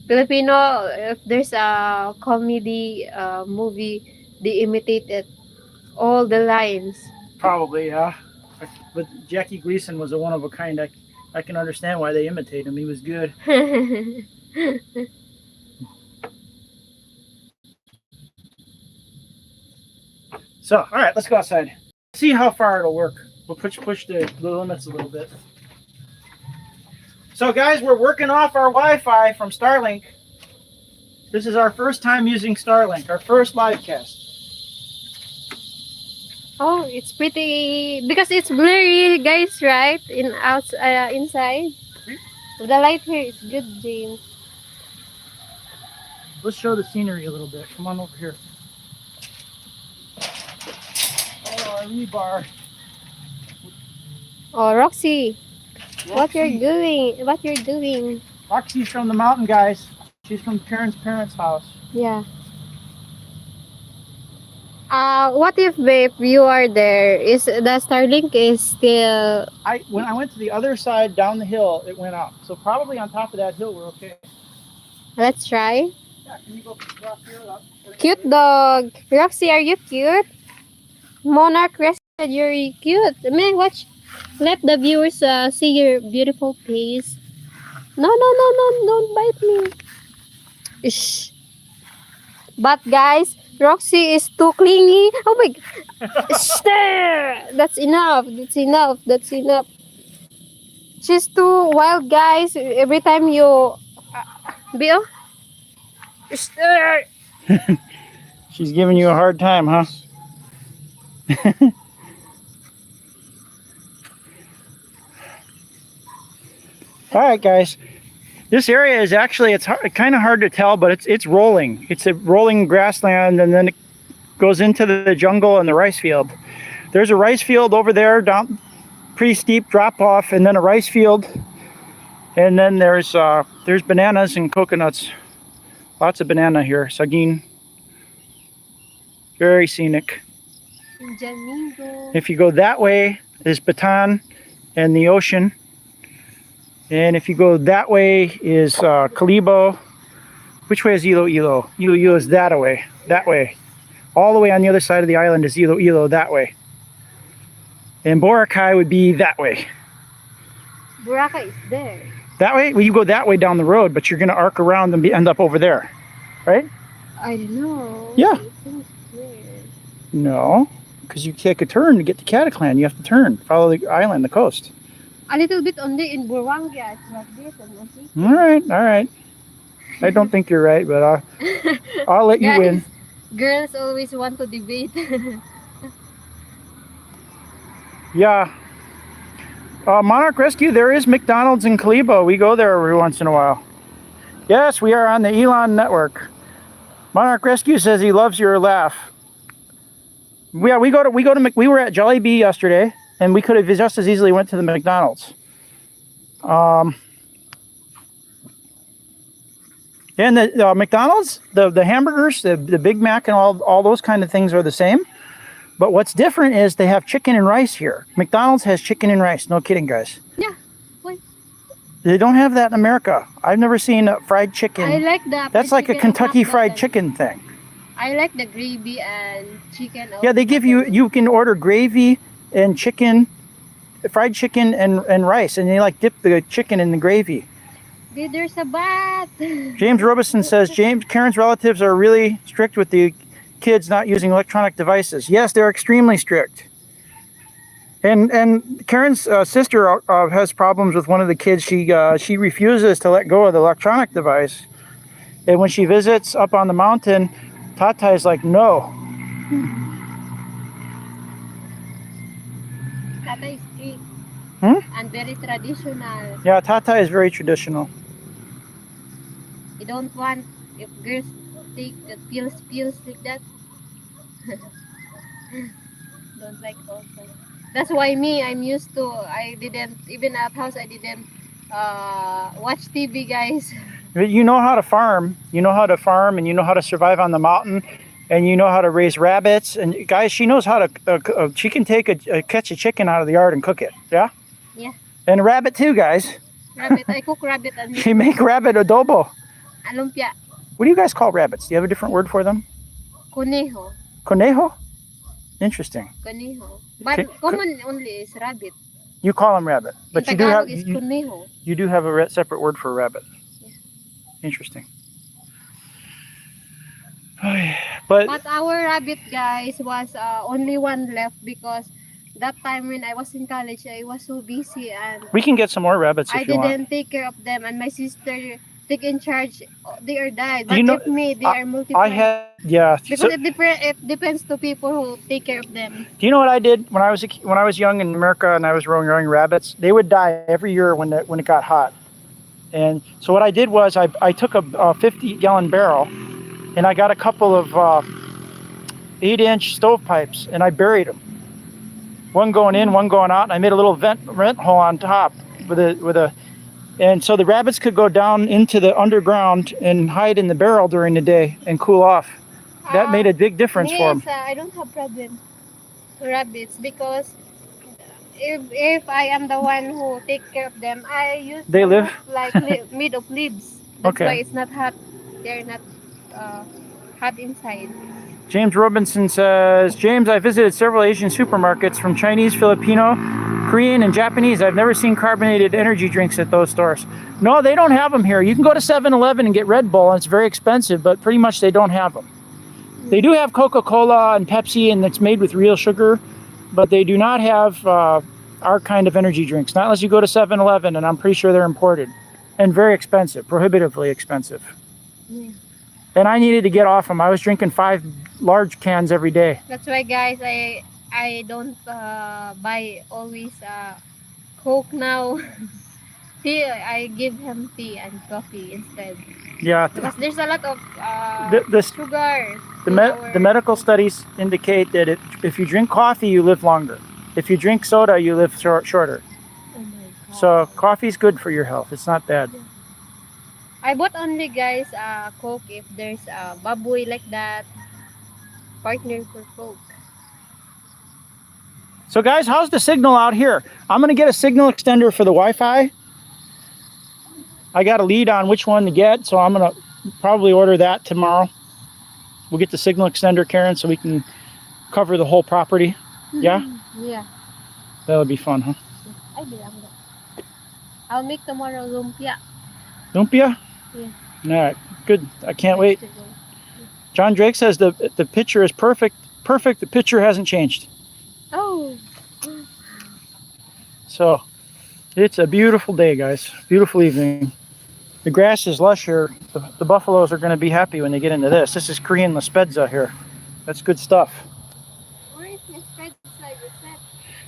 Speaker 3: Filipino, if there's a comedy movie, they imitate it, all the lines.
Speaker 2: Probably, yeah. But Jackie Gleason was a one of a kind. I can understand why they imitate him. He was good. So, all right, let's go outside. See how far it'll work. We'll push the limits a little bit. So, guys, we're working off our Wi-Fi from Starlink. This is our first time using Starlink, our first live cast.
Speaker 3: Oh, it's pretty because it's blurry, guys, right? Inside. The light here is good, James.
Speaker 2: Let's show the scenery a little bit. Come on over here. Oh, our rebar.
Speaker 3: Oh, Roxy, what
Speaker 2: Roxy.
Speaker 3: you're doing?
Speaker 2: Roxy's from the mountain, guys. She's from Karen's parents' house.
Speaker 3: Yeah. What if, babe, you are there? Is the Starlink is still?
Speaker 2: When I went to the other side down the hill, it went out. So probably on top of that hill, we're okay.
Speaker 3: Let's try.
Speaker 2: Yeah, can you go drop here up?
Speaker 3: Cute dog. Roxy, are you cute? Monarch Rescue, you're cute. I mean, watch. Let the viewers see your beautiful face. No, don't bite me. Shh. But guys, Roxy is too clingy. Oh my god. Stare. That's enough. She's too wild, guys. Every time you... Bill? Stare.
Speaker 2: She's giving you a hard time, huh? All right, guys. This area is actually, it's kind of hard to tell, but it's rolling. It's a rolling grassland, and then it goes into the jungle and the rice field. There's a rice field over there, down pretty steep drop off, and then a rice field, and then there's bananas and coconuts. Lots of banana here, sagin. Very scenic. If you go that way, is Bataan and the ocean. And if you go that way is Kalibo. Which way is Iloilo? Iloilo is that way. That way. All the way on the other side of the island is Iloilo, that way. And Boracay would be that way.
Speaker 3: Boracay is there.
Speaker 2: That way? Well, you go that way down the road, but you're going to arc around and end up over there. Right?
Speaker 3: I don't know.
Speaker 2: Yeah. No. Because you take a turn to get to Cataclan. You have to turn. Follow the island, the coast.
Speaker 3: A little bit only in Buruanga. It's like this.
Speaker 2: All right, all right. I don't think you're right, but I'll let you win.
Speaker 3: Girls always want to debate.
Speaker 2: Yeah. Monarch Rescue, there is McDonald's in Kalibo. We go there every once in a while. Yes, we are on the Elon network. Monarch Rescue says he loves your laugh. Yeah, we were at Jollibee yesterday, and we could have just as easily went to the McDonald's. And the McDonald's, the hamburgers, the Big Mac, and all those kind of things are the same. But what's different is they have chicken and rice here. McDonald's has chicken and rice. No kidding, guys.
Speaker 3: Yeah. Why?
Speaker 2: They don't have that in America. I've never seen a fried chicken.
Speaker 3: I like that.
Speaker 2: That's like a Kentucky Fried Chicken thing.
Speaker 3: I like the gravy and chicken.
Speaker 2: Yeah, they give you can order gravy and chicken, fried chicken and rice, and they like dip the chicken in the gravy.
Speaker 3: There's a bat.
Speaker 2: James Robeson says Karen's relatives are really strict with the kids not using electronic devices. Yes, they're extremely strict. And Karen's sister has problems with one of the kids. She refuses to let go of the electronic device, and when she visits up on the mountain, Tata is like, no.
Speaker 3: Tata is strict. And very traditional.
Speaker 2: Yeah, Tata is very traditional.
Speaker 3: You don't want if girls take the pills like that. Don't like also. That's why I'm used to. I didn't even at house. I didn't watch TV, guys.
Speaker 2: You know how to farm. You know how to farm, and you know how to survive on the mountain, and you know how to raise rabbits. And guys, she knows how to. She can catch a chicken out of the yard and cook it. Yeah.
Speaker 3: Yeah.
Speaker 2: And a rabbit too, guys.
Speaker 3: Rabbit. I cook rabbit and.
Speaker 2: She make rabbit adobo.
Speaker 3: Alumpia.
Speaker 2: What do you guys call rabbits? Do you have a different word for them?
Speaker 3: Conejo.
Speaker 2: Conejo? Interesting.
Speaker 3: Conejo. But common only is rabbit.
Speaker 2: You call them rabbit, but
Speaker 3: in Tagalog is conejo.
Speaker 2: You do have a separate word for rabbit.
Speaker 3: Yeah.
Speaker 2: Interesting. But
Speaker 3: our rabbit, guys, was only one left because that time when I was in college, I was so busy and
Speaker 2: we can get some more rabbits if you want.
Speaker 3: I didn't take care of them, and my sister take in charge. They are died, but if me, they are multiplied. Because it depends to people who take care of them.
Speaker 2: Do you know what I did when I was young in America and I was growing rabbits? They would die every year when it got hot. And so what I did was I took a 50-gallon barrel and I got a couple of 8-inch stovepipes and I buried them. One going in, one going out. And I made a little vent hole on top and so the rabbits could go down into the underground and hide in the barrel during the day and cool off. That made a big difference for them.
Speaker 3: I don't have problem with rabbits because if I am the one who take care of them, I use like made of leaves. That's why it's not hot. They're not hot inside.
Speaker 2: James Robinson says, James, I visited several Asian supermarkets from Chinese, Filipino, Korean, and Japanese. I've never seen carbonated energy drinks at those stores. No, they don't have them here. You can go to 7-Eleven and get Red Bull, and it's very expensive, but pretty much they don't have them. They do have Coca-Cola and Pepsi, and it's made with real sugar, but they do not have our kind of energy drinks, not unless you go to 7-Eleven, and I'm pretty sure they're imported and very expensive, prohibitively expensive.
Speaker 3: Yeah.
Speaker 2: and I needed to get off them. I was drinking 5 large cans every day.
Speaker 3: That's why, guys, I don't buy always Coke now. Tea, I give him tea and coffee instead.
Speaker 2: Yeah.
Speaker 3: Because there's a lot of sugar.
Speaker 2: The medical studies indicate that if you drink coffee, you live longer. If you drink soda, you live shorter.
Speaker 3: Oh my God.
Speaker 2: So coffee's good for your health. It's not bad.
Speaker 3: I bought only, guys, Coke if there's a baboy like that. Partner for Coke.
Speaker 2: So guys, how's the signal out here? I'm gonna get a signal extender for the Wi-Fi. I got a lead on which one to get, so I'm gonna probably order that tomorrow. We'll get the signal extender, Karen, so we can cover the whole property. Yeah?
Speaker 3: Yeah.
Speaker 2: That'll be fun, huh?
Speaker 3: I'll make tomorrow lumpia.
Speaker 2: Lumpia?
Speaker 3: Yeah.
Speaker 2: All right, good. I can't wait. John Drake says the picture is perfect. Perfect. The picture hasn't changed.
Speaker 3: Oh.
Speaker 2: So it's a beautiful day, guys. Beautiful evening. The grass is lush here. The buffaloes are going to be happy when they get into this. This is Korean Lespedza here. That's good stuff.
Speaker 3: Where is Lespedza?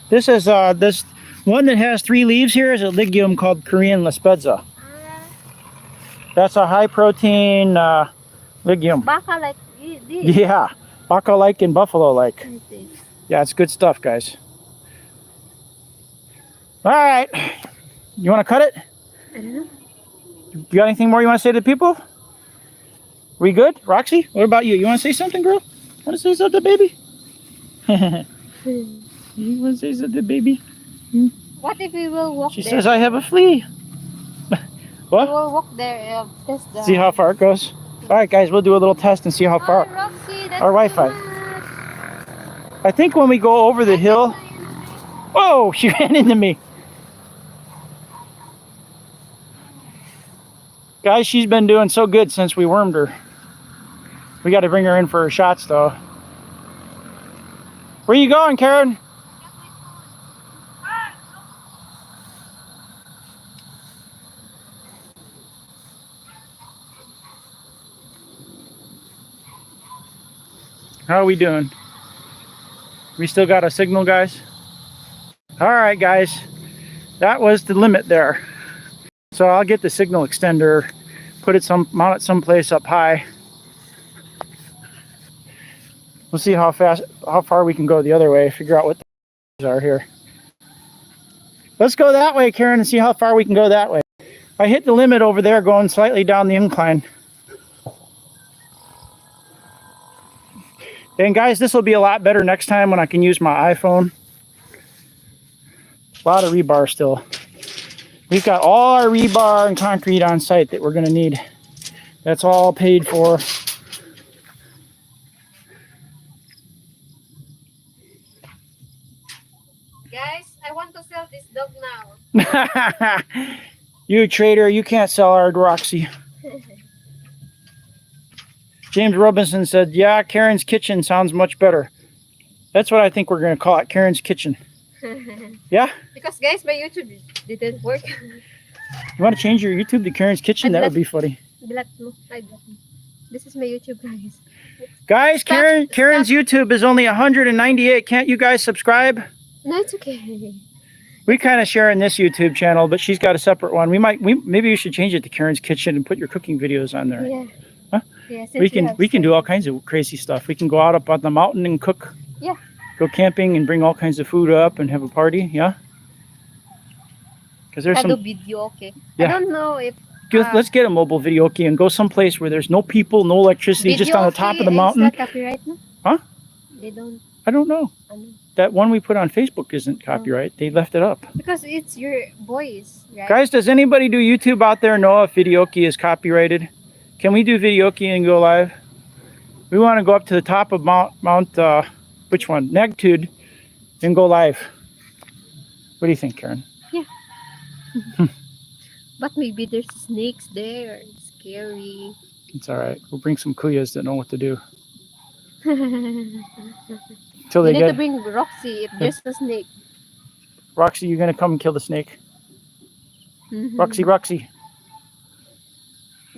Speaker 2: This is this one that has 3 leaves here is a legume called Korean Lespedza. That's a high protein legume.
Speaker 3: Baka like this.
Speaker 2: Yeah, baka like and buffalo like. Yeah, it's good stuff, guys. All right, you want to cut it?
Speaker 3: I don't know.
Speaker 2: You got anything more you want to say to the people? We good? Roxy, what about you? You want to say something, girl? Want to say something, baby? You want to say something, baby?
Speaker 3: What if we will walk
Speaker 2: She
Speaker 3: there?
Speaker 2: says I have a flea. What?
Speaker 3: We will walk there, test the...
Speaker 2: See how far it goes? All right, guys, we'll do a little test and see how far.
Speaker 3: Roxy, that's
Speaker 2: Our Wi-Fi. I think when we go over the hill... Whoa, she ran into me. Guys, she's been doing so good since we wormed her. We got to bring her in for her shots, though. Where you going, Karen? How are we doing? We still got a signal, guys? All right, guys. That was the limit there. So I'll get the signal extender, mount it someplace up high. We'll see how far we can go the other way, figure out what the are here. Let's go that way, Karen, and see how far we can go that way. I hit the limit over there going slightly down the incline. And guys, this will be a lot better next time when I can use my iPhone. A lot of rebar still. We've got all our rebar and concrete on site that we're going to need. That's all paid for.
Speaker 3: Guys, I want to sell this dog now.
Speaker 2: You trader, you can't sell our Roxy. James Robinson said, yeah, Karen's Kitchen sounds much better. That's what I think we're going to call it, Karen's Kitchen. Yeah?
Speaker 3: Because, guys, my YouTube didn't work.
Speaker 2: You want to change your YouTube to Karen's Kitchen? That would be funny.
Speaker 3: This is my YouTube, guys.
Speaker 2: Guys, Karen's YouTube is only 198. Can't you guys subscribe?
Speaker 3: No, it's okay.
Speaker 2: We kind of share in this YouTube channel, but she's got a separate one. Maybe you should change it to Karen's Kitchen and put your cooking videos on there.
Speaker 3: Yeah.
Speaker 2: Huh?
Speaker 3: Yeah,
Speaker 2: we can do all kinds of crazy stuff. We can go out up on the mountain and cook.
Speaker 3: Yeah.
Speaker 2: Go camping and bring all kinds of food up and have a party. Yeah. Because there's some
Speaker 3: video, okay.
Speaker 2: Yeah.
Speaker 3: I don't know if
Speaker 2: let's get a mobile video okay and go someplace where there's no people, no electricity, just on the top of the mountain.
Speaker 3: Is that copyright, no?
Speaker 2: Huh?
Speaker 3: They don't.
Speaker 2: I don't know. That one we put on Facebook isn't copyright. They left it up.
Speaker 3: Because it's your voice, right?
Speaker 2: Guys, does anybody do YouTube out there know if Videoke is copyrighted? Can we do Videoke and go live? We want to go up to the top of Mount which one? Nagtud and go live. What do you think, Karen?
Speaker 3: Yeah. But maybe there's snakes there. It's scary.
Speaker 2: It's all right. We'll bring some kuyas that know what to do.
Speaker 3: You
Speaker 2: Till they
Speaker 3: need
Speaker 2: get
Speaker 3: to bring Roxy if there's a snake.
Speaker 2: Roxy, you're gonna come and kill the snake. Roxy.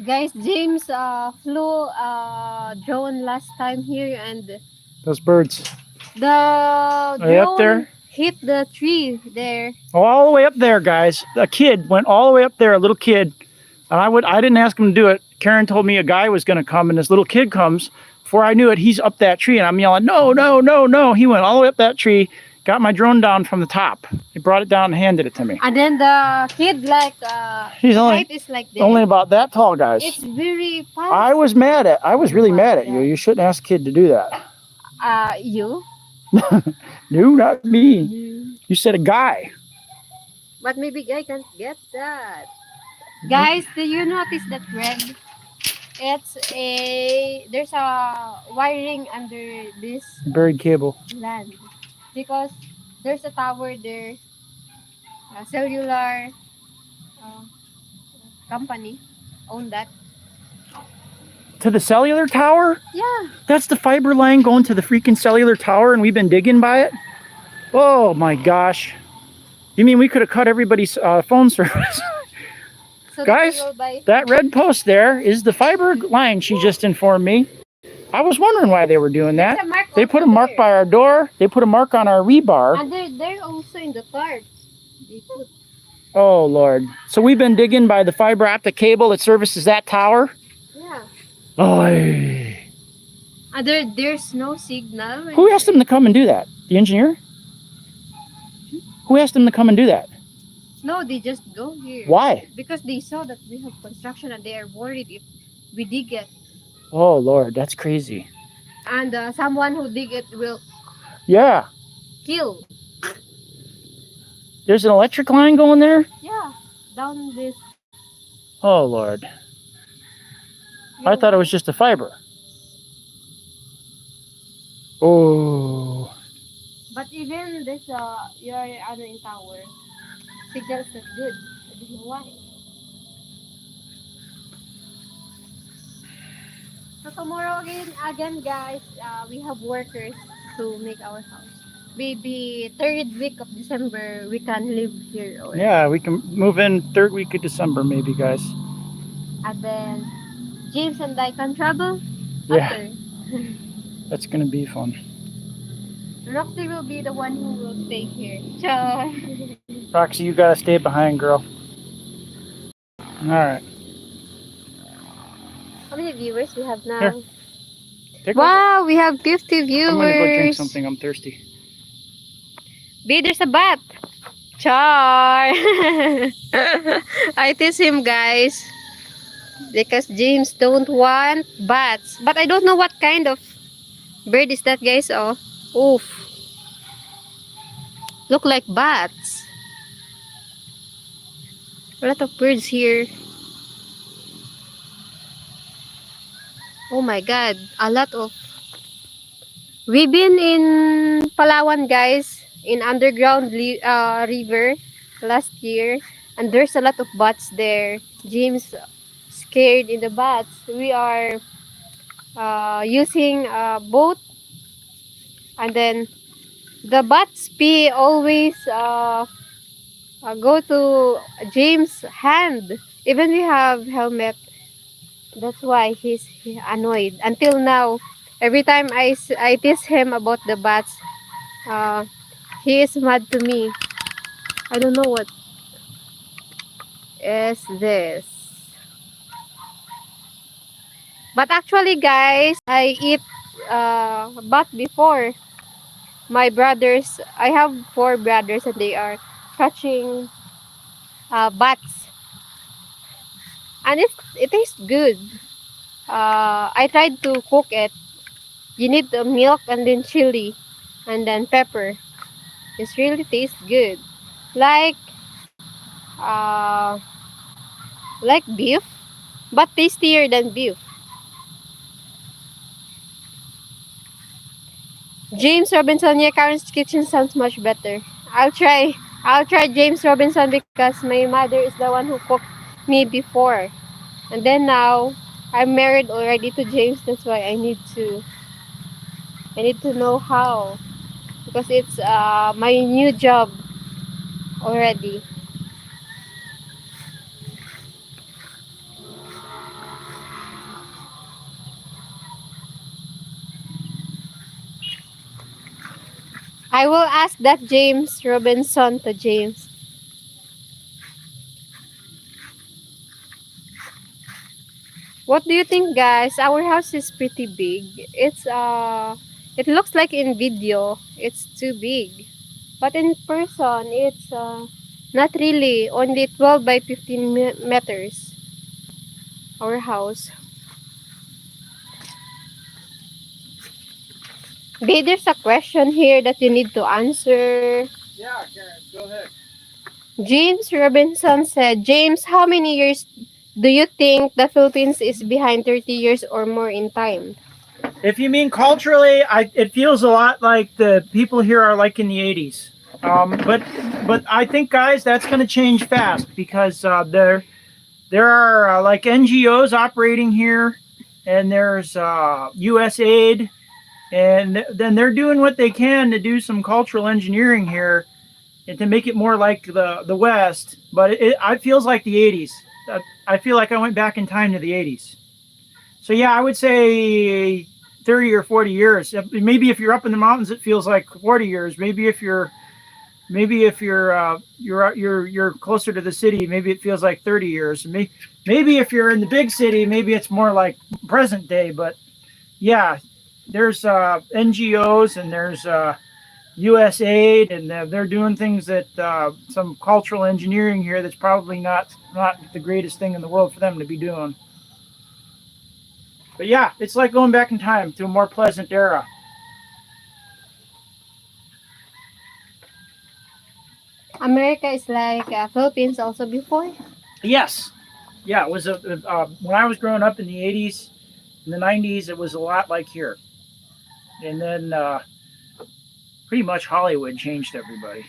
Speaker 3: Guys, James flew drone last time here, and
Speaker 2: Those birds.
Speaker 3: the
Speaker 2: Are they up
Speaker 3: drone
Speaker 2: there?
Speaker 3: hit the tree there.
Speaker 2: All the way up there, guys. A kid went all the way up there, a little kid. And I didn't ask him to do it. Karen told me a guy was going to come, and this little kid comes. Before I knew it, he's up that tree, and I'm yelling, no, no, no, no. He went all the way up that tree, got my drone down from the top. He brought it down and handed it to me.
Speaker 3: And then the kid, like,
Speaker 2: He's
Speaker 3: height is like this.
Speaker 2: only about that tall, guys.
Speaker 3: It's very fast.
Speaker 2: I was really mad at you. You shouldn't ask a kid to do that.
Speaker 3: You?
Speaker 2: No, not me. You said a guy.
Speaker 3: But maybe guy can't get that. Guys, do you notice that red? There's a wiring under this
Speaker 2: Buried cable.
Speaker 3: land because there's a tower there, a cellular company own that.
Speaker 2: To the cellular tower?
Speaker 3: Yeah.
Speaker 2: That's the fiber line going to the freaking cellular tower, and we've been digging by it? Oh my gosh. You mean we could have cut everybody's phone service?
Speaker 3: So
Speaker 2: Guys, that red post there is the fiber line, she just informed me. I was wondering why they were doing that. They put a mark by our door. They put a mark on our rebar.
Speaker 3: And they're also in the tarps. They put.
Speaker 2: Oh, Lord. So we've been digging by the fiber optic cable that services that tower?
Speaker 3: Yeah.
Speaker 2: Oy.
Speaker 3: And there's no signal.
Speaker 2: Who asked them to come and do that? The engineer? Who asked them to come and do that?
Speaker 3: No, they just go here.
Speaker 2: Why?
Speaker 3: Because they saw that we have construction and they are worried if we dig it.
Speaker 2: Oh, Lord, that's crazy.
Speaker 3: And someone who dig it will
Speaker 2: kill. There's an electric line going there?
Speaker 3: Yeah, down this.
Speaker 2: Oh, Lord. I thought it was just a fiber. Oh.
Speaker 3: But even this, your in tower, signal is not good. I don't know why. So tomorrow again, guys, we have workers to make our house. Maybe 3rd week of December, we can live here. Already.
Speaker 2: Yeah, we can move in 3rd week of December, maybe, guys.
Speaker 3: And then James and I can travel.
Speaker 2: Yeah.
Speaker 3: After.
Speaker 2: That's gonna be fun.
Speaker 3: Roxy will be the one who will stay here. Ciao.
Speaker 2: Roxy, you gotta stay behind, girl. Alright.
Speaker 3: How many viewers we have now?
Speaker 2: Here. Take
Speaker 3: Wow, we have 50 viewers.
Speaker 2: I'm gonna go drink something. I'm thirsty.
Speaker 3: B, there's a bat. Char. I tease him, guys. Because James don't want bats. But I don't know what kind of bird is that, guys. Oh. Oof. Look like bats. A lot of birds here. Oh my God. A lot of... We've been in Palawan, guys. In underground river last year. And there's a lot of bats there. James scared in the bats. We are using a boat. And then the bats pee always go to James' hand. Even we have helmet. That's why he's annoyed. Until now, every time I tease him about the bats, he is mad to me. I don't know what is this. But actually, guys, I eat bat before. My brothers, I have 4 brothers and they are catching bats. And it tastes good. I tried to cook it. You need the milk and then chili and then pepper. It really tastes good. Like beef, but tastier than beef. James Robinson, yeah, Karen's kitchen sounds much better. I'll try James Robinson because my mother is the one who cooked me before. And then now I'm married already to James, that's why I need to know how, because it's my new job already. I will ask that James Robinson to James. What do you think, guys? Our house is pretty big. It looks like in video it's too big, but in person it's not really. Only 12 by 15 meters. Our house. There's a question here that you need to answer.
Speaker 2: Yeah, Karen, go ahead.
Speaker 3: James Robinson said, James, how many years do you think the Philippines is behind 30 years or more in time?
Speaker 2: If you mean culturally, it feels a lot like the people here are like in the 80s. But I think, guys, that's going to change fast because there are like NGOs operating here, and there's U.S. aid, and then they're doing what they can to do some cultural engineering here and to make it more like the West. But it feels like the 80s. I feel like I went back in time to the 80s. So yeah, I would say 30 or 40 years. Maybe if you're up in the mountains, it feels like 40 years. Maybe if you're closer to the city, maybe it feels like 30 years. Maybe if you're in the big city, maybe it's more like present day. But yeah, there's NGOs and there's U.S. aid, and they're doing things that some cultural engineering here that's probably not the greatest thing in the world for them to be doing. But yeah, it's like going back in time to a more pleasant era.
Speaker 3: America is like Philippines also before?
Speaker 2: Yes. Yeah, it was when I was growing up in the 80s, in the 90s, it was a lot like here. And then pretty much Hollywood changed everybody.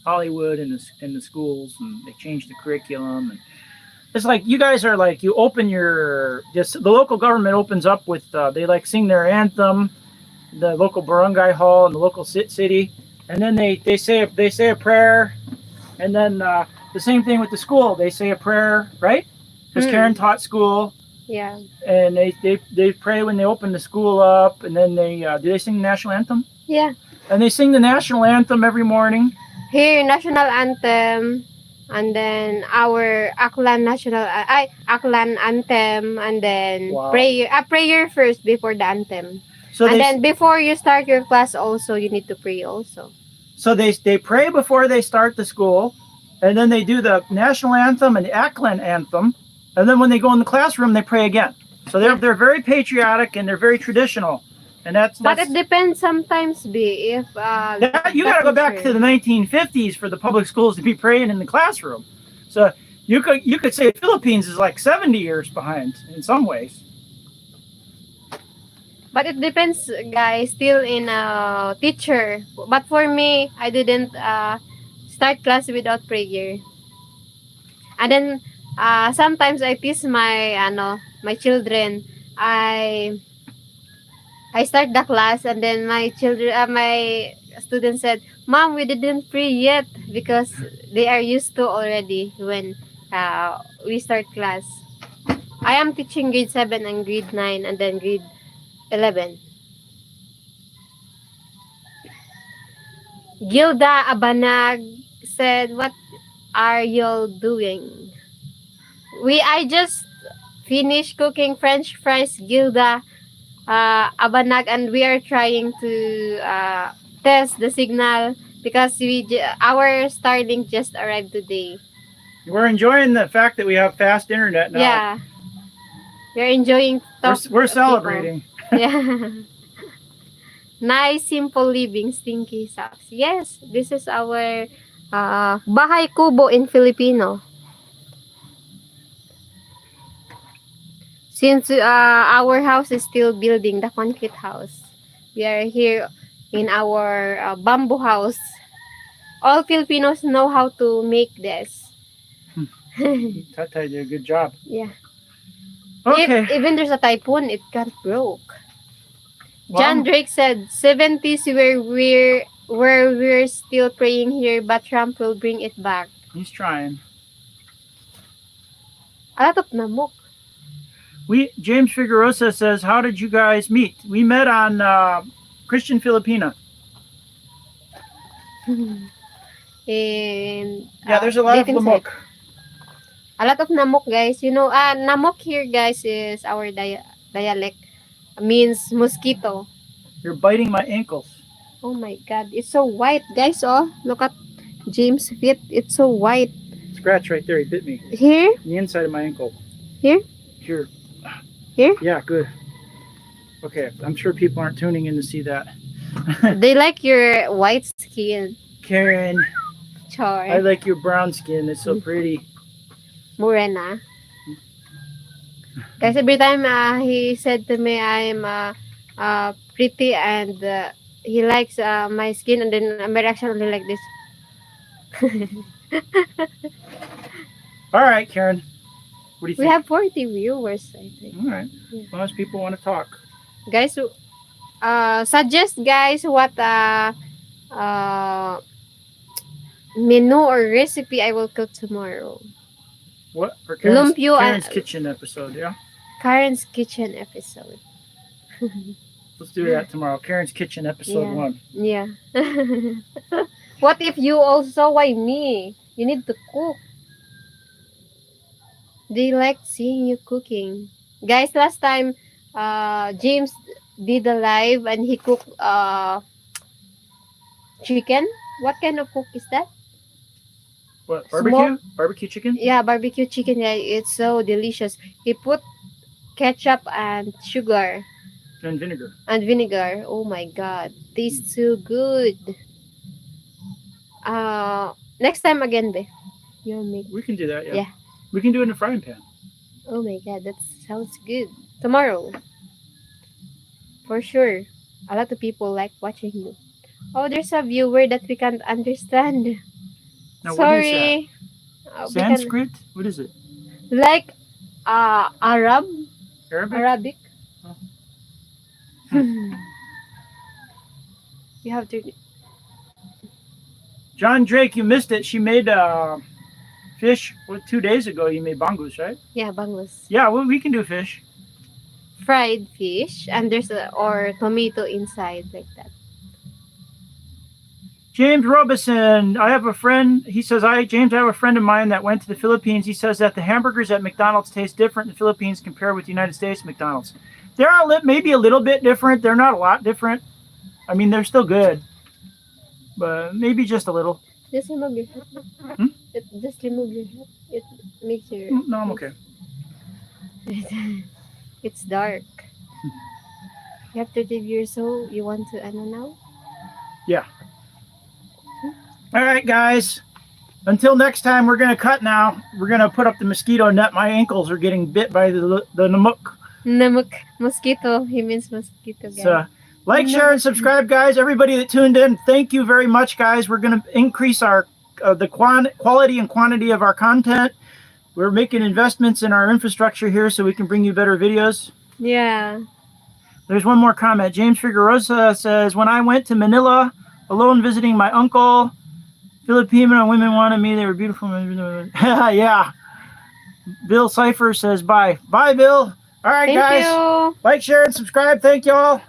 Speaker 2: Hollywood and the schools, and they changed the curriculum. And it's like you guys are like, you open the local government opens up with they like sing their anthem, the local barangay hall and the local city, and then they say a prayer, and then the same thing with the school. They say a prayer, right? Because Karen taught school.
Speaker 3: Yeah.
Speaker 2: And they pray when they open the school up, and then do they sing the national anthem?
Speaker 3: Yeah.
Speaker 2: And they sing the national anthem every morning.
Speaker 3: Here, national anthem, and then our Aklan Aklan anthem, and then prayer first before the anthem. So and then before you start your class also, you need to pray also.
Speaker 2: So they pray before they start the school, and then they do the national anthem and the Aklan anthem, and then when they go in the classroom, they pray again. So they're very patriotic and they're very traditional. And that's
Speaker 3: but it depends sometimes, if
Speaker 2: you got to go back to the 1950s for the public schools to be praying in the classroom. So you could say Philippines is like 70 years behind in some ways.
Speaker 3: But it depends, guys. Still in a teacher. But for me, I didn't start class without prayer. And then sometimes I teach my children. I start the class, and then my students said, "Mom, we didn't pray yet," because they are used to already when we start class. I am teaching grade 7 and grade 9 and then grade 11. Gilda Abanag said, "What are y'all doing?" I just finished cooking French fries, Gilda Abanag, and we are trying to test the signal because our Starlink just arrived today.
Speaker 2: We're enjoying the fact that we have fast internet now.
Speaker 3: Yeah, we're enjoying.
Speaker 2: We're celebrating.
Speaker 3: Yeah. Nice, simple living, stinky socks. Yes, this is our bahay kubo in Filipino. Since our house is still building the concrete house, we are here in our bamboo house. All Filipinos know how to make this.
Speaker 2: Tata did a good job.
Speaker 3: Yeah.
Speaker 2: Okay.
Speaker 3: Even there's a typhoon, it got broke.
Speaker 2: Wow.
Speaker 3: John Drake said 70s where we're still praying here, but Trump will bring it back.
Speaker 2: He's trying.
Speaker 3: A lot of namok.
Speaker 2: James Figueroa says, "How did you guys meet?" We met on Christian Filipina.
Speaker 3: And
Speaker 2: Yeah, there's a lot of
Speaker 3: deep inside.
Speaker 2: lamok.
Speaker 3: A lot of namok, guys. You know, namok here, guys, is our dialect. Means mosquito.
Speaker 2: You're biting my ankles.
Speaker 3: Oh my God, it's so white, guys. Oh, look at James' feet. It's so white.
Speaker 2: Scratch right there. He bit me.
Speaker 3: Here?
Speaker 2: The inside of my ankle.
Speaker 3: Here?
Speaker 2: Here.
Speaker 3: Here?
Speaker 2: Yeah, good. Okay, I'm sure people aren't tuning in to see that.
Speaker 3: They like your white skin.
Speaker 2: Karen,
Speaker 3: Char.
Speaker 2: I like your brown skin. It's so pretty.
Speaker 3: Morena. Guys, every time he said to me I'm pretty and he likes my skin, and then my reaction only like this.
Speaker 2: All right, Karen. What do you think?
Speaker 3: We have 40 viewers, I think.
Speaker 2: All right. As long as people want to talk.
Speaker 3: Guys, suggest guys what menu or recipe I will cook tomorrow.
Speaker 2: What? For Karen's
Speaker 3: Lumpio and
Speaker 2: kitchen episode, yeah?
Speaker 3: Karen's kitchen episode.
Speaker 2: Let's do that tomorrow. Karen's kitchen episode 1.
Speaker 3: Yeah. What if you also, why me? You need to cook. They like seeing you cooking. Guys, last time James did a live and he cooked chicken. What kind of cook is that?
Speaker 2: What? Barbecue? Barbecue chicken?
Speaker 3: Yeah, barbecue chicken. Yeah, it's so delicious. He put ketchup and sugar
Speaker 2: And vinegar.
Speaker 3: and vinegar. Oh my God, tastes so good. Next time again, be. You'll make.
Speaker 2: We can do that, yeah.
Speaker 3: Yeah.
Speaker 2: We can do it in a frying pan.
Speaker 3: Oh my God, that sounds good. Tomorrow, for sure. A lot of people like watching you. Oh, there's a viewer that we can't understand.
Speaker 2: Now,
Speaker 3: Sorry.
Speaker 2: what is that? Sanskrit? What is it?
Speaker 3: Like Arabic.
Speaker 2: Arabic? Oh.
Speaker 3: You have to.
Speaker 2: John Drake, you missed it. She made fish 2 days ago. You made bangus, right?
Speaker 3: Yeah, bangus.
Speaker 2: Yeah, well, we can do fish.
Speaker 3: Fried fish, and there's or tomato inside like that.
Speaker 2: James Robison, I have a friend. He says, James, I have a friend of mine that went to the Philippines. He says that the hamburgers at McDonald's taste different in the Philippines compared with the United States McDonald's. They're maybe a little bit different. They're not a lot different. I mean, they're still good, but maybe just a little.
Speaker 3: Just remove your hat. Just remove your hat. It makes your.
Speaker 2: No, I'm okay.
Speaker 3: It's dark. You have 30 years old. You want to ano now?
Speaker 2: Yeah. All right, guys. Until next time, we're going to cut now. We're going to put up the mosquito net. My ankles are getting bit by the namuk.
Speaker 3: Namuk. Mosquito. He means mosquito, guys.
Speaker 2: So, like, share, and subscribe, guys. Everybody that tuned in, thank you very much, guys. We're going to increase our the quality and quantity of our content. We're making investments in our infrastructure here so we can bring you better videos.
Speaker 3: Yeah.
Speaker 2: There's one more comment. James Figueroa says, when I went to Manila alone visiting my uncle, Filipino women wanted me. They were beautiful. Yeah. Bill Cipher says bye. Bye, Bill. All right,
Speaker 3: Thank
Speaker 2: guys.
Speaker 3: you.
Speaker 2: Like, share, and subscribe. Thank you all.